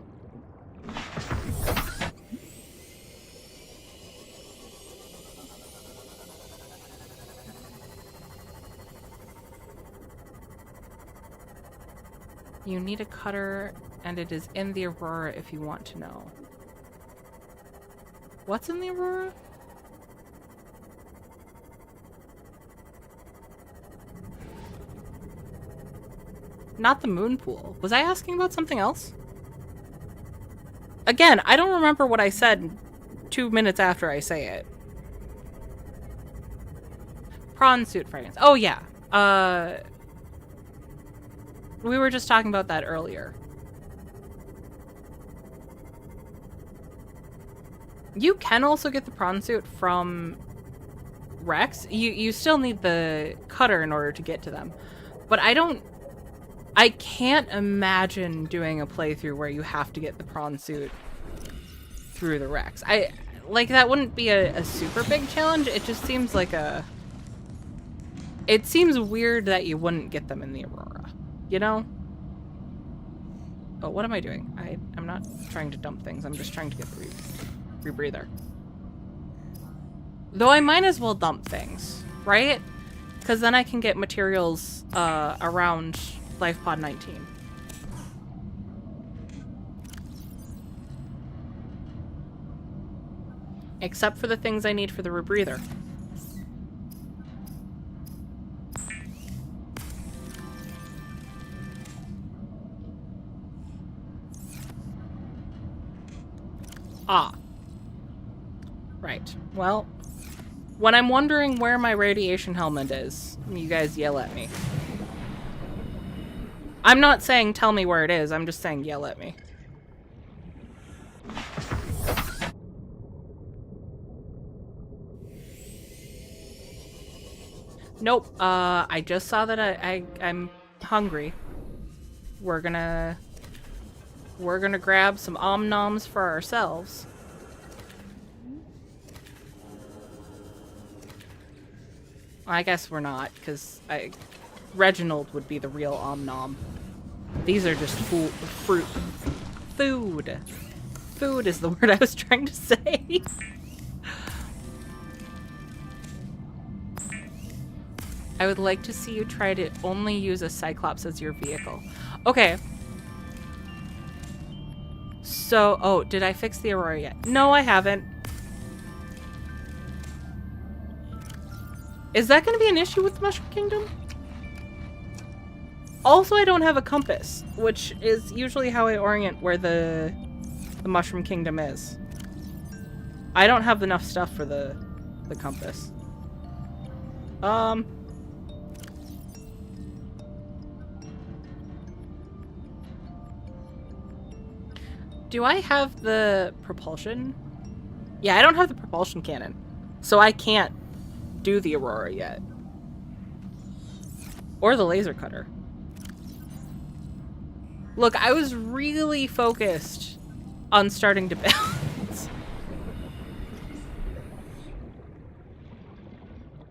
You need a cutter, and it is in the Aurora if you want to know. What's in the Aurora? Not the moon pool. Was I asking about something else? Again, I don't remember what I said 2 minutes after I say it. Prawn suit fragments. Oh, yeah. We were just talking about that earlier. You can also get the prawn suit from Rex. You still need the cutter in order to get to them. But I can't imagine doing a playthrough where you have to get the prawn suit through the Rex. That wouldn't be a super big challenge. It just seems like it seems weird that you wouldn't get them in the Aurora. You know? Oh, what am I doing? I'm not trying to dump things. I'm just trying to get the rebreather. Though I might as well dump things, right? Because then I can get materials around Life Pod 19. Except for the things I need for the rebreather. Ah. Right. Well, when I'm wondering where my radiation helmet is, you guys yell at me. I'm not saying tell me where it is, I'm just saying yell at me. Nope. I just saw that I'm hungry. We're gonna grab some om-noms for ourselves. I guess we're not, because Reginald would be the real om-nom. These are just fruit. Food. Food is the word I was trying to say. I would like to see you try to only use a Cyclops as your vehicle. Okay. So, oh, did I fix the Aurora yet? No, I haven't. Is that going to be an issue with the Mushroom Kingdom? Also, I don't have a compass, which is usually how I orient where the Mushroom Kingdom is. I don't have enough stuff for the compass. Do I have the propulsion? Yeah, I don't have the propulsion cannon, so I can't do the Aurora yet. Or the laser cutter. Look, I was really focused on starting to build.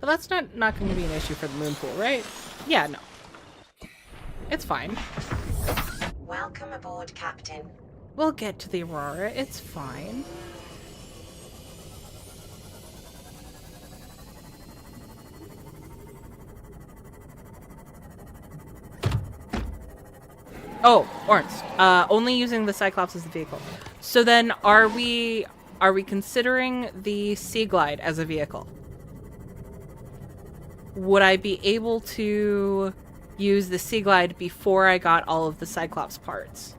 But that's not going to be an issue for the moon pool, right? Yeah, no. It's fine. Welcome aboard, Captain. We'll get to the Aurora. It's fine. Oh, Ornst. Only using the Cyclops as the vehicle. So then, are we considering the Sea Glide as a vehicle? Would I be able to use the Sea Glide before I got all of the Cyclops parts?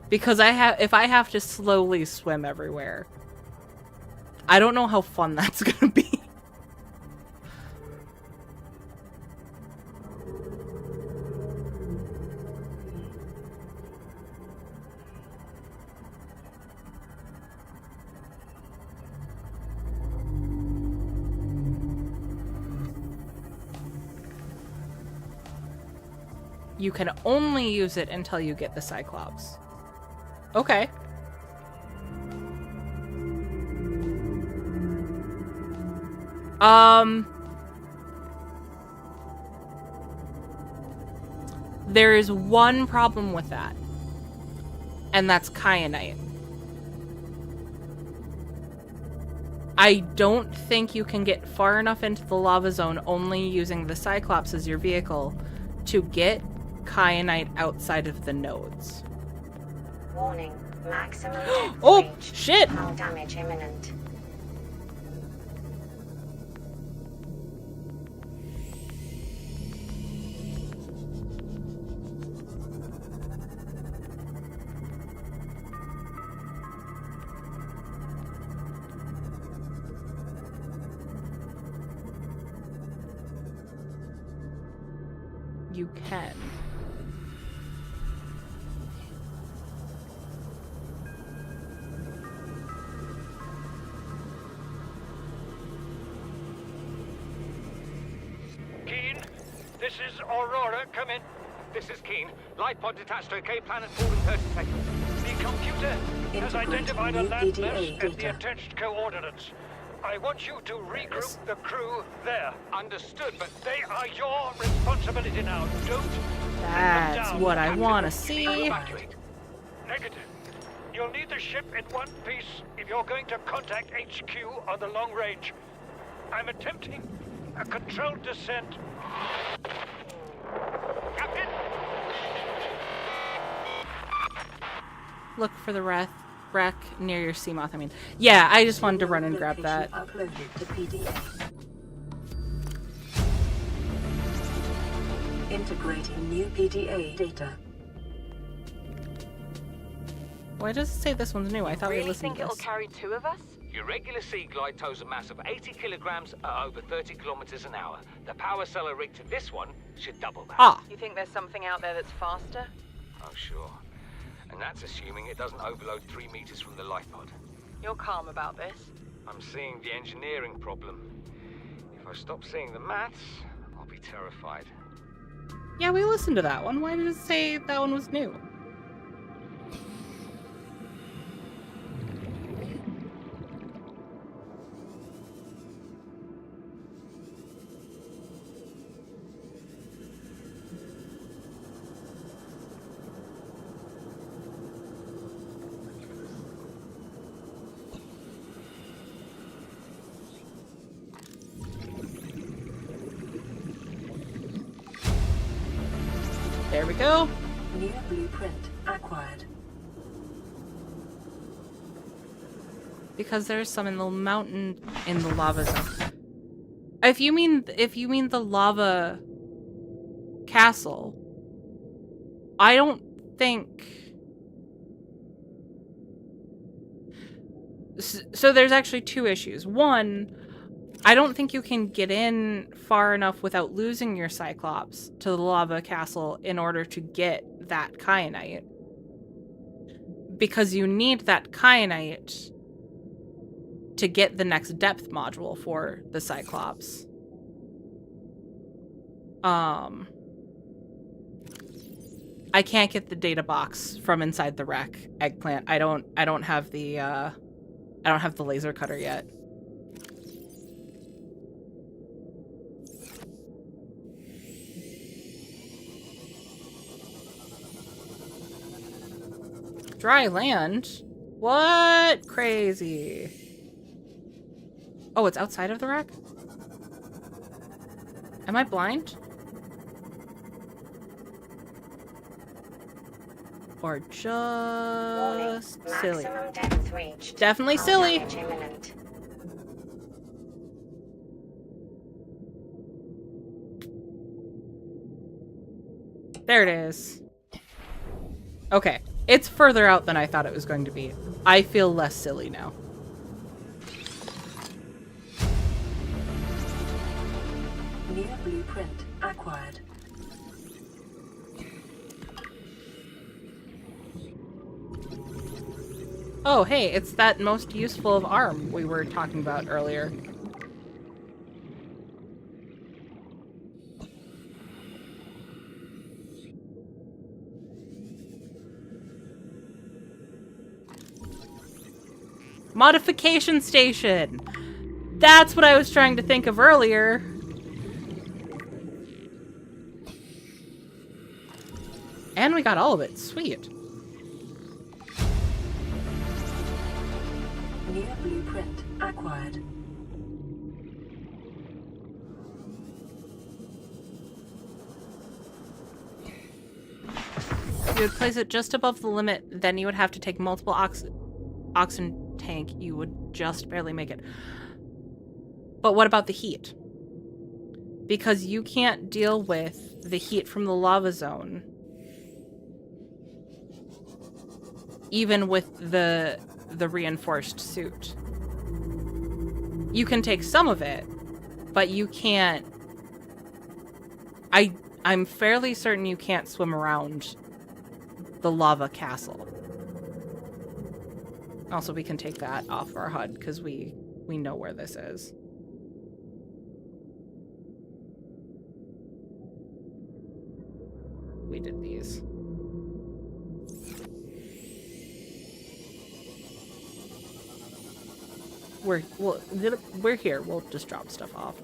Because if I have to slowly swim everywhere, I don't know how fun that's gonna be. You can only use it until you get the Cyclops. Okay. There is one problem with that, and that's kyanite. I don't think you can get far enough into the lava zone only using the Cyclops as your vehicle to get kyanite outside of the nodes. Warning, maximum depth Oh, reached. shit! Hull damage imminent. You can. Keen, this is Aurora. Come in. This is Keen. Light pod detached to OK planet forward 30 seconds. The computer has identified a landmass as the attached coordinates. I want you to regroup the crew there. Understood, but they are your responsibility now. Don't That's let them down. what I want to see. Evacuate. Negative. You'll need the ship in one piece if you're going to contact HQ on the long range. I'm attempting a controlled descent. Captain? Look for the wreck near your Seamoth. I mean, yeah, I just wanted to run and grab that. Uploaded to PDA. Integrating new PDA data. Why does it say this one's new? I thought we Really listened think to it'll this. carry 2 of us? Your regular Sea Glide tows a mass of 80 kilograms at over 30 kilometers an hour. The power cellar rig to this one should double that. Ah. You think there's something out there that's faster? Oh, sure. And that's assuming it doesn't overload 3 meters from the life pod. You're calm about this. I'm seeing the engineering problem. If I stop seeing the maths, I'll be terrified. Yeah, we listened to that one. Why did it say that one was new? There we go. New blueprint acquired. Because there's some in the mountain in the lava zone. If you mean the lava castle, I don't think. So there's actually 2 issues. One, I don't think you can get in far enough without losing your Cyclops to the lava castle in order to get that kyanite. Because you need that kyanite to get the next depth module for the Cyclops. I can't get the data box from inside the wreck, Eggplant. I don't have the laser cutter yet. Dry land? What? Crazy. Oh, it's outside of the wreck? Am I blind? Or just silly? Definitely silly. There it is. Okay. It's further out than I thought it was going to be. I feel less silly now. New blueprint acquired. Oh, hey, it's that most useful of arm we were talking about earlier. Modification station! That's what I was trying to think of earlier. And we got all of it. Sweet. New blueprint acquired. You would place it just above the limit, then you would have to take multiple oxygen tank. You would just barely make it. But what about the heat? Because you can't deal with the heat from the lava zone. Even with the reinforced suit. You can take some of it, but you can't... I'm fairly certain you can't swim around the lava castle. Also, we can take that off our HUD because we know where this is. We did these. We're here. We'll just drop stuff off.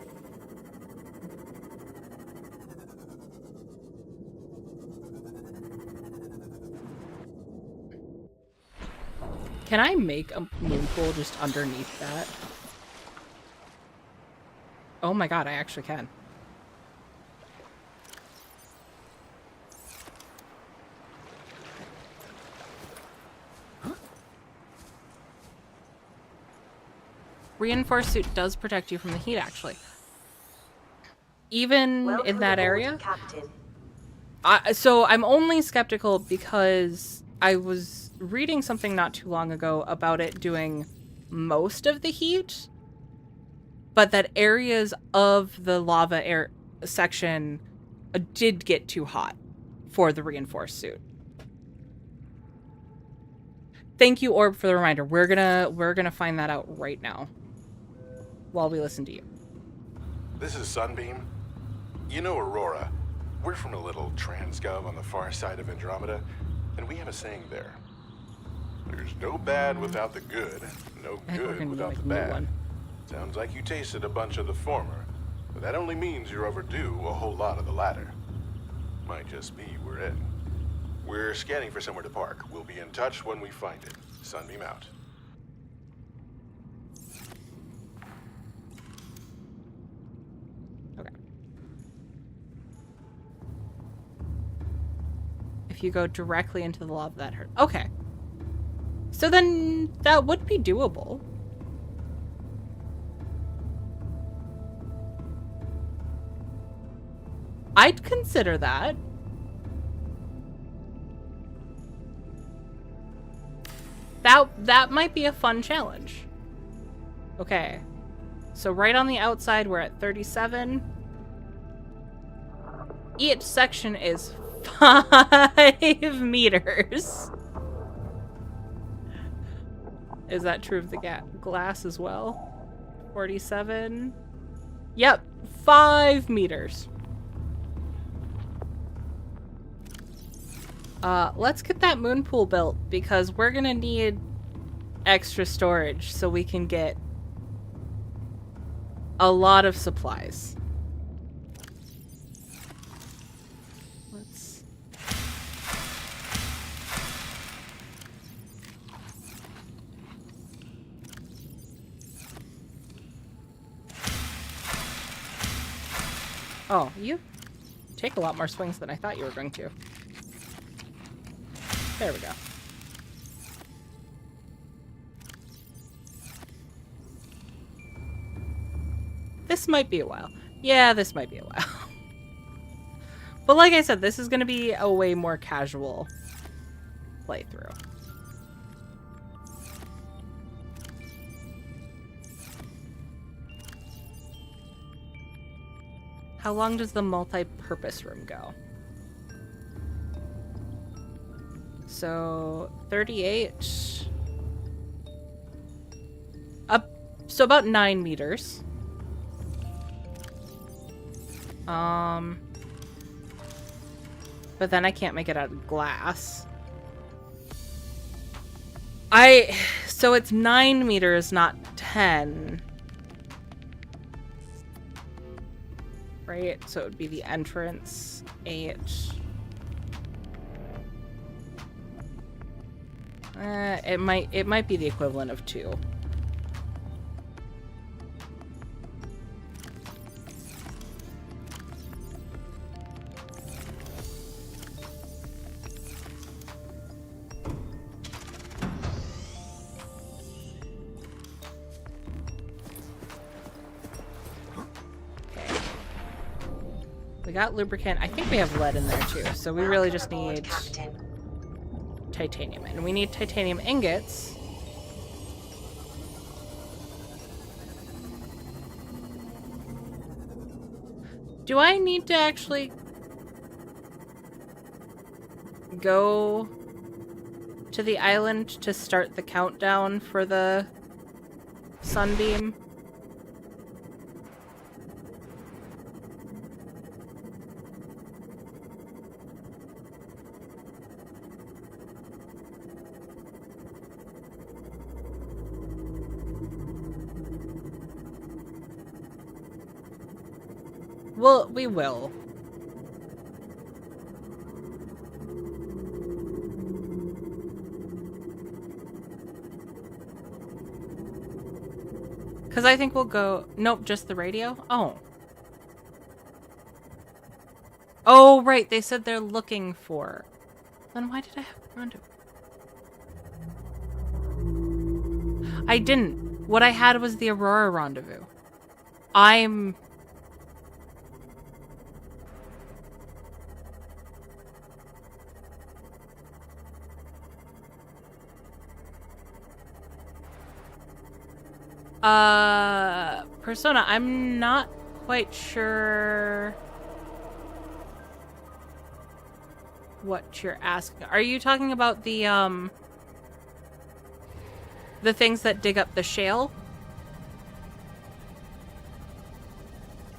Can I make a moon pool just underneath that? Oh my god, I actually can. Reinforced suit does protect you from the heat, actually. Even in that area? Captain. So I'm only skeptical because I was reading something not too long ago about it doing most of the heat, but that areas of the lava air section did get too hot for the reinforced suit. Thank you, Orb, for the reminder. We're gonna find that out right now while we listen to you. This is Sunbeam. You know Aurora. We're from a little transgov on the far side of Andromeda, and we have a saying there. There's no bad without the good, no good without the bad. Sounds like you tasted a bunch of the former, but that only means you're overdue a whole lot of the latter. Might just be we're in. We're scanning for somewhere to park. We'll be in touch when we find it. Sunbeam out. Okay. If you go directly into the lava, that hurt. Okay. So then that would be doable. I'd consider that. That might be a fun challenge. Okay. So right on the outside, we're at 37. Each section is 5 meters. Is that true of the glass as well? 47. Yep, 5 meters. Let's get that moon pool built because we're gonna need extra storage so we can get a lot of supplies. Let's... Oh, you take a lot more swings than I thought you were going to. There we go. This might be a while. Yeah, this might be a while. But like I said, this is going to be a way more casual playthrough. How long does the multi-purpose room go? So 38. Up, so about 9 meters. But then I can't make it out of glass. So it's 9 meters, not 10. Right? So it would be the entrance, 8. It might be the equivalent of 2. We got lubricant. I think we have lead in there too, so we really just need titanium. And we need titanium ingots. Do I need to actually go to the island to start the countdown for the sunbeam? Well, we will. Because I think we'll go... Nope, just the radio? Oh. Oh, right. They said they're looking for... Then why did I have rendezvous? I didn't. What I had was the Aurora rendezvous. I'm... Persona, I'm not quite sure what you're asking. Are you talking about the things that dig up the shale?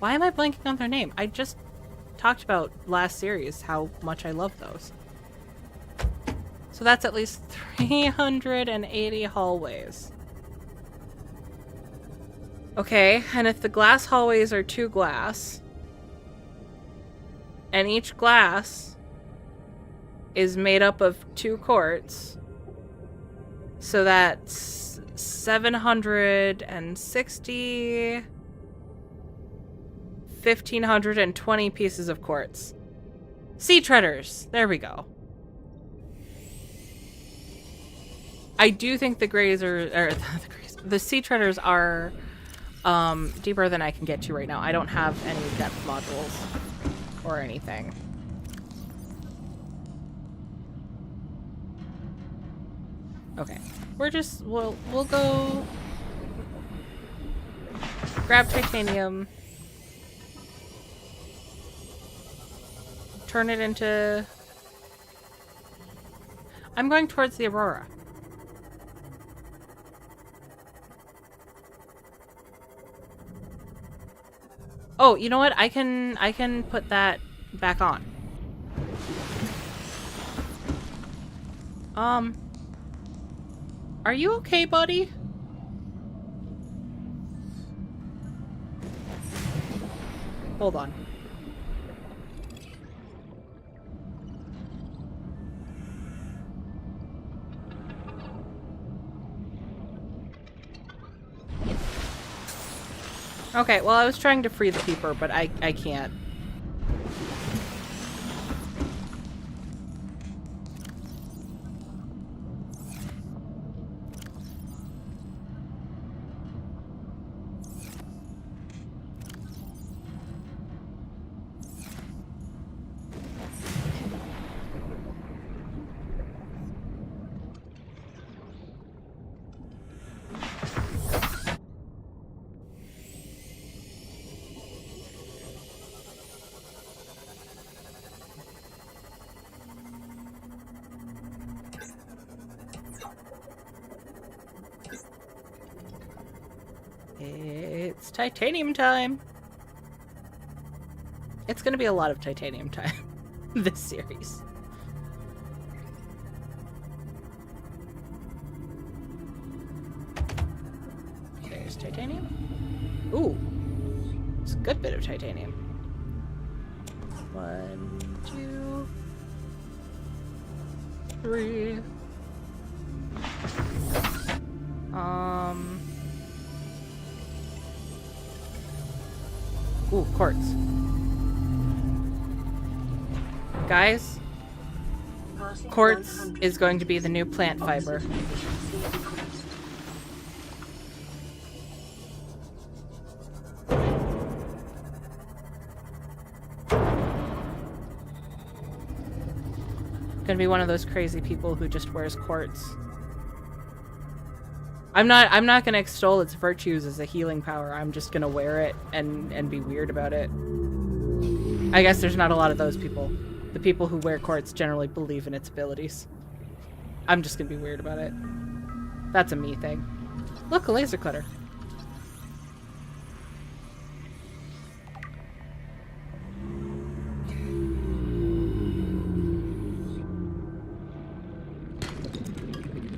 Why am I blanking on their name? I just talked about last series how much I love those. So that's at least 380 hallways. Okay, and if the glass hallways are 2 glass, and each glass is made up of 2 quartz, so that's 760, 1,520 pieces of quartz. Sea treaders, there we go. I do think the grays are, the sea treaders are deeper than I can get to right now. I don't have any depth modules or anything. Okay, we'll go grab titanium, turn it into... I'm going towards the Aurora. Oh, you know what? I can put that back on. Are you okay, buddy? Hold on. Okay, well, I was trying to free the peeper, but I can't. It's titanium time. It's gonna be a lot of titanium time this series. There's titanium. Ooh, it's a good bit of titanium. 1, 2, 3. Ooh, quartz. Guys, quartz is going to be the new plant fiber. Gonna be one of those crazy people who just wears quartz. I'm not gonna extol its virtues as a healing power. I'm just gonna wear it and be weird about it. I guess there's not a lot of those people. The people who wear quartz generally believe in its abilities. I'm just gonna be weird about it. That's a me thing. Look, a laser cutter.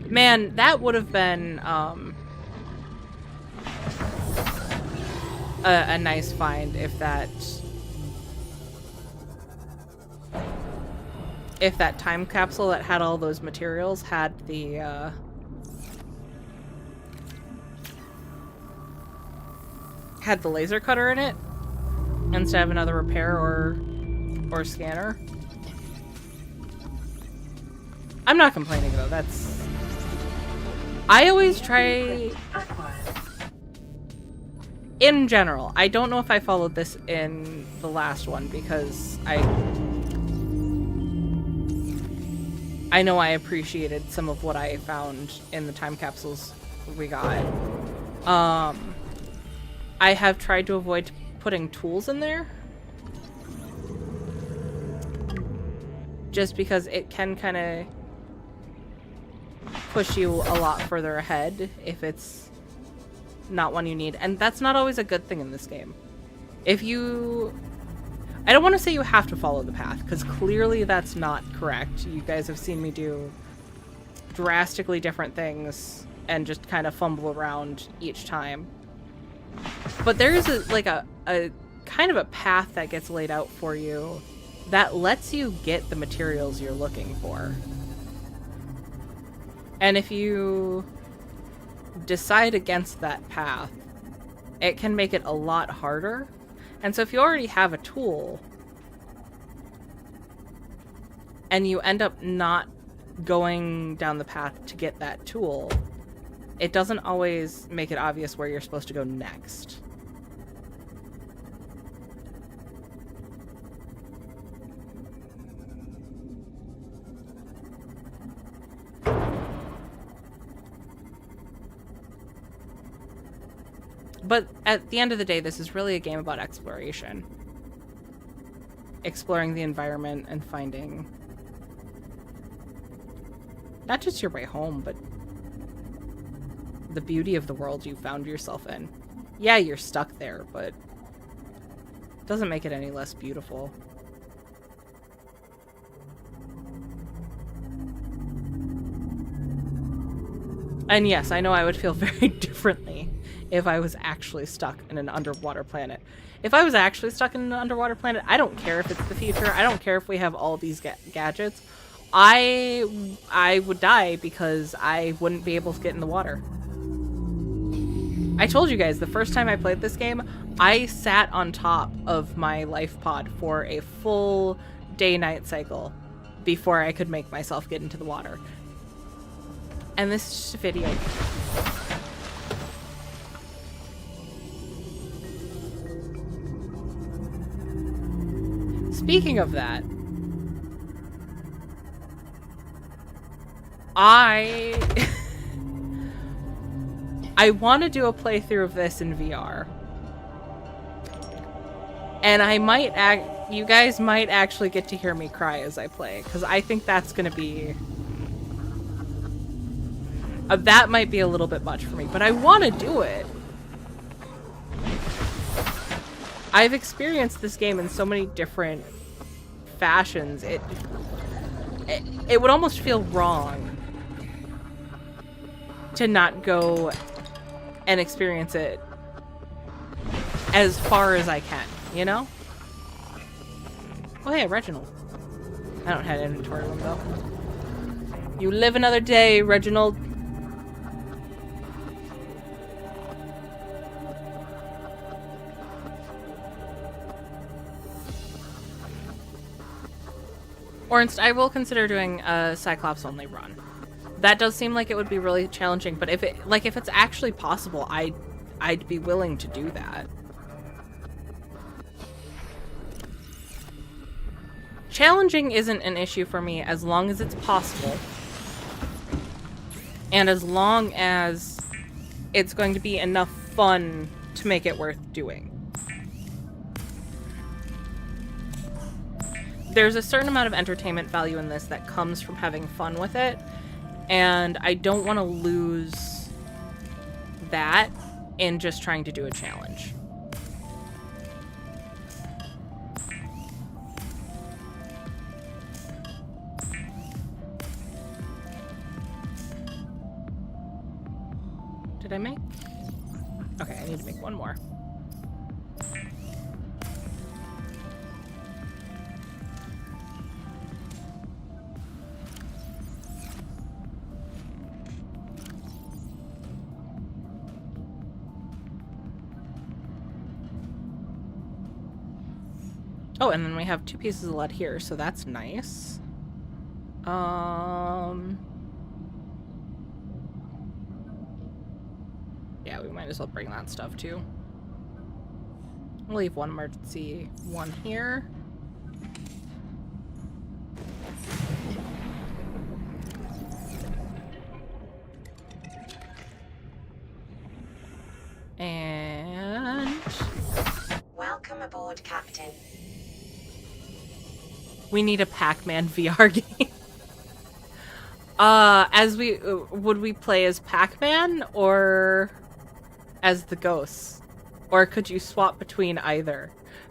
Man, that would have been a nice find if that time capsule that had all those materials had the laser cutter in it instead of another repair or scanner. I'm not complaining though. I always try... In general, I don't know if I followed this in the last one because I know I appreciated some of what I found in the time capsules we got. I have tried to avoid putting tools in there. Just because it can kind of push you a lot further ahead if it's not one you need. And that's not always a good thing in this game. If you... I don't want to say you have to follow the path, because clearly that's not correct. You guys have seen me do drastically different things and just kind of fumble around each time. But there is a kind of a path that gets laid out for you that lets you get the materials you're looking for. And if you decide against that path, it can make it a lot harder. And so if you already have a tool and you end up not going down the path to get that tool, it doesn't always make it obvious where you're supposed to go next. But at the end of the day, this is really a game about exploration. Exploring the environment and finding not just your way home, but the beauty of the world you found yourself in. Yeah, you're stuck there, but it doesn't make it any less beautiful. And yes, I know I would feel very differently if I was actually stuck in an underwater planet. If I was actually stuck in an underwater planet, I don't care if it's the future. I don't care if we have all these gadgets. I would die because I wouldn't be able to get in the water. I told you guys, the first time I played this game, I sat on top of my life pod for a full day-night cycle before I could make myself get into the water. And this is just a video. Speaking of that, I want to do a playthrough of this in VR. And I might you guys might actually get to hear me cry as I play, because I think that's going to be... that might be a little bit much for me, but I want to do it. I've experienced this game in so many different fashions. It would almost feel wrong to not go and experience it as far as I can, you know? Oh hey, Reginald. I don't have an inventory room though. You live another day, Reginald. Or I will consider doing a Cyclops only run. That does seem like it would be really challenging, but if it's actually possible, I'd be willing to do that. Challenging isn't an issue for me as long as it's possible. And as long as it's going to be enough fun to make it worth doing. There's a certain amount of entertainment value in this that comes from having fun with it, and I don't want to lose that in just trying to do a challenge. Did I make? Okay, I need to make one more. Oh, and then we have 2 pieces of lead here, so that's nice. Yeah, we might as well bring that stuff too. We'll leave one emergency one here. Welcome aboard, Captain. We need a Pac-Man VR game. Would we play as Pac-Man or as the ghosts? Or could you swap between either?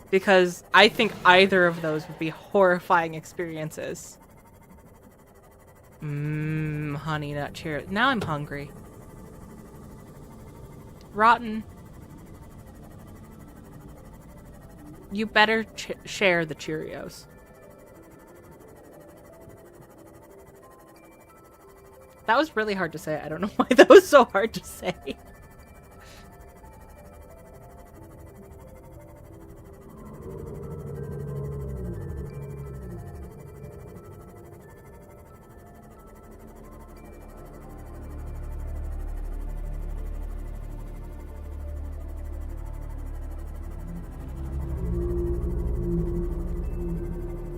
Because I think either of those would be horrifying experiences. Honey nut Cheerios. Now I'm hungry. Rotten. You better share the Cheerios. That was really hard to say. I don't know why that was so hard to say.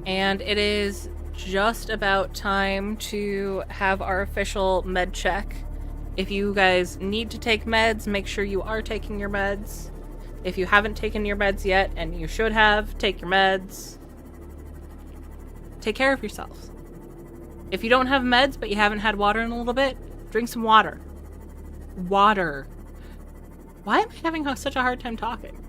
And it is just about time to have our official med check. If you guys need to take meds, make sure you are taking your meds. If you haven't taken your meds yet, and you should have, take your meds. Take care of yourselves. If you don't have meds, but you haven't had water in a little bit, drink some water. Water. Why am I having such a hard time talking?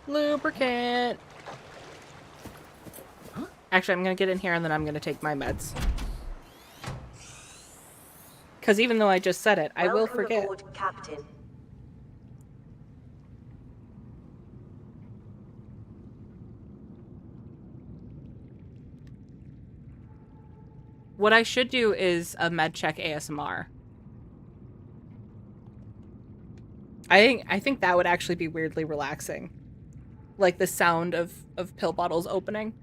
Lubricant. Actually, I'm gonna get in here and then I'm gonna take my meds. Because even though I just said it, I will forget. Aboard, Captain. What I should do is a med check ASMR. I think that would actually be weirdly relaxing. Like the sound of pill bottles opening.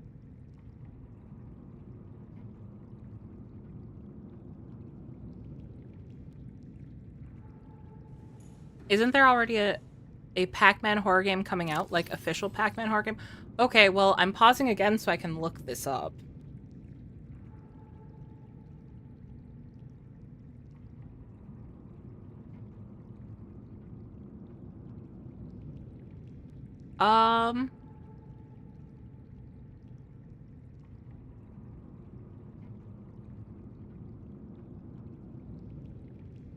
Isn't there already a Pac-Man horror game coming out? Like, official Pac-Man horror game? Okay, well, I'm pausing again so I can look this up.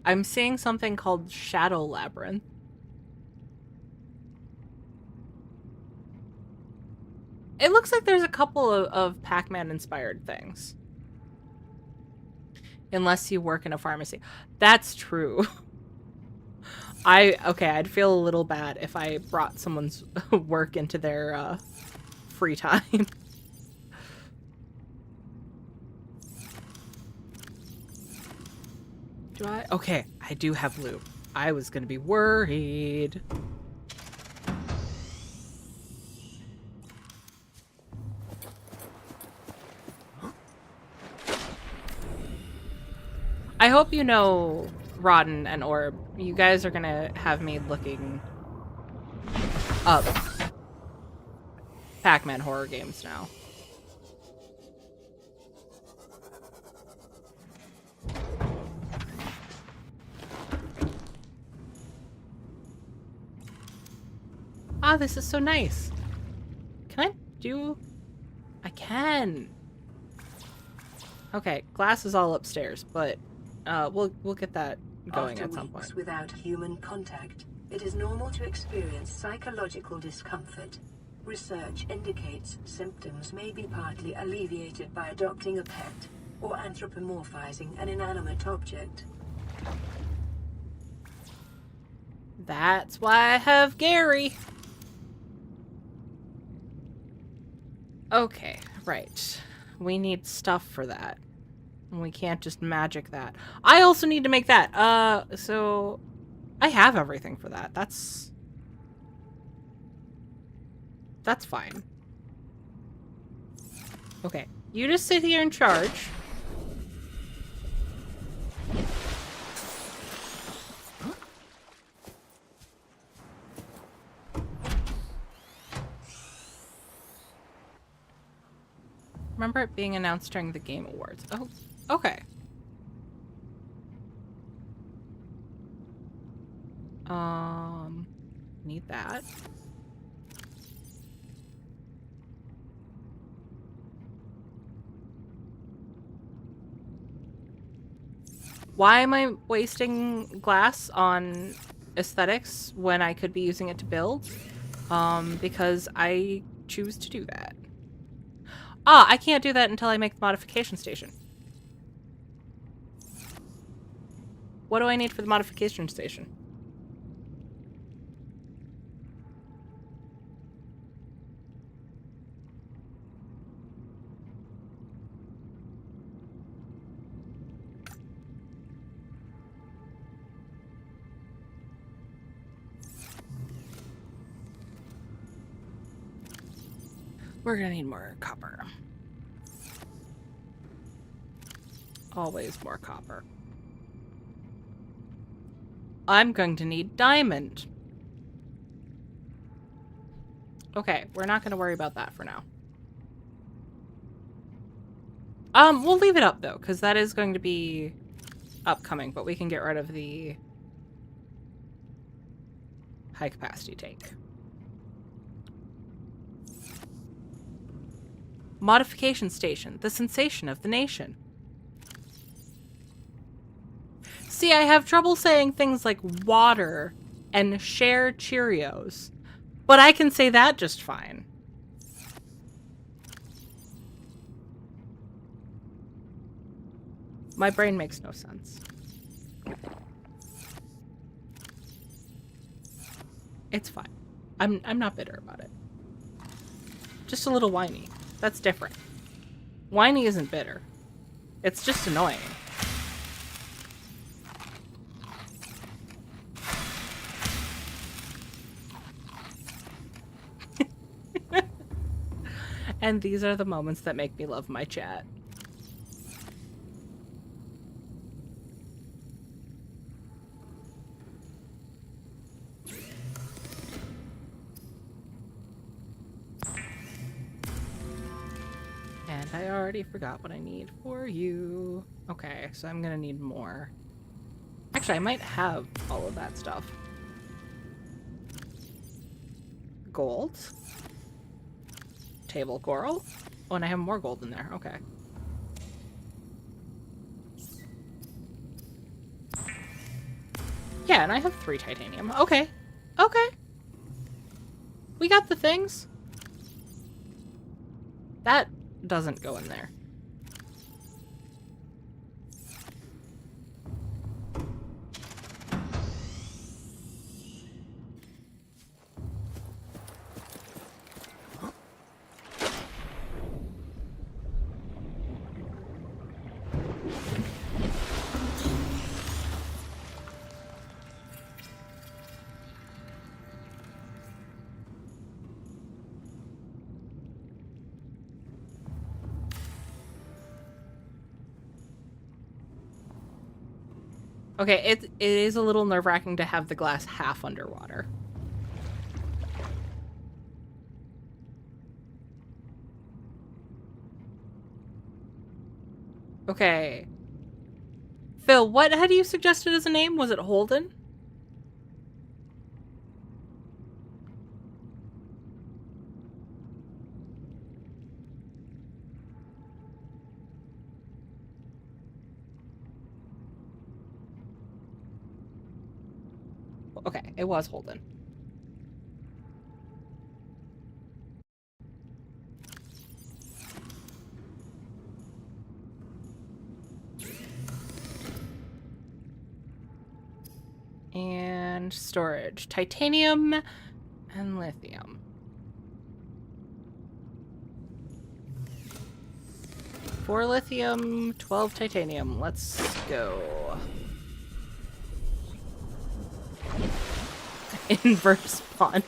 I'm seeing something called Shadow Labyrinth. It looks like there's a couple of Pac-Man inspired things. Unless you work in a pharmacy. That's true. Okay, I'd feel a little bad if I brought someone's work into their free time. Do I? Okay, I do have lube. I was gonna be worried. I hope you know Rodden and Orb. You guys are gonna have me looking up Pac-Man horror games now. Ah, this is so nice. Can I do... I can. Okay, glass is all upstairs, but we'll get that going at some point. After weeks without human contact, it is normal to experience psychological discomfort. Research indicates symptoms may be partly alleviated by adopting a pet or anthropomorphizing an inanimate object. That's why I have Gary. Okay, right. We need stuff for that. We can't just magic that. I also need to make that. So I have everything for that. That's fine. Okay, you just sit here in charge. remember it being announced during the Game Awards. Oh, okay. Need that. Why am I wasting glass on aesthetics when I could be using it to build? Because I choose to do that. Ah, I can't do that until I make the modification station. What do I need for the modification station? We're gonna need more copper. Always more copper. I'm going to need diamond. Okay, we're not gonna worry about that for now. We'll leave it up though, because that is going to be upcoming, but we can get rid of the high capacity tank. Modification station, the sensation of the nation. See, I have trouble saying things like water and share Cheerios, but I can say that just fine. My brain makes no sense. It's fine. I'm not bitter about it. Just a little whiny. That's different. Whiny isn't bitter. It's just annoying. And these are the moments that make me love my chat. And I already forgot what I need for you. Okay, so I'm gonna need more. Actually, I might have all of that stuff. Gold. Table coral. Oh, and I have more gold in there. Okay. Yeah, and I have 3 titanium. Okay. Okay. We got the things. That doesn't go in there. Okay, it is a little nerve-wracking to have the glass half underwater. Okay. Phil, what had you suggested as a name? Was it Holden? Okay, it was Holden. And storage. Titanium and lithium. 4 lithium, 12 titanium. Let's go. Inverse pun.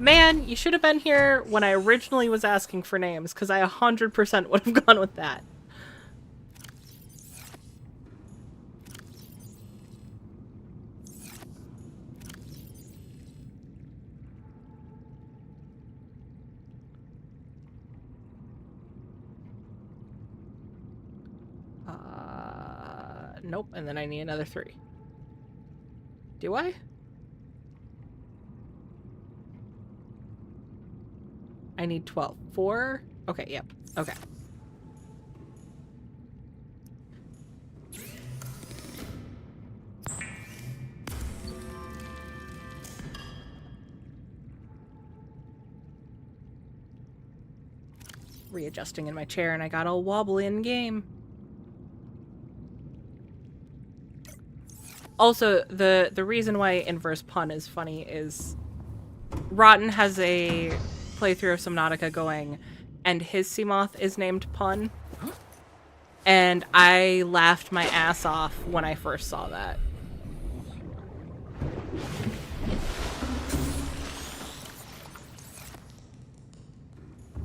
Man, you should have been here when I originally was asking for names, because I 100% would have gone with that. Nope, and then I need another 3. Do I? I need 12. 4? Okay, yep. Okay. Readjusting in my chair and I got all wobbly in game. Also, the reason why inverse pun is funny is Rotten has a playthrough of Subnautica going, and his Seamoth is named Pun. And I laughed my ass off when I first saw that.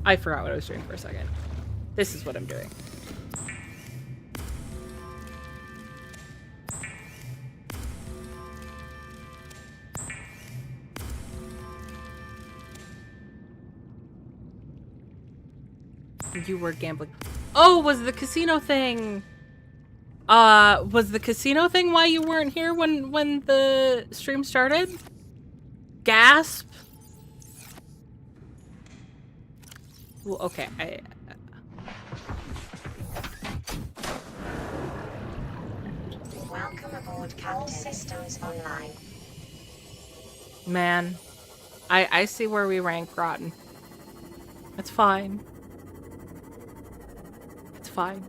I forgot what I was doing for a second. This is what I'm doing. You were gambling. Oh, was the casino thing... was the casino thing why you weren't here when the stream started? Gasp! Well, okay, Welcome aboard Cap Systems Online. Man, I see where we rank Rotten. It's fine. It's fine.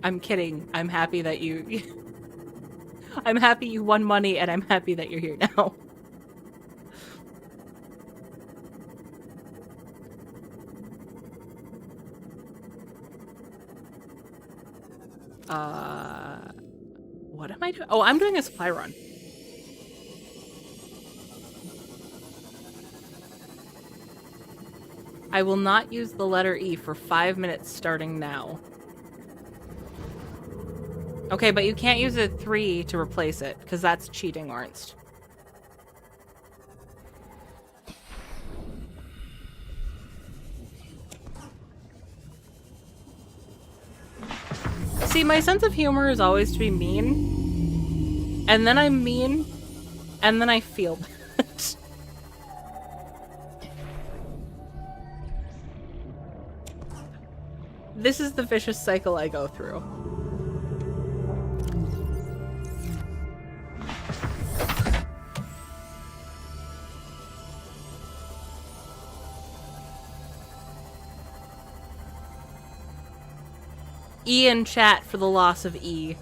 I'm kidding. I'm happy that you... I'm happy you won money, and I'm happy that you're here now. What am I doing? Oh, I'm doing a supply run. I will not use the letter E for 5 minutes starting now. Okay, but you can't use a 3 to replace it, because that's cheating, Ornst. See, my sense of humor is always to be mean. And then I'm mean. And then I feel bad. This is the vicious cycle I go through. E in chat for the loss of E.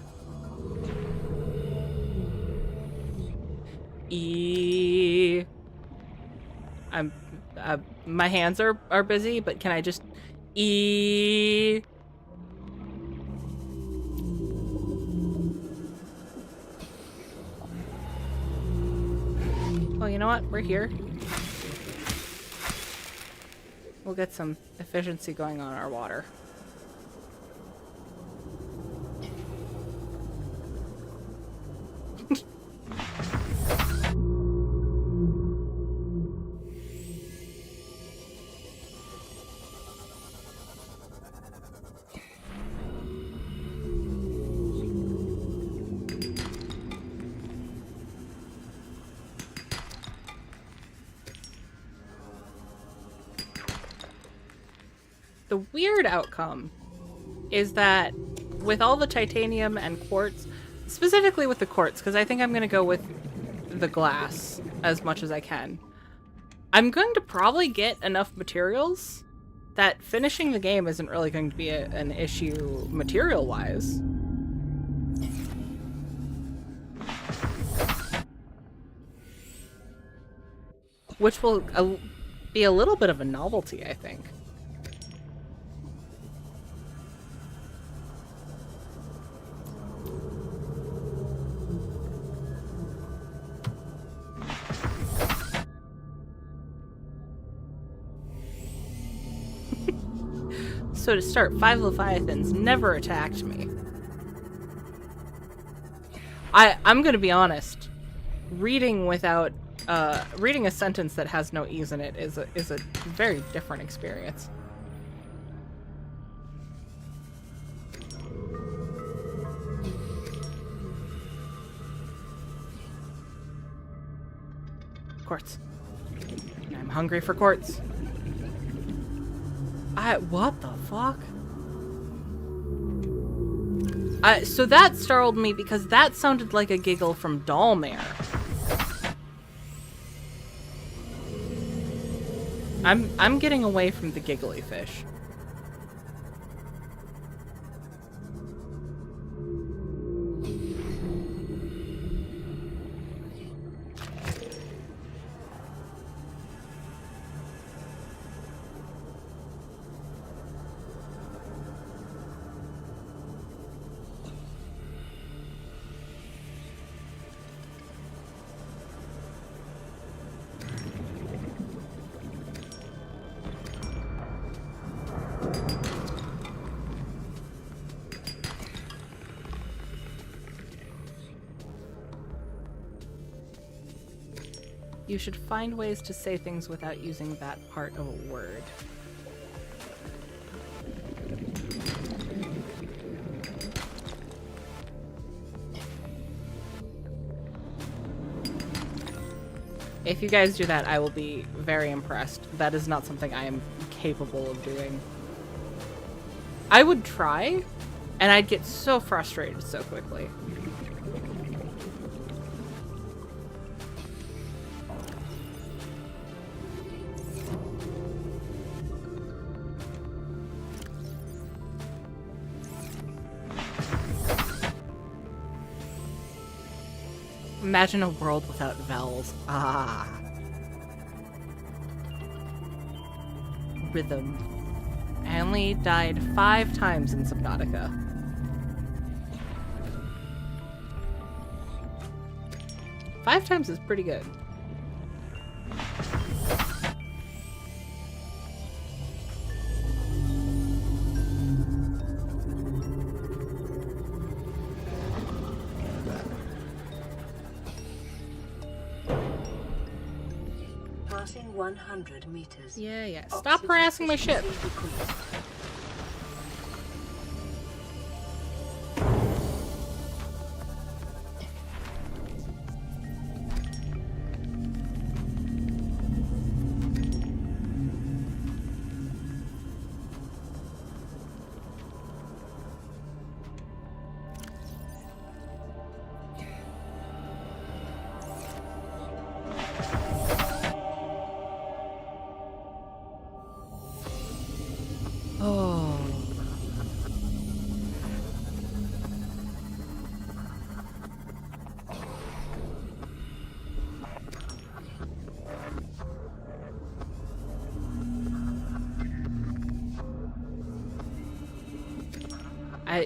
E. My hands are busy, but can I just E? Oh, you know what? We're here. We'll get some efficiency going on our water. The weird outcome is that with all the titanium and quartz, specifically with the quartz, because I think I'm going to go with the glass as much as I can, I'm going to probably get enough materials that finishing the game isn't really going to be an issue material-wise. Which will be a little bit of a novelty, I think. So to start, 5 Leviathans never attacked me. I'm gonna be honest. Reading without reading a sentence that has no E's in it is a very different experience. Quartz. I'm hungry for quartz. What the fuck? So that startled me because that sounded like a giggle from Dollmare. I'm getting away from the giggly fish. You should find ways to say things without using that part of a word. If you guys do that, I will be very impressed. That is not something I am capable of doing. I would try, and I'd get so frustrated so quickly. Imagine a world without vowels. Ah. Rhythm. I only died 5 times in Subnautica. Five times is pretty good. Passing 100 meters. Yeah. Stop harassing my ship.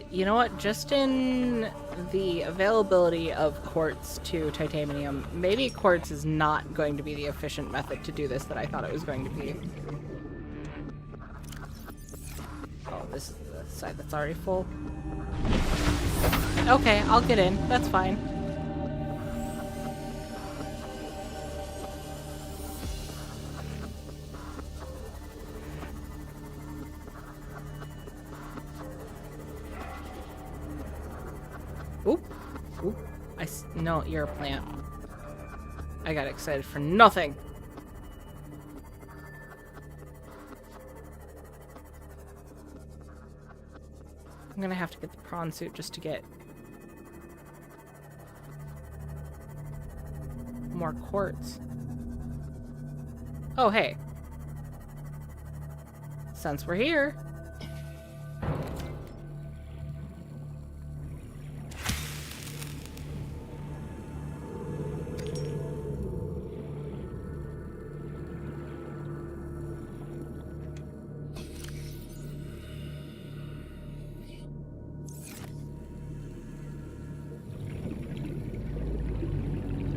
You know what? Just in the availability of quartz to titanium, maybe quartz is not going to be the efficient method to do this that I thought it was going to be. Oh, this is the side that's already full. Okay, I'll get in. That's fine. No, you're a plant. I got excited for nothing. I'm gonna have to get the prawn suit just to get more quartz. Oh, hey. Since we're here.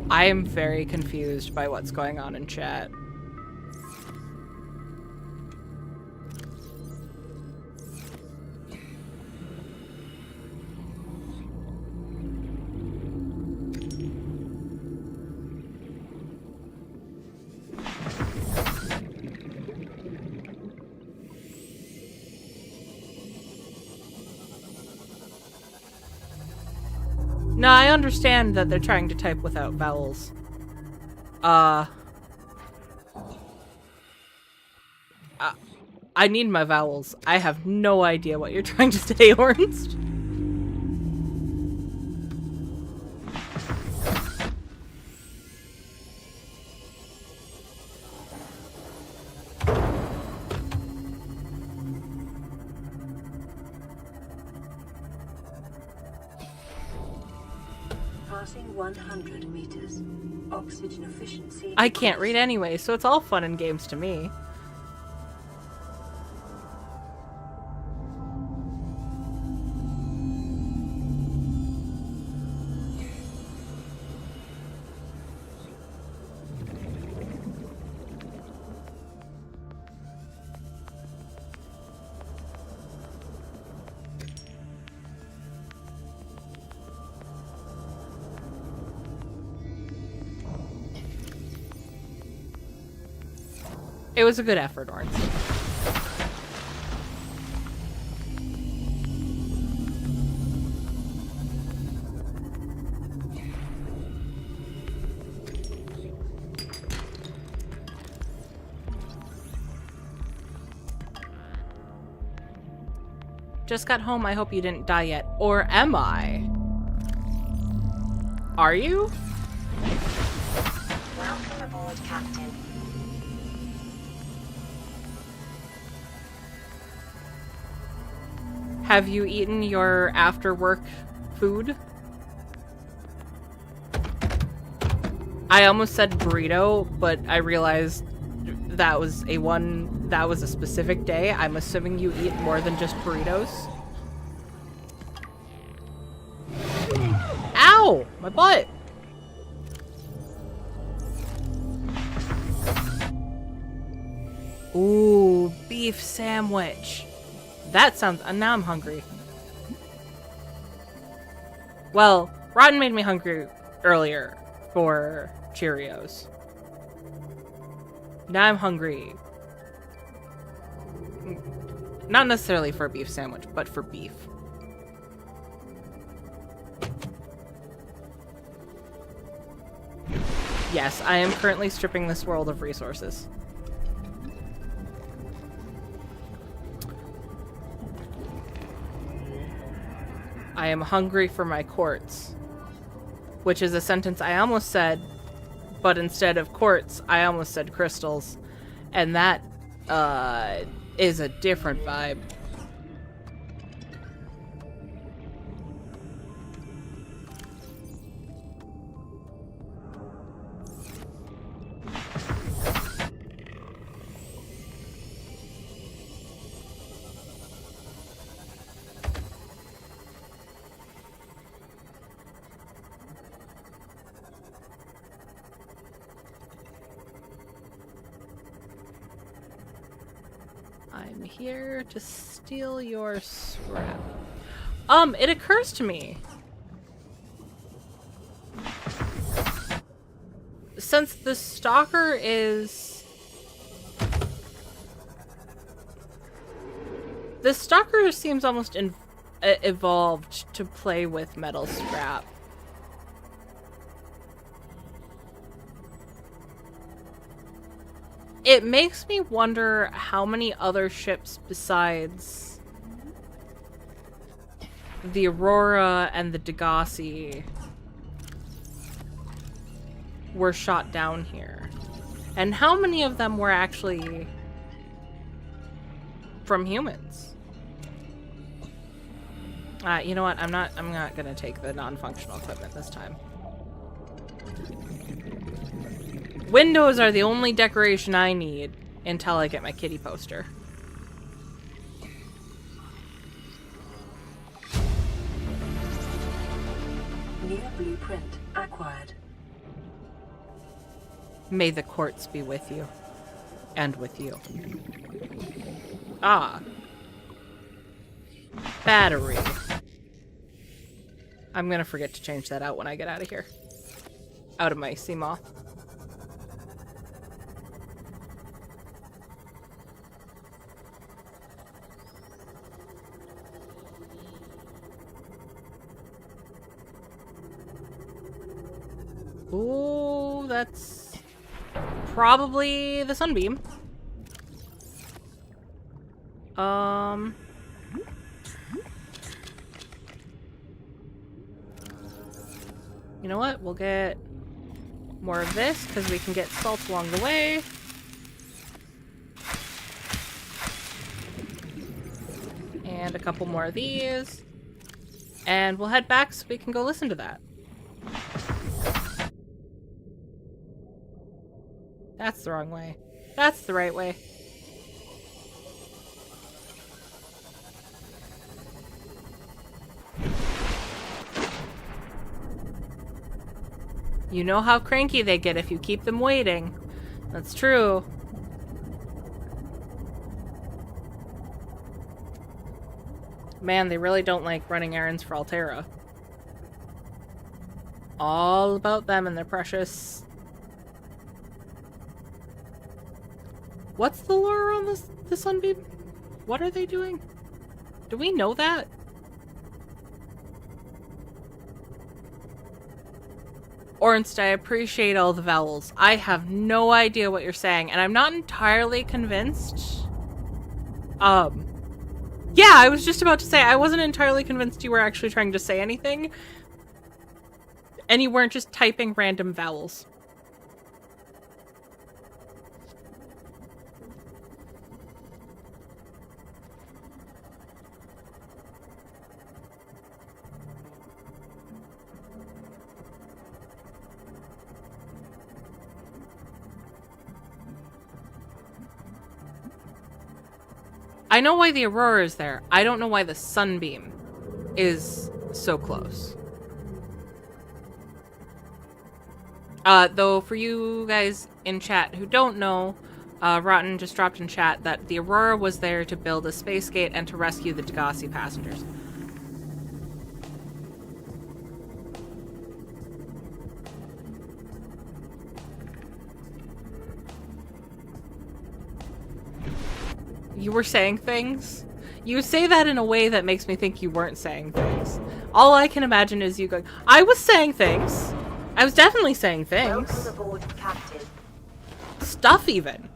I am very confused by what's going on in chat. No, I understand that they're trying to type without vowels. I need my vowels. I have no idea what you're trying to say, Ornst. Passing 100 meters. Oxygen efficiency. I can't read anyway, so it's all fun and games to me. It was a good effort, Ornst. Just got home. I hope you didn't die yet. Or am I? Are you? Welcome aboard, Captain. Have you eaten your after-work food? I almost said burrito, but I realized that was a specific day. I'm assuming you eat more than just burritos. Ow! My butt! Ooh, beef sandwich. That sounds... now I'm hungry. Well, Rotten made me hungry earlier for Cheerios. Now I'm hungry. Not necessarily for a beef sandwich, but for beef. Yes, I am currently stripping this world of resources. I am hungry for my quartz. Which is a sentence I almost said, but instead of quartz, I almost said crystals. And that, is a different vibe. I'm here to steal your scrap. It occurs to me. Since the stalker is... The stalker seems almost evolved to play with metal scrap. It makes me wonder how many other ships besides the Aurora and the Degassi were shot down here. And how many of them were actually from humans? You know what? I'm not gonna take the non-functional equipment this time. Windows are the only decoration I need until I get my kitty poster. New blueprint acquired. May the quartz be with you. And with you. Ah. Battery. I'm gonna forget to change that out when I get out of here. Out of my sea moth. Ooh, that's probably the sunbeam. You know what? We'll get more of this because we can get salt along the way. And a couple more of these. And we'll head back so we can go listen to that. That's the wrong way. That's the right way. You know how cranky they get if you keep them waiting. That's true. Man, they really don't like running errands for Altera. All about them and their precious... What's the lure on the Sunbeam? What are they doing? Do we know that? Ornst, I appreciate all the vowels. I have no idea what you're saying, and I'm not entirely convinced. Yeah, I was just about to say, I wasn't entirely convinced you were actually trying to say anything. And you weren't just typing random vowels. I know why the Aurora is there. I don't know why the Sunbeam is so close. Though for you guys in chat who don't know, Rotten just dropped in chat that the Aurora was there to build a space gate and to rescue the Degassi passengers. You were saying things? You say that in a way that makes me think you weren't saying things. All I can imagine is you going, I was saying things. I was definitely saying things. Welcome aboard, Captain. Stuff even.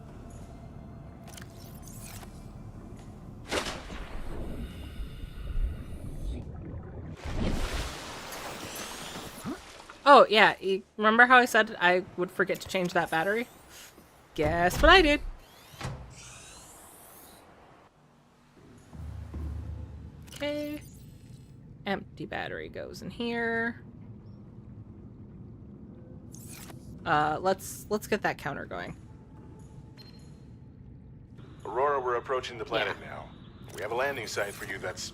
Oh, yeah. Remember how I said I would forget to change that battery? Guess what I did. Okay. Empty battery goes in here. Let's get that counter going. Aurora, we're approaching the planet now. We have a landing site for you that's...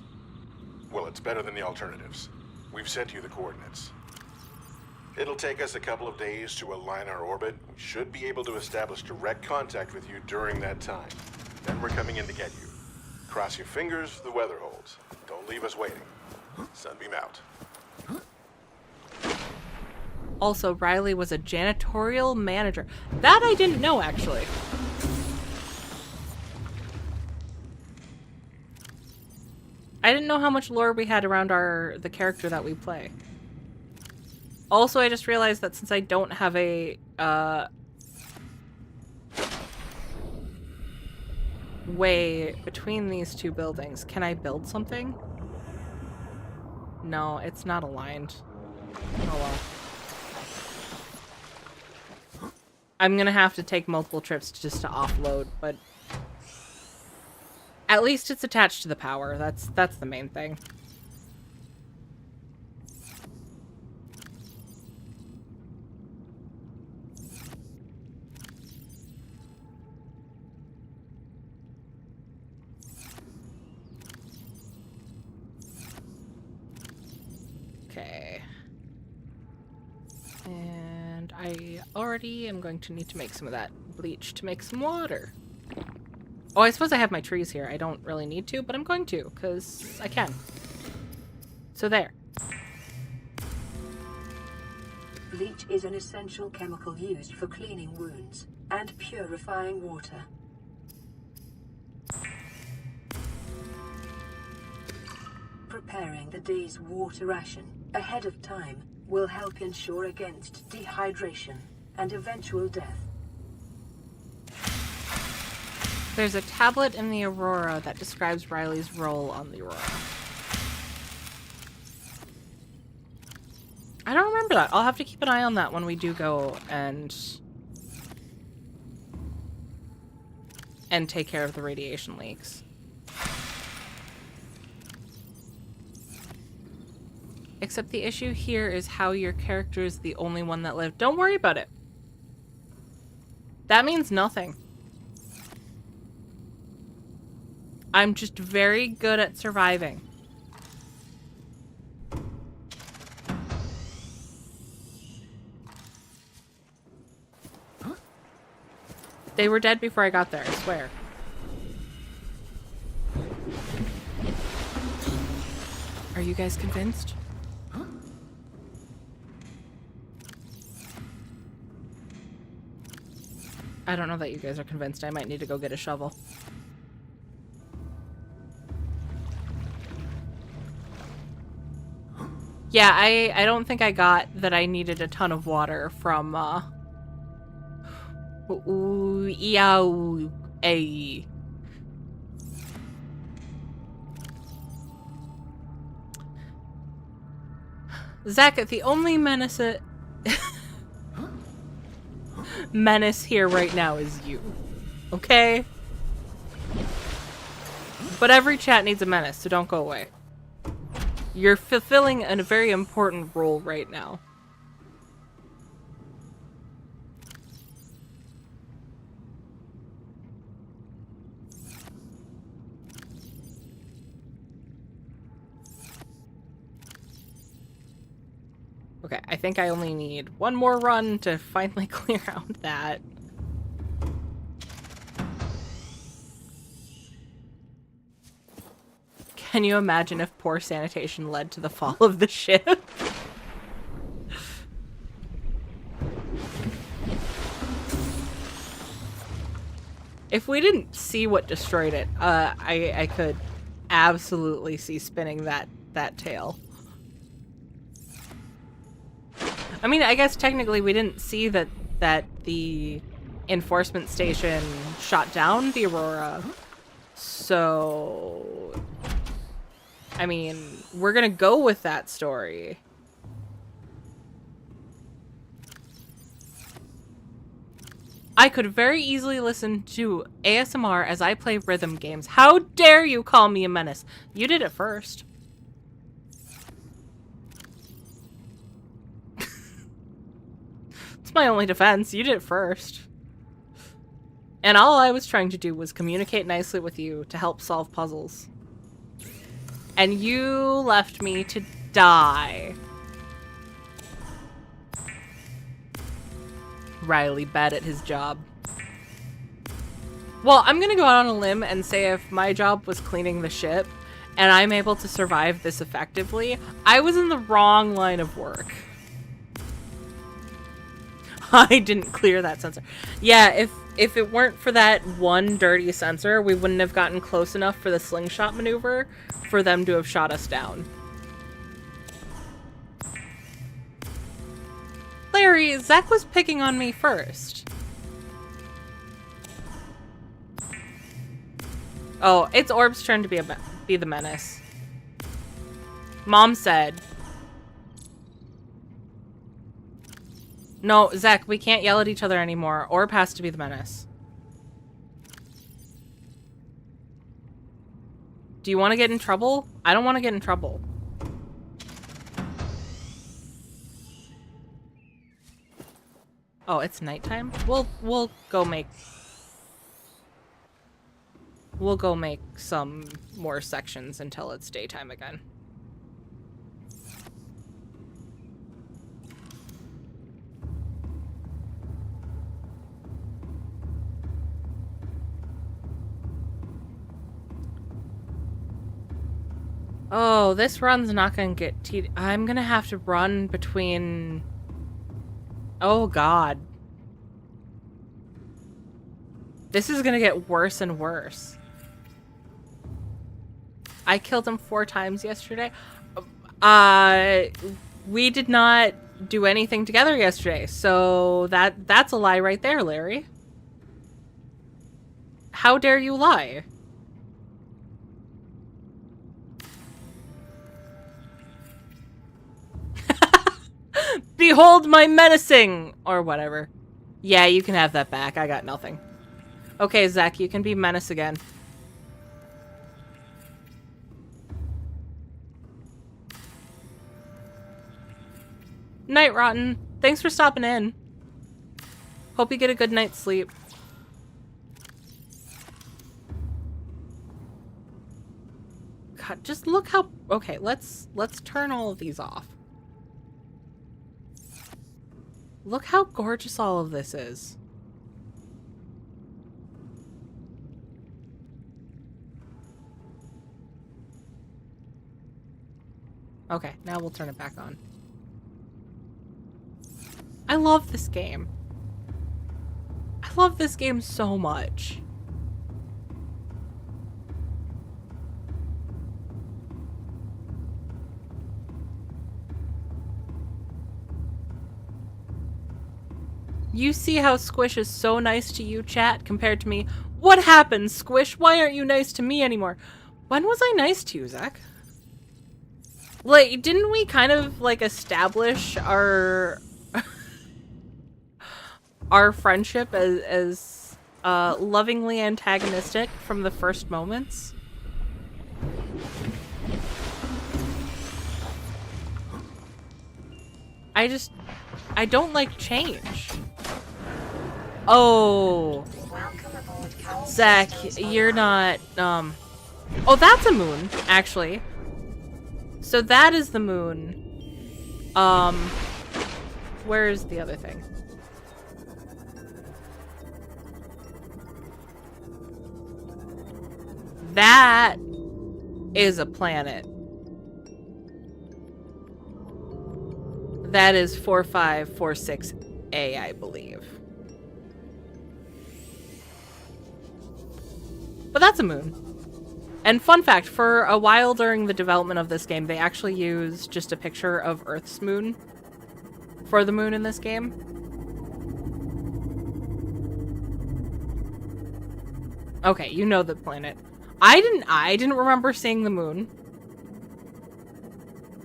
well, it's better than the alternatives. We've sent you the coordinates. It'll take us a couple of days to align our orbit. We should be able to establish direct contact with you during that time. Then we're coming in to get you. Cross your fingers, the weather holds. Don't leave us waiting. Sunbeam out. Also, Riley was a janitorial manager. That I didn't know, actually. I didn't know how much lore we had around the character that we play. Also, I just realized that since I don't have a way between these two buildings, can I build something? No, it's not aligned. Oh well. I'm gonna have to take multiple trips just to offload, but at least it's attached to the power. That's the main thing. Okay. And I already am going to need to make some of that bleach to make some water. Oh, I suppose I have my trees here. I don't really need to, but I'm going to, because I can. So there. Bleach is an essential chemical used for cleaning wounds and purifying water. Preparing the day's water ration ahead of time will help ensure against dehydration and eventual death. There's a tablet in the Aurora that describes Riley's role on the Aurora. I don't remember that. I'll have to keep an eye on that when we do go and take care of the radiation leaks. Except the issue here is how your character is the only one that lived. Don't worry about it. That means nothing. I'm just very good at surviving. They were dead before I got there, I swear. Are you guys convinced? I don't know that you guys are convinced. I might need to go get a shovel. Yeah, I don't think I got that I needed a ton of water from, Zach, the only menace here right now is you. Okay? But every chat needs a menace, so don't go away. You're fulfilling a very important role right now. Okay, I think I only need one more run to finally clear out that. Can you imagine if poor sanitation led to the fall of the ship? If we didn't see what destroyed it, I could absolutely see spinning that tail. I mean, I guess technically we didn't see that the enforcement station shot down the Aurora. So, I mean, we're gonna go with that story. I could very easily listen to ASMR as I play rhythm games. How dare you call me a menace? You did it first. It's my only defense. You did it first. And all I was trying to do was communicate nicely with you to help solve puzzles. And you left me to die. Riley bad at his job. Well, I'm gonna go out on a limb and say if my job was cleaning the ship and I'm able to survive this effectively, I was in the wrong line of work. I didn't clear that sensor. Yeah, if it weren't for that one dirty sensor, we wouldn't have gotten close enough for the slingshot maneuver for them to have shot us down. Larry, Zach was picking on me first. Oh, it's Orb's turn to be the menace. Mom said. No, Zach, we can't yell at each other anymore. Orb has to be the menace. Do you want to get in trouble? I don't want to get in trouble. Oh, it's nighttime? We'll go make some more sections until it's daytime again. Oh, this run's not gonna get I'm gonna have to run between... Oh, God. This is gonna get worse and worse. I killed him 4 times yesterday. We did not do anything together yesterday, so that's a lie right there, Larry. How dare you lie? Behold my menacing! Or whatever. Yeah, you can have that back. I got nothing. Okay, Zach, you can be menace again. Night, Rotten. Thanks for stopping in. Hope you get a good night's sleep. God, just look how... Okay, let's turn all of these off. Look how gorgeous all of this is. Okay, now we'll turn it back on. I love this game. I love this game so much. You see how Squish is so nice to you, chat, compared to me. What happened, Squish? Why aren't you nice to me anymore? When was I nice to you, Zach? Like, didn't we kind of, like, establish our... our friendship as lovingly antagonistic from the first moments? I don't like change. Oh. Zach, you're not, Oh, that's a moon, actually. So that is the moon. Where's the other thing? That is a planet. That is 4546A, I believe. But that's a moon. And fun fact, for a while during the development of this game, they actually used just a picture of Earth's moon for the moon in this game. Okay, you know the planet. I didn't remember seeing the moon.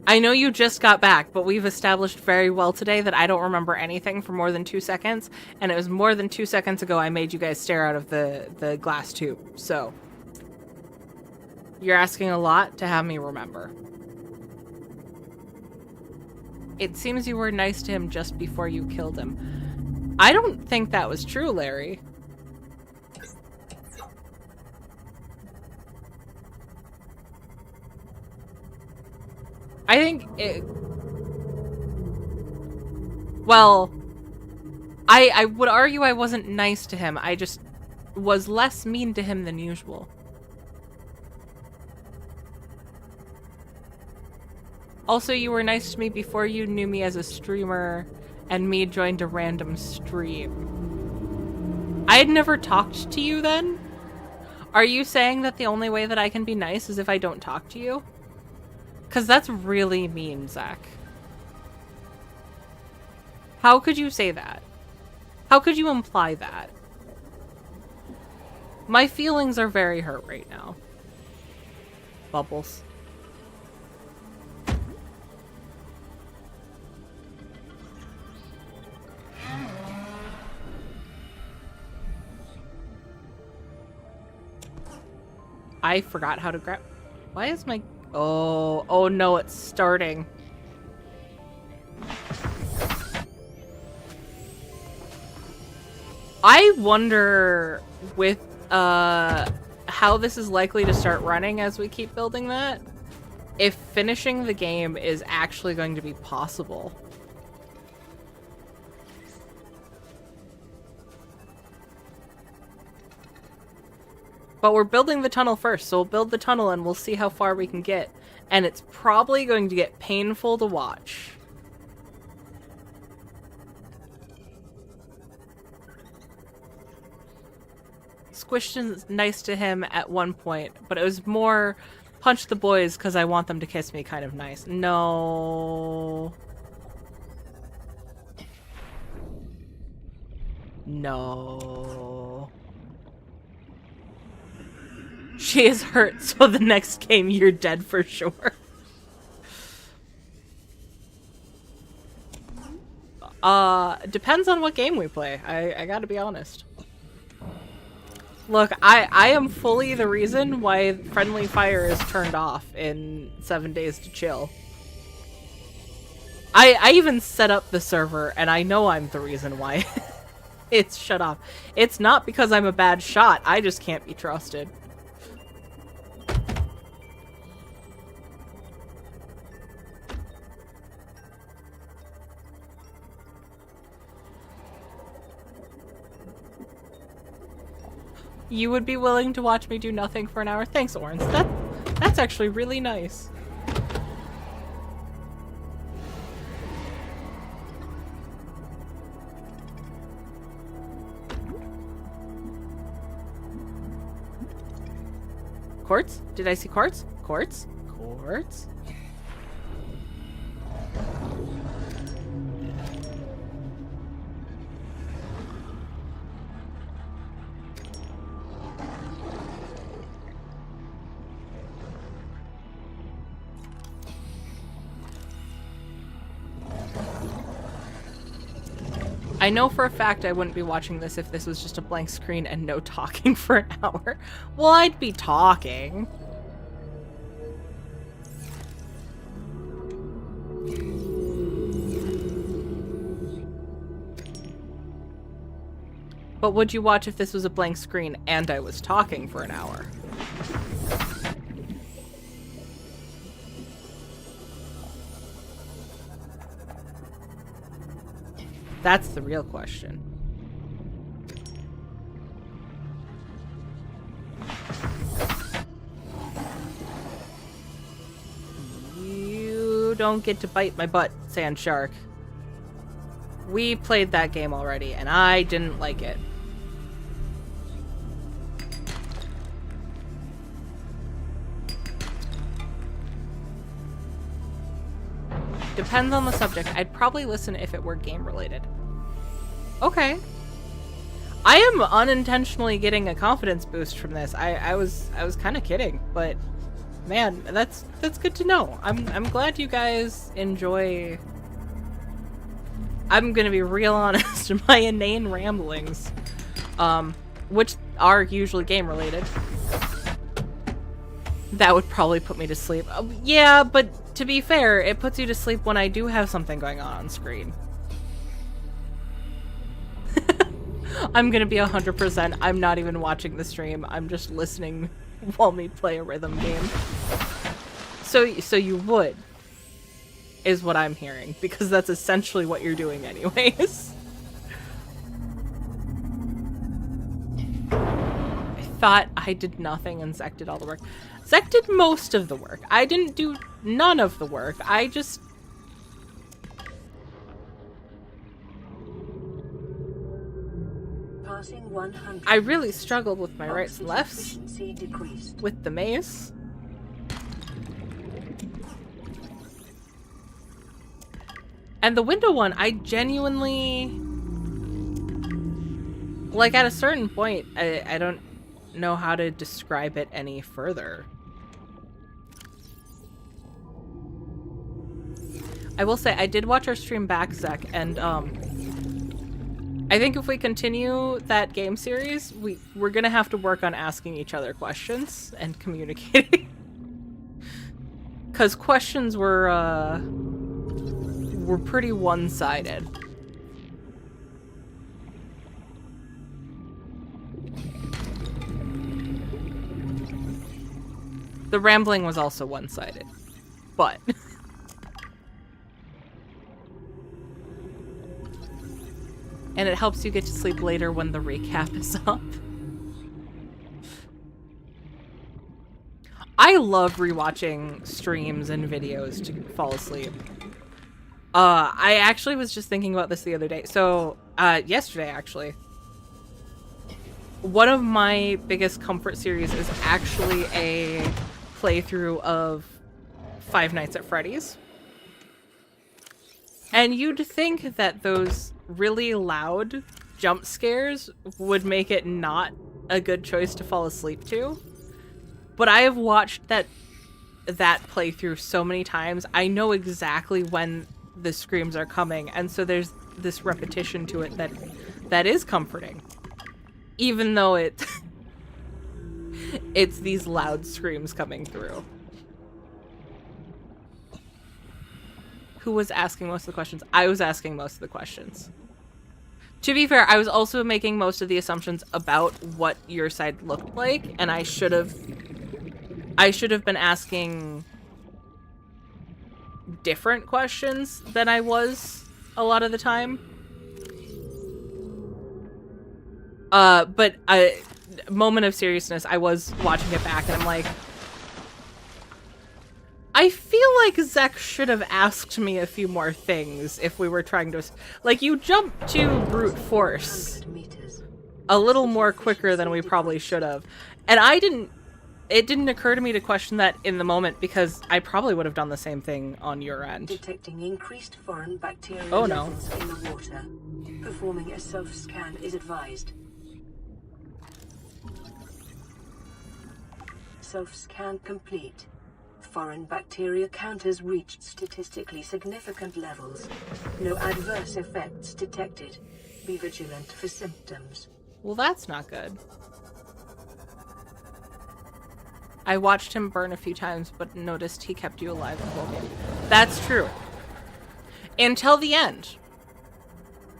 I know you just got back, but we've established very well today that I don't remember anything for more than 2 seconds, and it was more than 2 seconds ago I made you guys stare out of the glass tube, so... You're asking a lot to have me remember. It seems you were nice to him just before you killed him. I don't think that was true, Larry. I think it... Well, I would argue I wasn't nice to him. I just was less mean to him than usual. Also, you were nice to me before you knew me as a streamer and me joined a random stream. I had never talked to you then? Are you saying that the only way that I can be nice is if I don't talk to you? Because that's really mean, Zach. How could you say that? How could you imply that? My feelings are very hurt right now. Bubbles. I forgot how to grab... Why is my... Oh no, it's starting. I wonder with how this is likely to start running as we keep building that, if finishing the game is actually going to be possible. But we're building the tunnel first, so we'll build the tunnel and we'll see how far we can get. And it's probably going to get painful to watch. Squished is nice to him at one point, but it was more punch the boys because I want them to kiss me kind of nice. No. No. She is hurt, so the next game you're dead for sure. Depends on what game we play. I gotta be honest. Look, I am fully the reason why friendly fire is turned off in 7 Days to Chill. I even set up the server, and I know I'm the reason why it's shut off. It's not because I'm a bad shot, I just can't be trusted. You would be willing to watch me do nothing for an hour? Thanks, Orange. That's actually really nice. Quartz? Did I see quartz? Quartz? Quartz? I know for a fact I wouldn't be watching this if this was just a blank screen and no talking for an hour. Well, I'd be talking. But would you watch if this was a blank screen and I was talking for an hour? That's the real question. You don't get to bite my butt, Sand Shark. We played that game already, and I didn't like it. Depends on the subject. I'd probably listen if it were game related. Okay. I am unintentionally getting a confidence boost from this. I was kind of kidding, but man, that's good to know. I'm glad you guys enjoy. I'm gonna be real honest, my inane ramblings, which are usually game related. That would probably put me to sleep. Yeah, but to be fair, it puts you to sleep when I do have something going on screen. I'm gonna be 100%. I'm not even watching the stream. I'm just listening while me play a rhythm game. So you would, is what I'm hearing, because that's essentially what you're doing anyways. I thought I did nothing and Zek did all the work. Zek did most of the work. I didn't do none of the work. I just... Passing 100. I really struggled with my rights and lefts. Decreased. With the mace. And the window one, I genuinely... Like, at a certain point, I don't know how to describe it any further. I will say, I did watch our stream back, Zek, and I think if we continue that game series, we're gonna have to work on asking each other questions and communicating. Because questions were pretty one-sided. The rambling was also one-sided, but... And it helps you get to sleep later when the recap is up. I love rewatching streams and videos to fall asleep. I actually was just thinking about this the other day. So, yesterday actually. One of my biggest comfort series is actually a playthrough of Five Nights at Freddy's. And you'd think that those really loud jump scares would make it not a good choice to fall asleep to. but I have watched that playthrough so many times. I know exactly when the screams are coming, and so there's this repetition to it that is comforting, even though it's these loud screams coming through. Who was asking most of the questions? I was asking most of the questions. To be fair, I was also making most of the assumptions about what your side looked like, and I should have been asking different questions than I was a lot of the time. But a moment of seriousness, I was watching it back and I'm like, I feel like Zek should have asked me a few more things if we were trying to... Like, you jumped to brute force a little more quicker than we probably should have. And it didn't occur to me to question that in the moment because I probably would have done the same thing on your end. Detecting increased foreign bacteria oh, no. levels in the water. Performing a self-scan is advised. Self-scan complete. Foreign bacteria counters reached statistically significant levels. No adverse effects detected. Be vigilant for symptoms. Well, that's not good. I watched him burn a few times, but noticed he kept you alive the whole game. That's true. Until the end,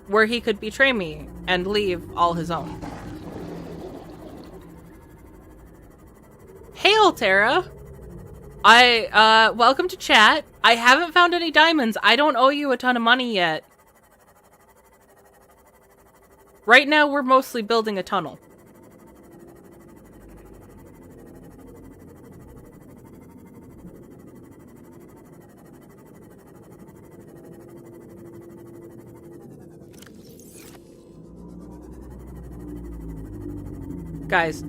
where he could betray me and leave all his own. Hey, Altera! Welcome to chat. I haven't found any diamonds. I don't owe you a ton of money yet. Right now, we're mostly building a tunnel. Guys,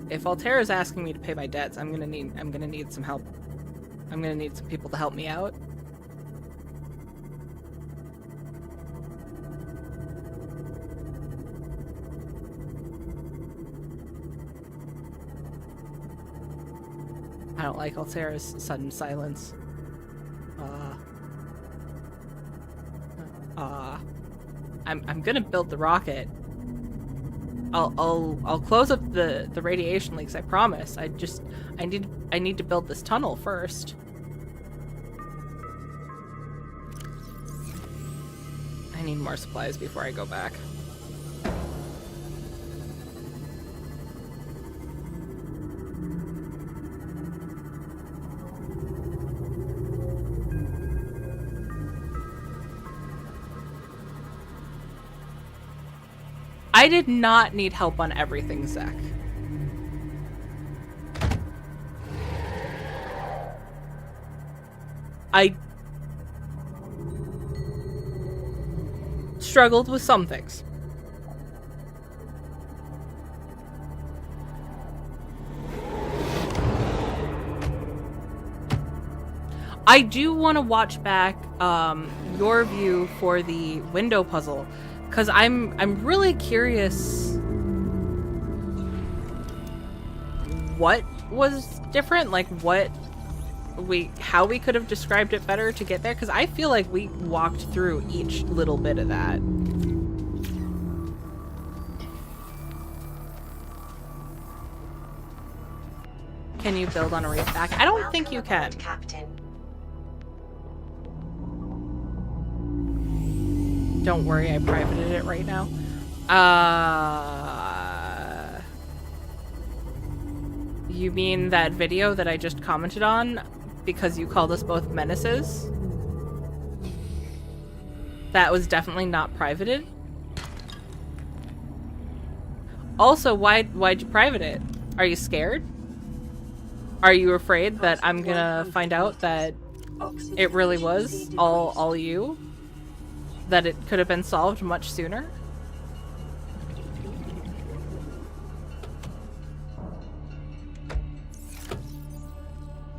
if Altera's asking me to pay my debts, I'm gonna need some help. I'm gonna need some people to help me out. I don't like Altera's sudden silence. I'm gonna build the rocket. I'll close up the radiation leaks, I promise. I need to build this tunnel first. I need more supplies before I go back. I did not need help on everything, Zach. I struggled with some things. I do want to watch back your view for the window puzzle. Because I'm really curious what was different, like how we could have described it better to get there, because I feel like we walked through each little bit of that. Can you build on a reef back? I don't think you can. Captain. Don't worry, I privated it right now. You mean that video that I just commented on because you called us both menaces? That was definitely not privated. Also, why'd you private it? Are you scared? Are you afraid that I'm gonna find out that it really was all you? That it could have been solved much sooner?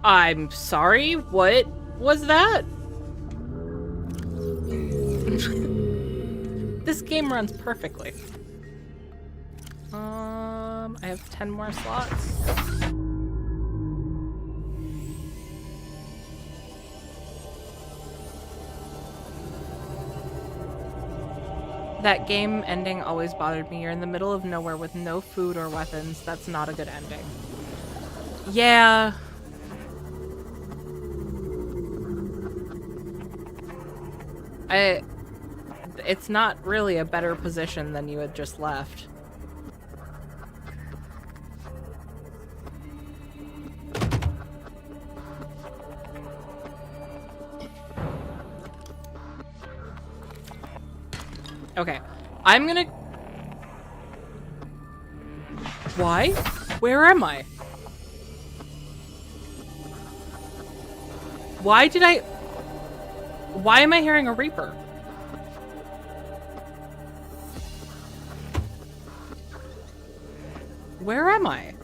I'm sorry, what was that? This game runs perfectly. I have 10 more slots. That game ending always bothered me. You're in the middle of nowhere with no food or weapons. That's not a good ending. Yeah. It's not really a better position than you had just left. Okay, I'm gonna... Why? Where am I? Why did I... Why am I hearing a Reaper? Where am I?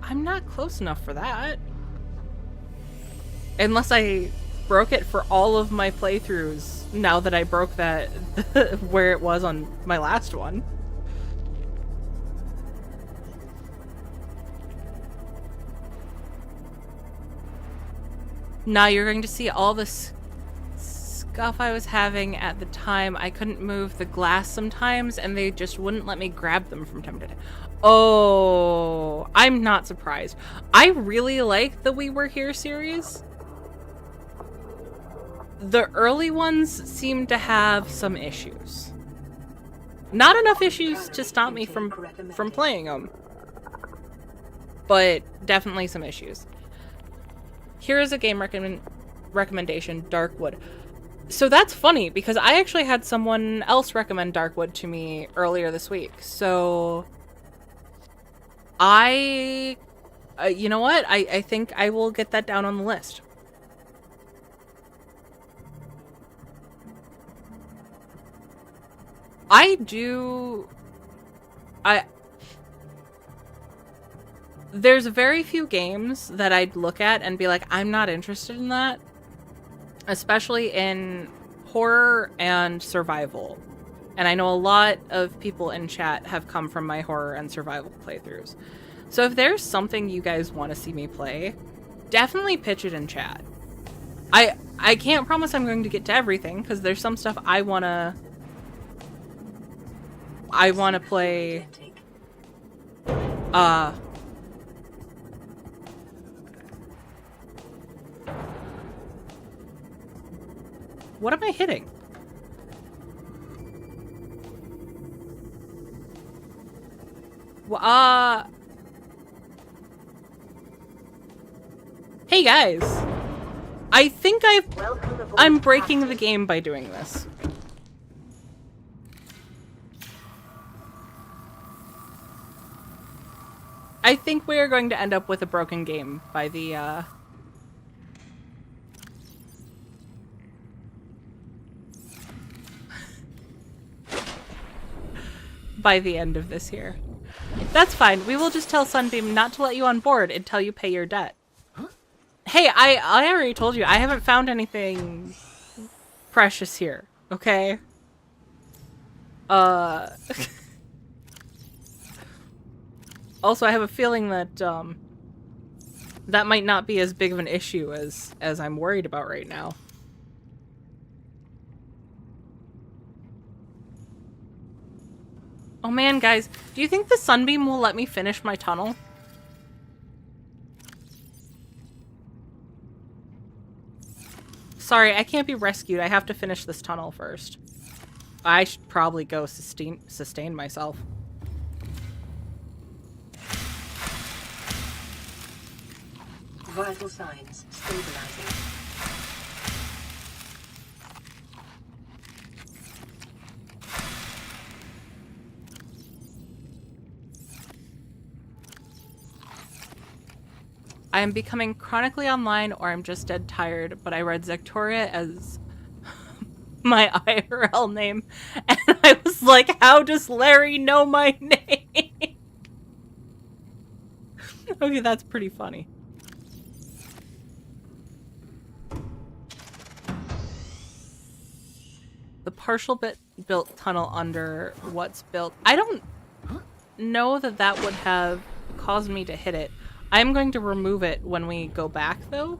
I'm not close enough for that. Unless I broke it for all of my playthroughs now that I broke that where it was on my last one. Now you're going to see all this scuff I was having at the time. I couldn't move the glass sometimes, and they just wouldn't let me grab them from time to time. Oh, I'm not surprised. I really like the We Were Here series. The early ones seem to have some issues. Not enough issues to stop me from playing them, but definitely some issues. Here is a game recommendation, Darkwood. So that's funny, because I actually had someone else recommend Darkwood to me earlier this week. So you know what? I think I will get that down on the list. There's very few games that I'd look at and be like, I'm not interested in that. Especially in horror and survival. And I know a lot of people in chat have come from my horror and survival playthroughs. So if there's something you guys want to see me play, definitely pitch it in chat. I can't promise I'm going to get to everything, because there's some stuff I want to play. What am I hitting? Hey guys! I think I'm breaking the game by doing this. I think we are going to end up with a broken game by the, by the end of this here. That's fine. We will just tell Sunbeam not to let you on board until you pay your debt. Huh? Hey, I already told you, I haven't found anything precious here, okay? Also, I have a feeling that, that might not be as big of an issue as I'm worried about right now. Oh man, guys, do you think the Sunbeam will let me finish my tunnel? Sorry, I can't be rescued. I have to finish this tunnel first. I should probably go sustain myself. Vital signs stabilizing. I am becoming chronically online, or I'm just dead tired, but I read Zectoria as my IRL name, and I was like, how does Larry know my name? Okay, that's pretty funny. The partial built tunnel under what's built. I don't know that that would have caused me to hit it. I'm going to remove it when we go back, though.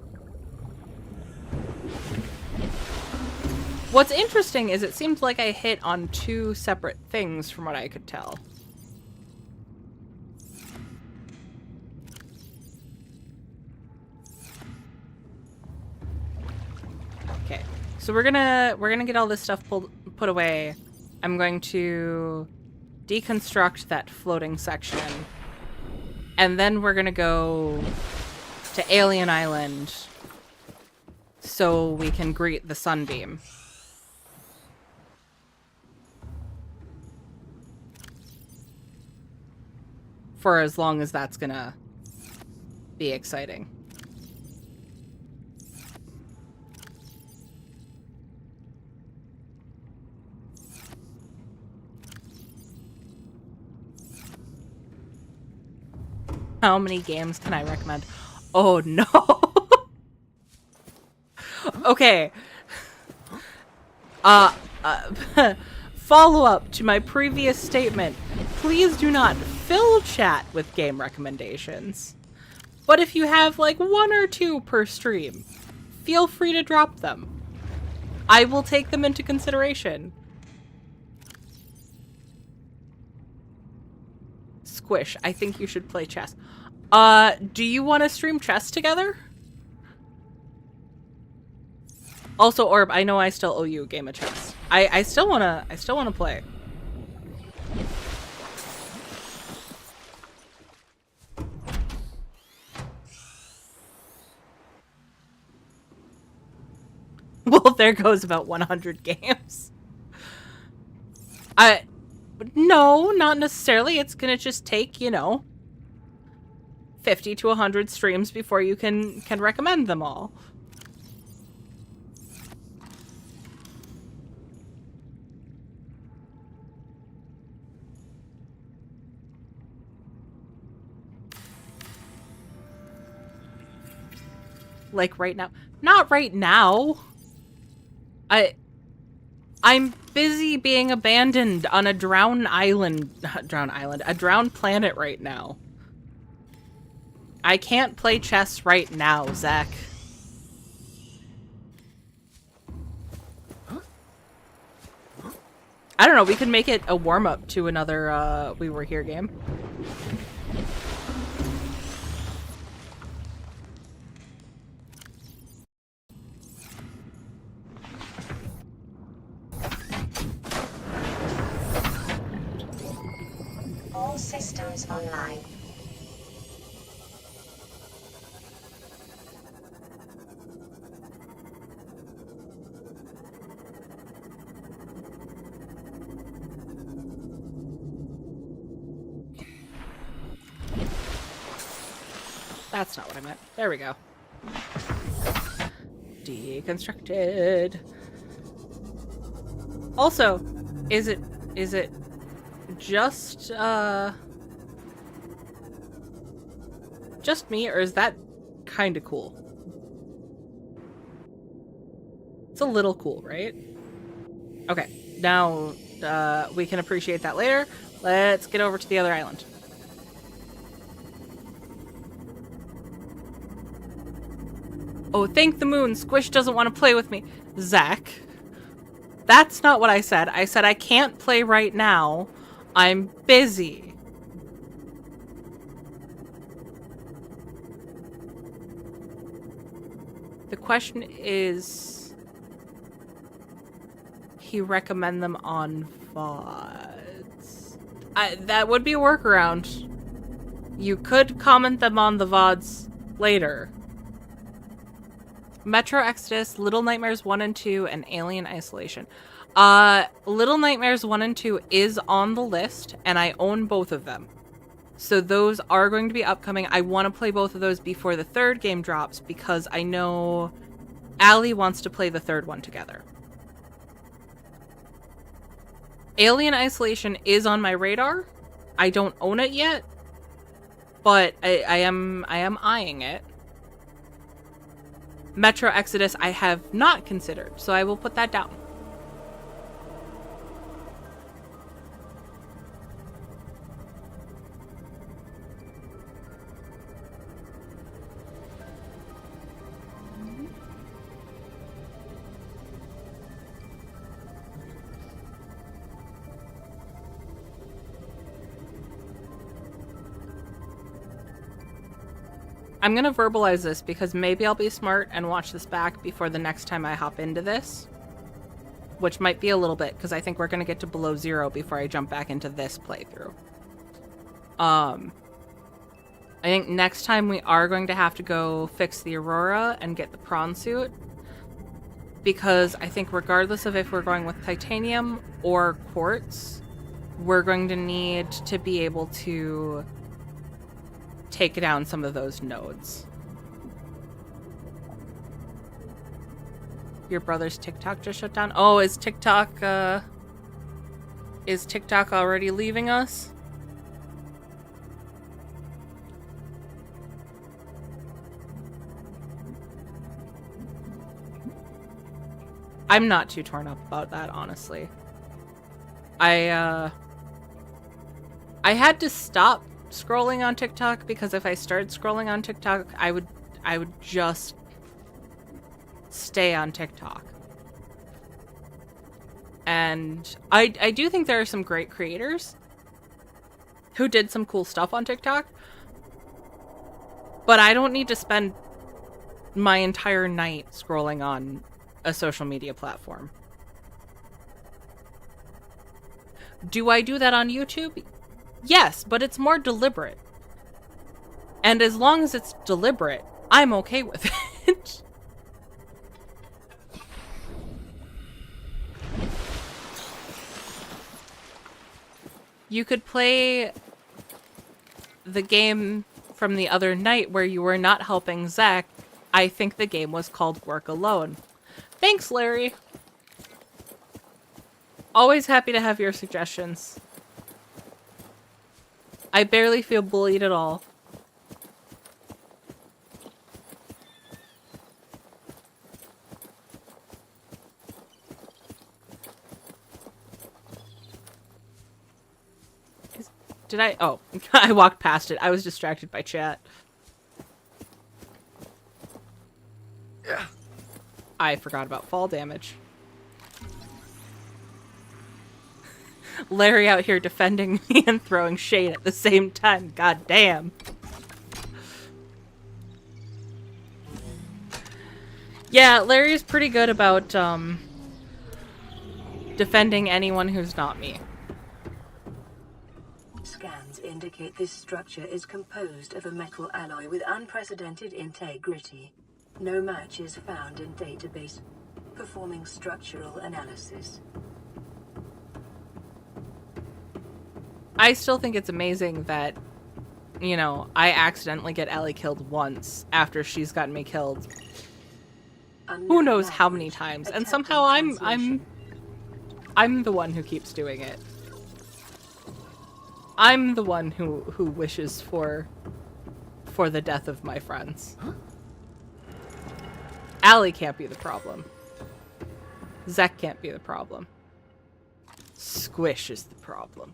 What's interesting is it seems like I hit on two separate things from what I could tell. Okay, so we're gonna get all this stuff put away. I'm going to deconstruct that floating section, and then we're gonna go to Alien Island so we can greet the sunbeam. For as long as that's gonna be exciting. How many games can I recommend? Oh no! Okay. Follow up to my previous statement. Please do not fill chat with game recommendations. But if you have like 1 or 2 per stream, feel free to drop them. I will take them into consideration. Squish, I think you should play chess. Do you want to stream chess together? Also, Orb, I know I still owe you a game of chess. I still wanna play. Well, there goes about 100 games. No, not necessarily. It's gonna just take, you know, 50 to 100 streams before you can recommend them all. Like right now. Not right now. I'm busy being abandoned on a drowned planet right now. I can't play chess right now, Zach. I don't know, we could make it a warm-up to another We Were Here game. All systems online. That's not what I meant. There we go. Deconstructed. Also, is it just me, or is that kind of cool? It's a little cool, right? Okay, now we can appreciate that later. Let's get over to the other island. Oh, thank the moon. Squish doesn't want to play with me. Zach. That's not what I said. I said I can't play right now. I'm busy. The question is, he recommend them on VODs? That would be a workaround. You could comment them on the VODs later. Metro Exodus, Little Nightmares 1 and 2, and Alien Isolation. Little Nightmares 1 and 2 is on the list, and I own both of them. So those are going to be upcoming. I want to play both of those before the third game drops, because I know Allie wants to play the third one together. Alien Isolation is on my radar. I don't own it yet, but I am eyeing it. Metro Exodus I have not considered, so I will put that down. I'm gonna verbalize this because maybe I'll be smart and watch this back before the next time I hop into this. Which might be a little bit, because I think we're gonna get to below 0 before I jump back into this playthrough. I think next time we are going to have to go fix the Aurora and get the prawn suit. Because I think regardless of if we're going with titanium or quartz, we're going to need to be able to take down some of those nodes. Your brother's TikTok just shut down? Oh, is TikTok already leaving us? I'm not too torn up about that, honestly. I had to stop scrolling on TikTok because if I started scrolling on TikTok, I would just stay on TikTok. And I do think there are some great creators who did some cool stuff on TikTok, but I don't need to spend my entire night scrolling on a social media platform. Do I do that on YouTube? Yes, but it's more deliberate. And as long as it's deliberate, I'm okay with it. You could play the game from the other night where you were not helping Zach. I think the game was called Work Alone. Thanks, Larry. Always happy to have your suggestions. I barely feel bullied at all. Did I? Oh, I walked past it. I was distracted by chat. Yeah. I forgot about fall damage. Larry out here defending me and throwing shade at the same time. God damn. Yeah, Larry's pretty good about defending anyone who's not me. Scans indicate this structure is composed of a metal alloy with unprecedented integrity. No match is found in database. Performing structural analysis. I still think it's amazing that, you know, I accidentally get Ellie killed once after she's gotten me killed. Who knows how many times, and somehow I'm the one who keeps doing it. I'm the one who wishes for the death of my friends. Allie can't be the problem. Zek can't be the problem. Squish is the problem.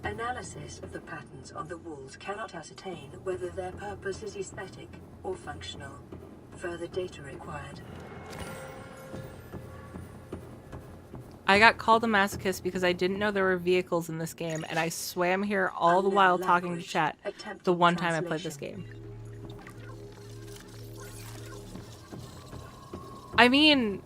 Analysis of the patterns on the walls cannot ascertain whether their purpose is aesthetic or functional. Further data required. I got called a masochist because I didn't know there were vehicles in this game, and I swam here all the while talking to chat the one time I played this game. I mean,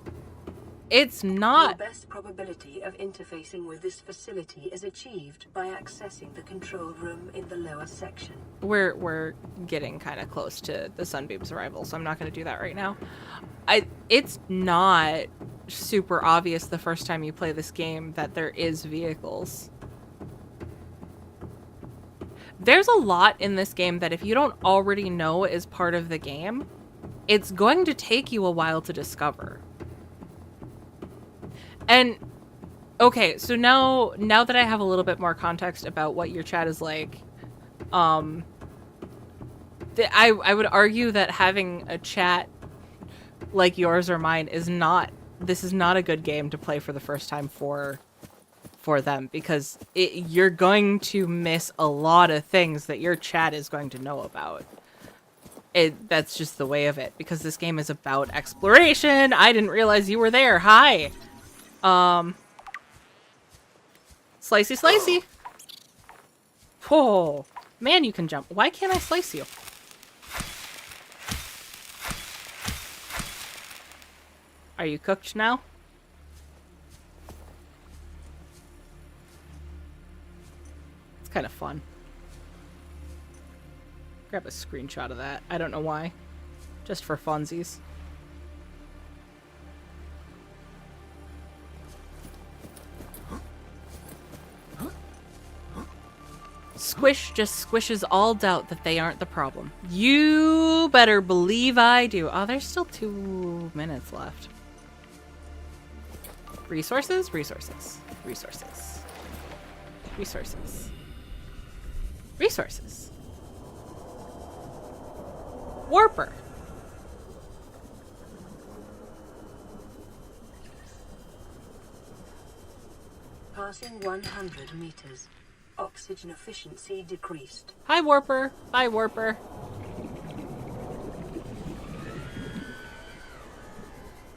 it's not... The best probability of interfacing with this facility is achieved by accessing the control room in the lower section. We're getting kind of close to the Sunbeam's arrival, so I'm not going to do that right now. It's not super obvious the first time you play this game that there is vehicles. There's a lot in this game that if you don't already know is part of the game, it's going to take you a while to discover. And okay, so now that I have a little bit more context about what your chat is like, I would argue that having a chat like yours or mine is not a good game to play for the first time for them, because you're going to miss a lot of things that your chat is going to know about. That's just the way of it, because this game is about exploration. I didn't realize you were there. Hi. Slicey, slicey. Oh, man, you can jump. Why can't I slice you? Are you cooked now? It's kind of fun. Grab a screenshot of that. I don't know why. Just for funsies. Squish just squishes all doubt that they aren't the problem. You better believe I do. Oh, there's still 2 minutes left. Resources, resources, resources, resources, resources. Warper. Passing 100 meters. Oxygen efficiency decreased. Hi, Warper. Bye, Warper.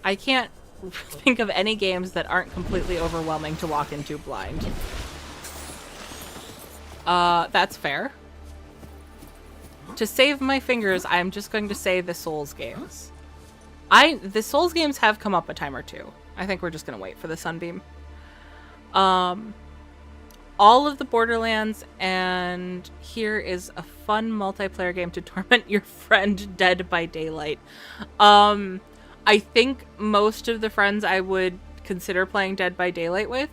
I can't think of any games that aren't completely overwhelming to walk into blind. That's fair. To save my fingers, I'm just going to say the Souls games. The Souls games have come up a time or two. I think we're just going to wait for the Sunbeam. All of the Borderlands, and here is a fun multiplayer game to torment your friend, Dead by Daylight. I think most of the friends I would consider playing Dead by Daylight with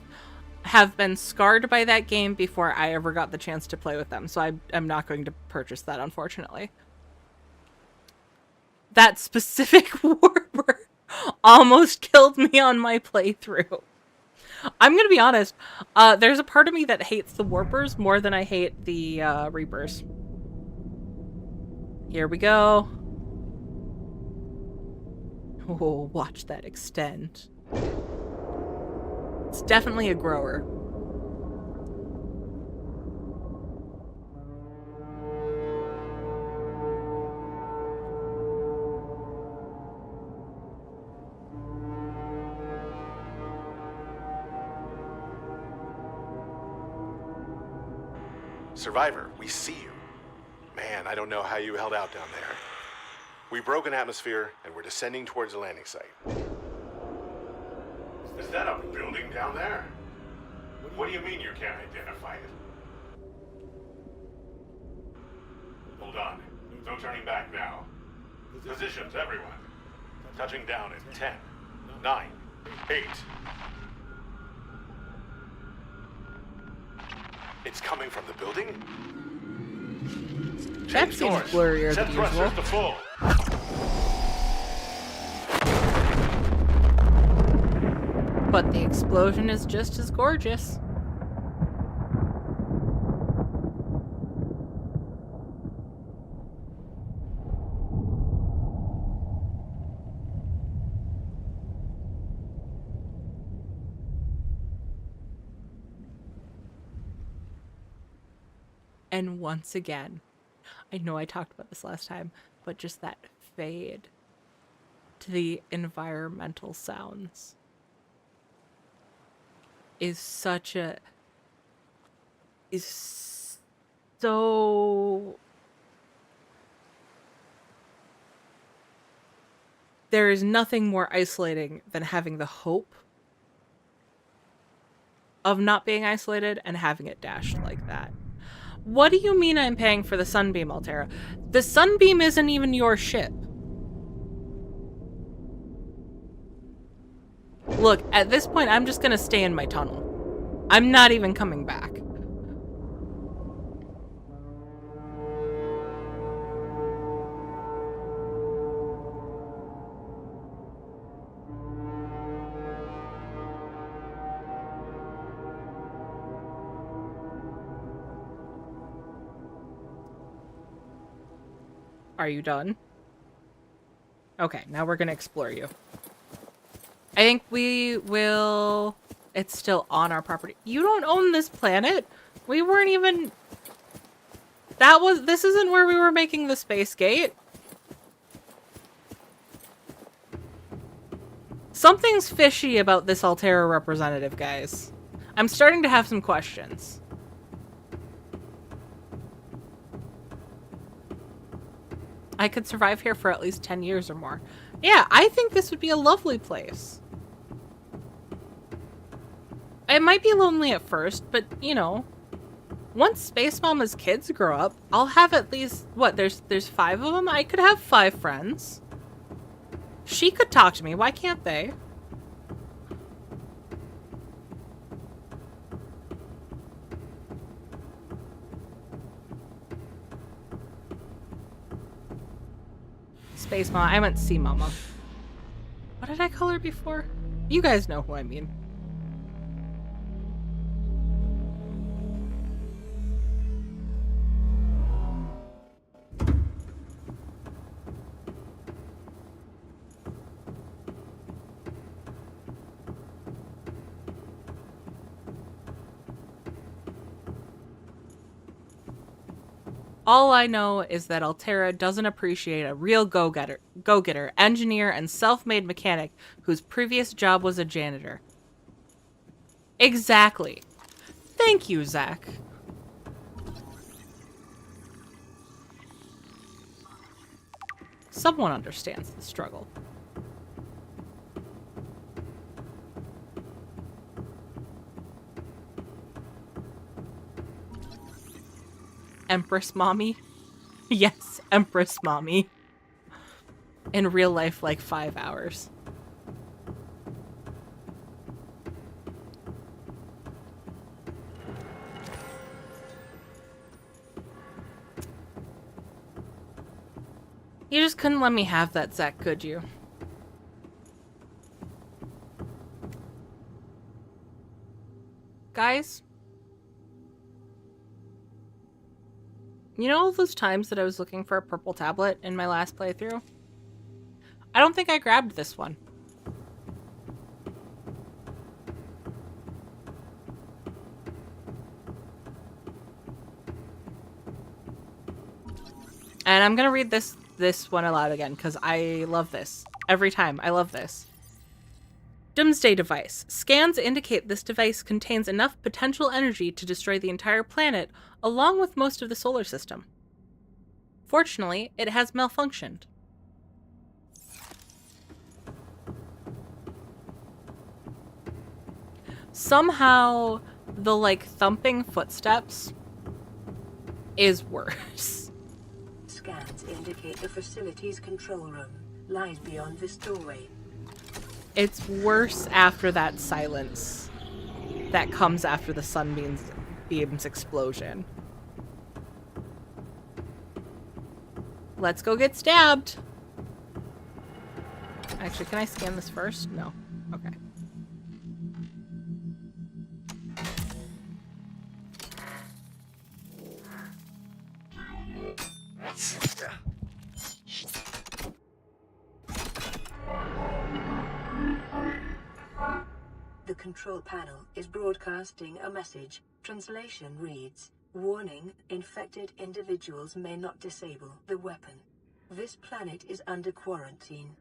have been scarred by that game before I ever got the chance to play with them, so I'm not going to purchase that, unfortunately. That specific Warper almost killed me on my playthrough. I'm gonna be honest, there's a part of me that hates the Warpers more than I hate the Reapers. Here we go. Oh, watch that extend. It's definitely a grower. Survivor, we see you. Man, I don't know how you held out down there. We broke an atmosphere, and we're descending towards the landing site. Is that a building down there? What do you mean you can't identify it? Hold on. No turning back now. Positions, everyone. Touching down in 10, 9, 8. It's coming from the building? That seems blurrier than usual. To full. But the explosion is just as gorgeous. And once again, I know I talked about this last time, but just that fade to the environmental sounds is so... There is nothing more isolating than having the hope of not being isolated and having it dashed like that. What do you mean I'm paying for the Sunbeam, Altera? The Sunbeam isn't even your ship. Look, at this point, I'm just gonna stay in my tunnel. I'm not even coming back. Are you done? Okay, now we're gonna explore you. I think we will... It's still on our property. You don't own this planet. We weren't even... This isn't where we were making the space gate. Something's fishy about this Altera representative, guys. I'm starting to have some questions. I could survive here for at least 10 years or more. Yeah, I think this would be a lovely place. It might be lonely at first, but, you know, once Space Mama's kids grow up, I'll have at least, what, there's 5 of them? I could have 5 friends. She could talk to me. Why can't they? Space Mama. I meant Sea Mama. What did I call her before? You guys know who I mean. All I know is that Altera doesn't appreciate a real go-getter, engineer, and self-made mechanic whose previous job was a janitor. Exactly. Thank you, Zach. Someone understands the struggle. Empress Mommy? Yes, Empress Mommy. In real life, like 5 hours. You just couldn't let me have that, Zach, could you? Guys? You know all those times that I was looking for a purple tablet in my last playthrough? I don't think I grabbed this one. And I'm gonna read this one aloud again, because I love this. Every time, I love this. Doomsday device. Scans indicate this device contains enough potential energy to destroy the entire planet, along with most of the solar system. Fortunately, it has malfunctioned. Somehow, the, like, thumping footsteps is worse. Scans indicate the facility's control room lies beyond this doorway. It's worse after that silence that comes after the sunbeam's explosion. Let's go get stabbed. Actually, can I scan this first? No. Okay. The control panel is broadcasting a message. Translation reads, "Warning, infected individuals may not disable the weapon. This planet is under quarantine."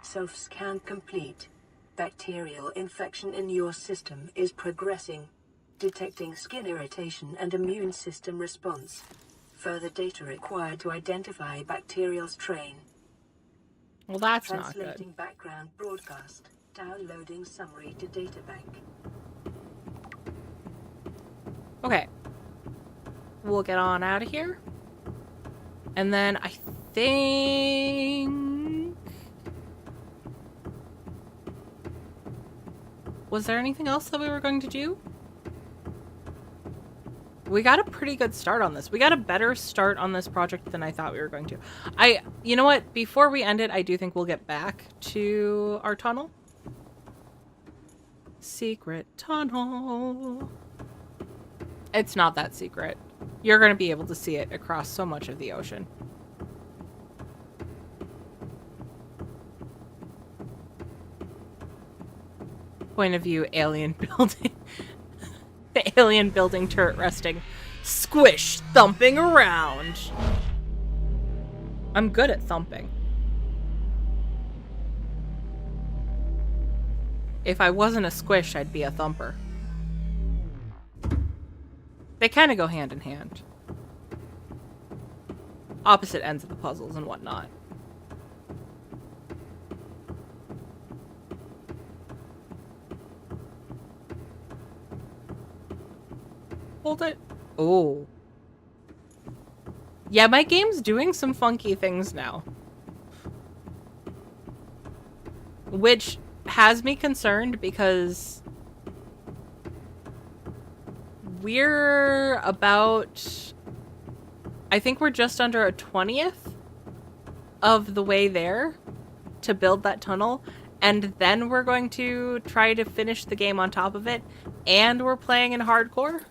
Self-scan complete. Bacterial infection in your system is progressing. Detecting skin irritation and immune system response. Further data required to identify bacterial strain. Well, that's not Translating good. background broadcast. Downloading summary to databank. Okay. We'll get on out of here. And then I think... Was there anything else that we were going to do? We got a pretty good start on this. We got a better start on this project than I thought we were going to. You know what? Before we end it, I do think we'll get back to our tunnel. Secret tunnel. It's not that secret. You're going to be able to see it across so much of the ocean. Point of view, alien building. The alien building turret resting. Squish, thumping around. I'm good at thumping. If I wasn't a squish, I'd be a thumper. They kind of go hand in hand. Opposite ends of the puzzles and whatnot. Hold it. Oh. Yeah, my game's doing some funky things now. Which has me concerned because we're about... I think we're just under a 20th of the way there to build that tunnel. And then we're going to try to finish the game on top of it. And we're playing in hardcore.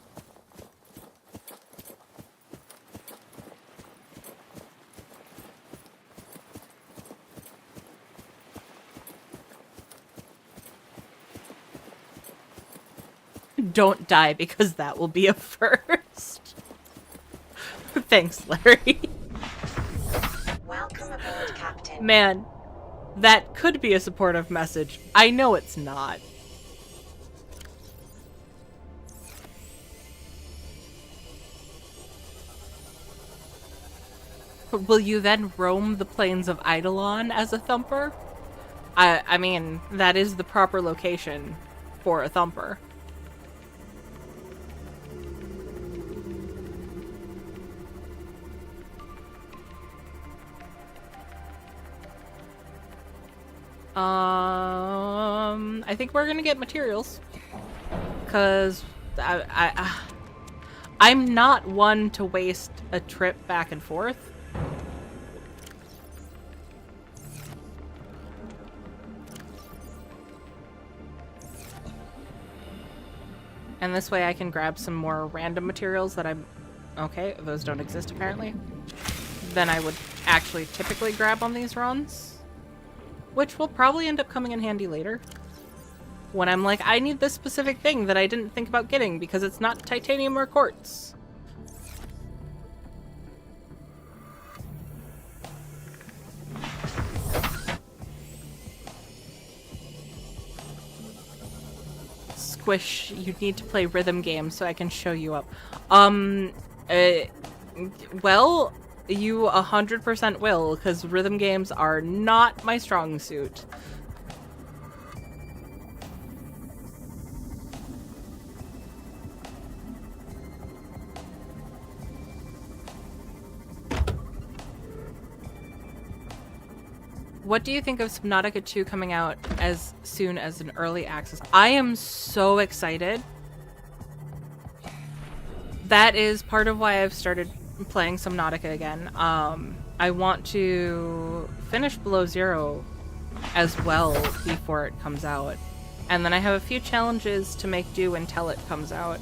Don't die because that will be a first. Thanks, Larry. Welcome aboard, Captain. Man, that could be a supportive message. I know it's not. Will you then roam the plains of Eidolon as a thumper? I mean, that is the proper location for a thumper. I think we're gonna get materials, cause I'm not one to waste a trip back and forth. And this way I can grab some more random materials that I'm... Okay, those don't exist apparently. Then I would actually typically grab on these runs. Which will probably end up coming in handy later. When I'm like, I need this specific thing that I didn't think about getting because it's not titanium or quartz. Squish, you need to play rhythm games so I can show you up. Well, you 100% will, because rhythm games are not my strong suit. What do you think of Subnautica 2 coming out as soon as an early access? I am so excited. That is part of why I've started playing Subnautica again. I want to finish Below Zero as well before it comes out. And then I have a few challenges to make do until it comes out.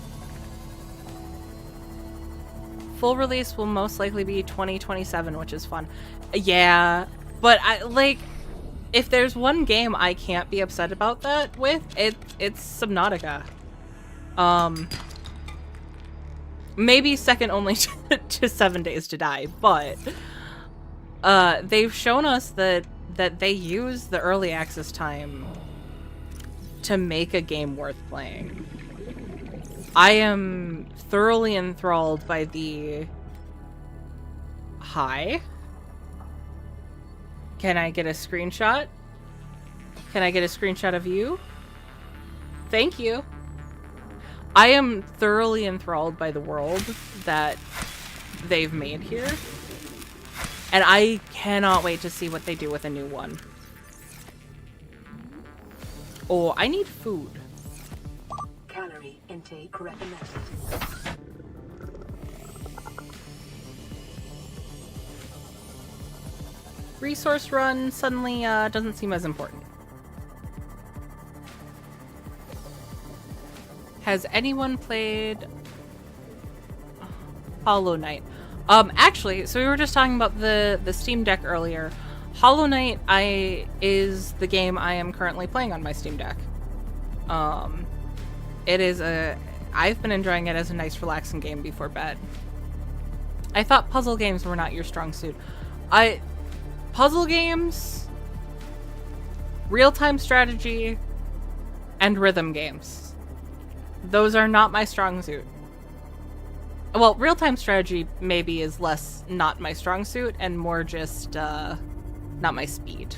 Full release will most likely be 2027, which is fun. Yeah, but if there's one game I can't be upset about that with, it's Subnautica. Maybe second only to 7 Days to Die, but they've shown us that they use the early access time to make a game worth playing. I am thoroughly enthralled by the... Hi? Can I get a screenshot? Can I get a screenshot of you? Thank you. I am thoroughly enthralled by the world that they've made here. And I cannot wait to see what they do with a new one. Oh, I need food. Calorie intake recommended. Resource run suddenly doesn't seem as important. Has anyone played Hollow Knight? Actually, so we were just talking about the Steam Deck earlier. Hollow Knight is the game I am currently playing on my Steam Deck. It is I've been enjoying it as a nice relaxing game before bed. I thought puzzle games were not your strong suit. Puzzle games, real-time strategy, and rhythm games. Those are not my strong suit. Well, real-time strategy maybe is less not my strong suit and more just not my speed.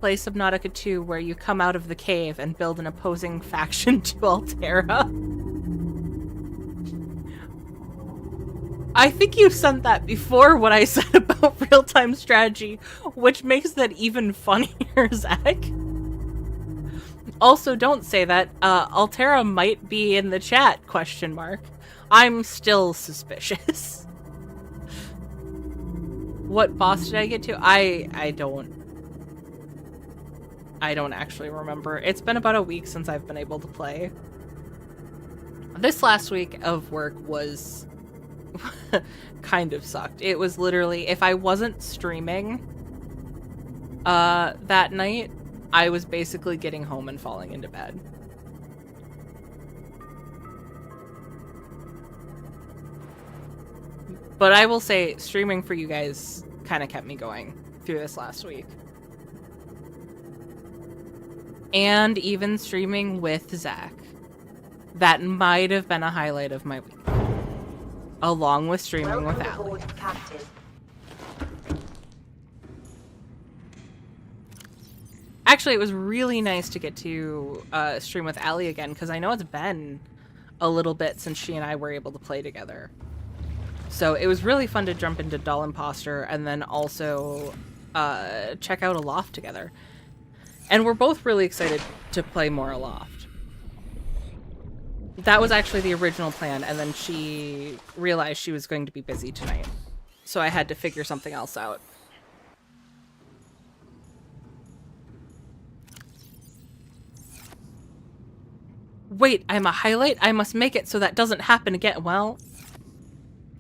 Play Subnautica 2 where you come out of the cave and build an opposing faction to Altera. I think you sent that before what I said about real-time strategy, which makes that even funnier, Zach. Also, don't say that. Altera might be in the chat, question mark. I'm still suspicious. What boss did I get to? I don't actually remember. It's been about a week since I've been able to play. This last week of work was kind of sucked. It was literally, if I wasn't streaming that night, I was basically getting home and falling into bed. But I will say, streaming for you guys kind of kept me going through this last week. And even streaming with Zach. That might have been a highlight of my week. Along with streaming with Allie. Actually, it was really nice to get to stream with Allie again, because I know it's been a little bit since she and I were able to play together. So it was really fun to jump into Doll Imposter and then also check out Aloft together. And we're both really excited to play more Aloft. That was actually the original plan, and then she realized she was going to be busy tonight. So I had to figure something else out. Wait, I'm a highlight? I must make it so that doesn't happen again. Well,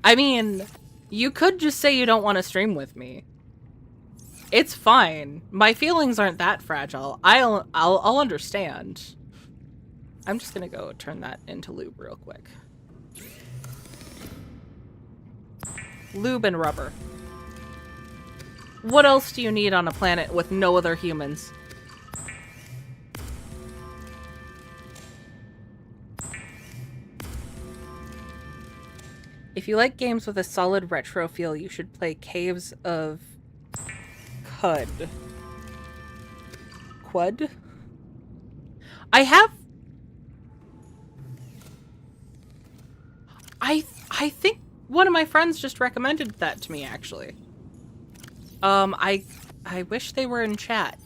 I mean, you could just say you don't want to stream with me. It's fine. My feelings aren't that fragile. I'll understand. I'm just gonna go turn that into lube real quick. Lube and rubber. What else do you need on a planet with no other humans? If you like games with a solid retro feel, you should play Caves of Qud. Qud? I think one of my friends just recommended that to me, actually. I wish they were in chat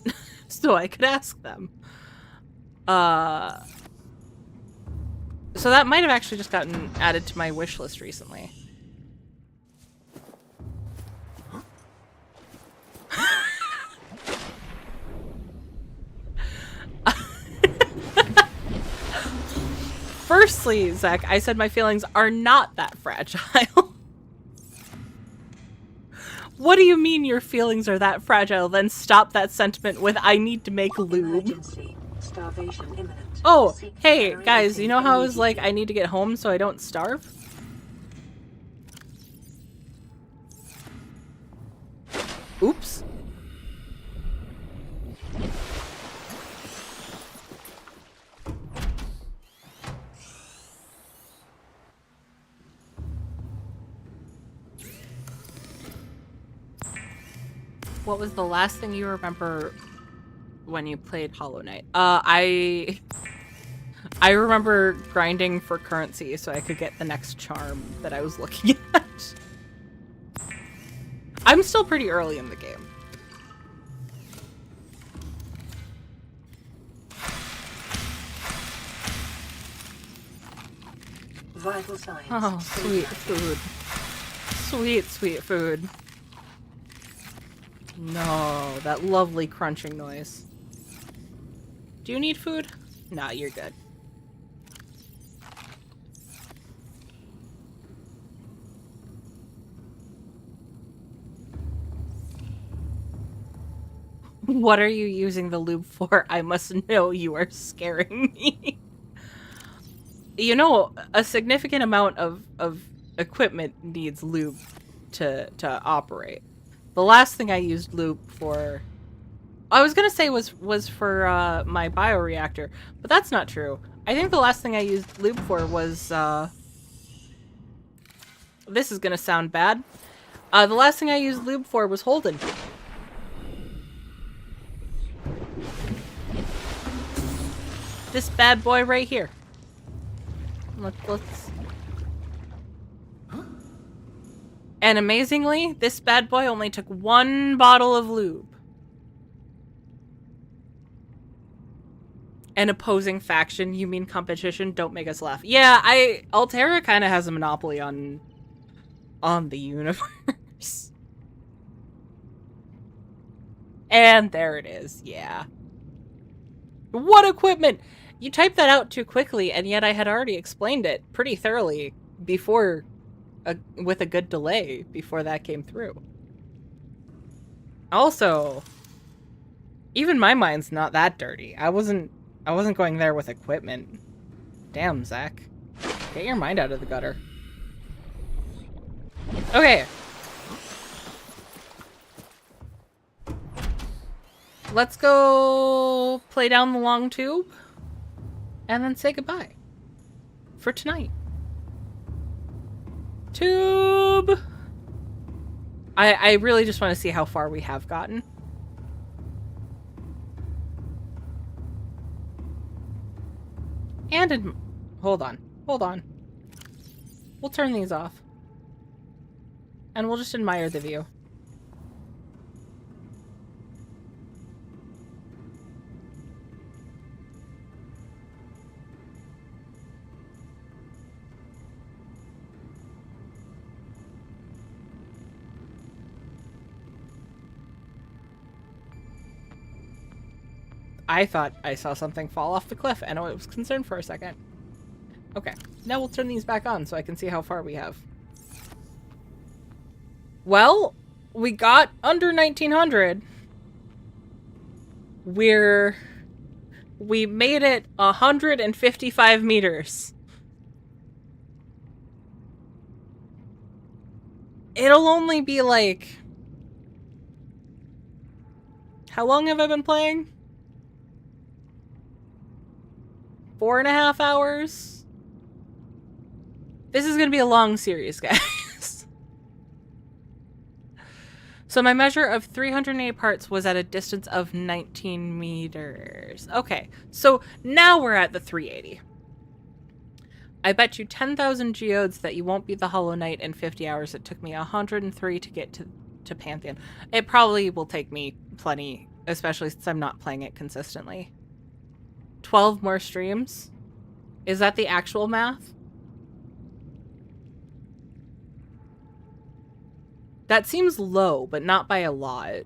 so I could ask them. So that might have actually just gotten added to my wish list recently. Firstly, Zach, I said my feelings are not that fragile. What do you mean your feelings are that fragile? Then stop that sentiment with I need to make lube. Starvation imminent. Oh, hey, guys, you know how I was like, I need to get home so I don't starve? Oops. What was the last thing you remember when you played Hollow Knight? I remember grinding for currency so I could get the next charm that I was looking at. I'm still pretty early in the game. Vital signs. Oh, sweet food. Sweet, sweet food. No, that lovely crunching noise. Do you need food? Nah, you're good. What are you using the lube for? I must know, you are scaring me. You know, a significant amount of equipment needs lube to operate. The last thing I used lube for, I was gonna say was for my bioreactor, but that's not true. I think the last thing I used lube for was this is gonna sound bad. The last thing I used lube for was Holden. This bad boy right here. Let's. And amazingly, this bad boy only took 1 bottle of lube. An opposing faction, you mean competition? Don't make us laugh. Yeah, Altera kind of has a monopoly on the universe. And there it is, yeah. What equipment? You typed that out too quickly, and yet I had already explained it pretty thoroughly before, with a good delay before that came through. Also, even my mind's not that dirty. I wasn't going there with equipment. Damn, Zach. Get your mind out of the gutter. Okay. Let's go play down the long tube and then say goodbye for tonight. Tube! I really just want to see how far we have gotten. And hold on. We'll turn these off. And we'll just admire the view. I thought I saw something fall off the cliff, and I was concerned for a second. Okay, now we'll turn these back on so I can see how far we have. Well, we got under 1900. We made it 155 meters. It'll only be like... How long have I been playing? 4.5 hours? This is gonna be a long series, guys. So my measure of 308 parts was at a distance of 19 meters. Okay, so now we're at the 380. I bet you 10,000 geodes that you won't beat the Hollow Knight in 50 hours. It took me 103 to get to Pantheon. It probably will take me plenty, especially since I'm not playing it consistently. 12 more streams? Is that the actual math? That seems low, but not by a lot.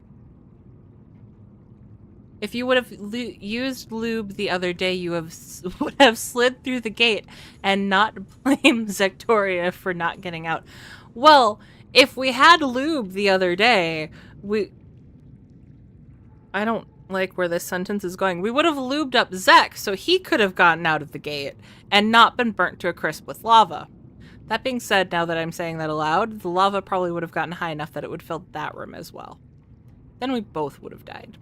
If you would have used lube the other day, you would have slid through the gate and not blame Zectoria for not getting out. Well, if we had lube the other day, I don't like where this sentence is going. We would have lubed up Zek so he could have gotten out of the gate and not been burnt to a crisp with lava. That being said, now that I'm saying that aloud, the lava probably would have gotten high enough that it would fill that room as well. Then we both would have died.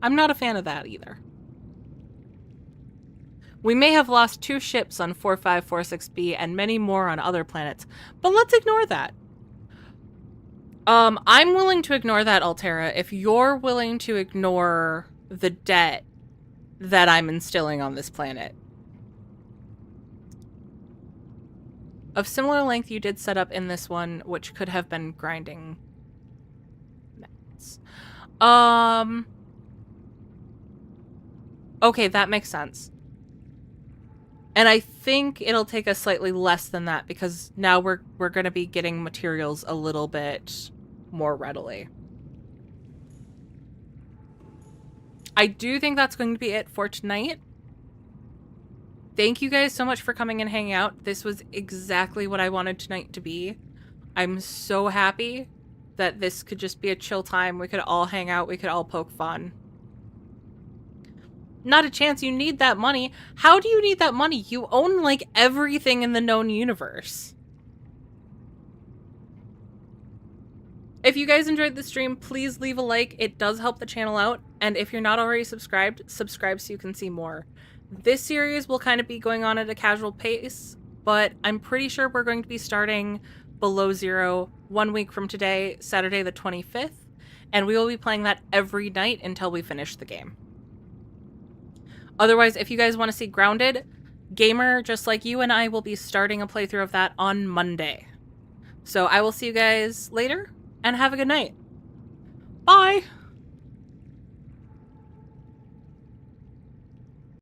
I'm not a fan of that either. We may have lost 2 ships on 4546b and many more on other planets, but let's ignore that. I'm willing to ignore that, Altera, if you're willing to ignore the debt that I'm instilling on this planet. Of similar length you did set up in this one, which could have been grinding mats. Okay, that makes sense. And I think it'll take us slightly less than that because now we're going to be getting materials a little bit more readily. I do think that's going to be it for tonight. Thank you guys so much for coming and hanging out. This was exactly what I wanted tonight to be. I'm so happy that this could just be a chill time. We could all hang out. We could all poke fun. Not a chance. You need that money. How do you need that money? You own, like, everything in the known universe. If you guys enjoyed the stream, please leave a like. It does help the channel out. And if you're not already subscribed, subscribe so you can see more. This series will kind of be going on at a casual pace, but I'm pretty sure we're going to be starting Below Zero 1 week from today, Saturday the 25th, and we will be playing that every night until we finish the game. Otherwise, if you guys want to see Grounded, Gamer, just like you and I, will be starting a playthrough of that on Monday. So I will see you guys later, and have a good night.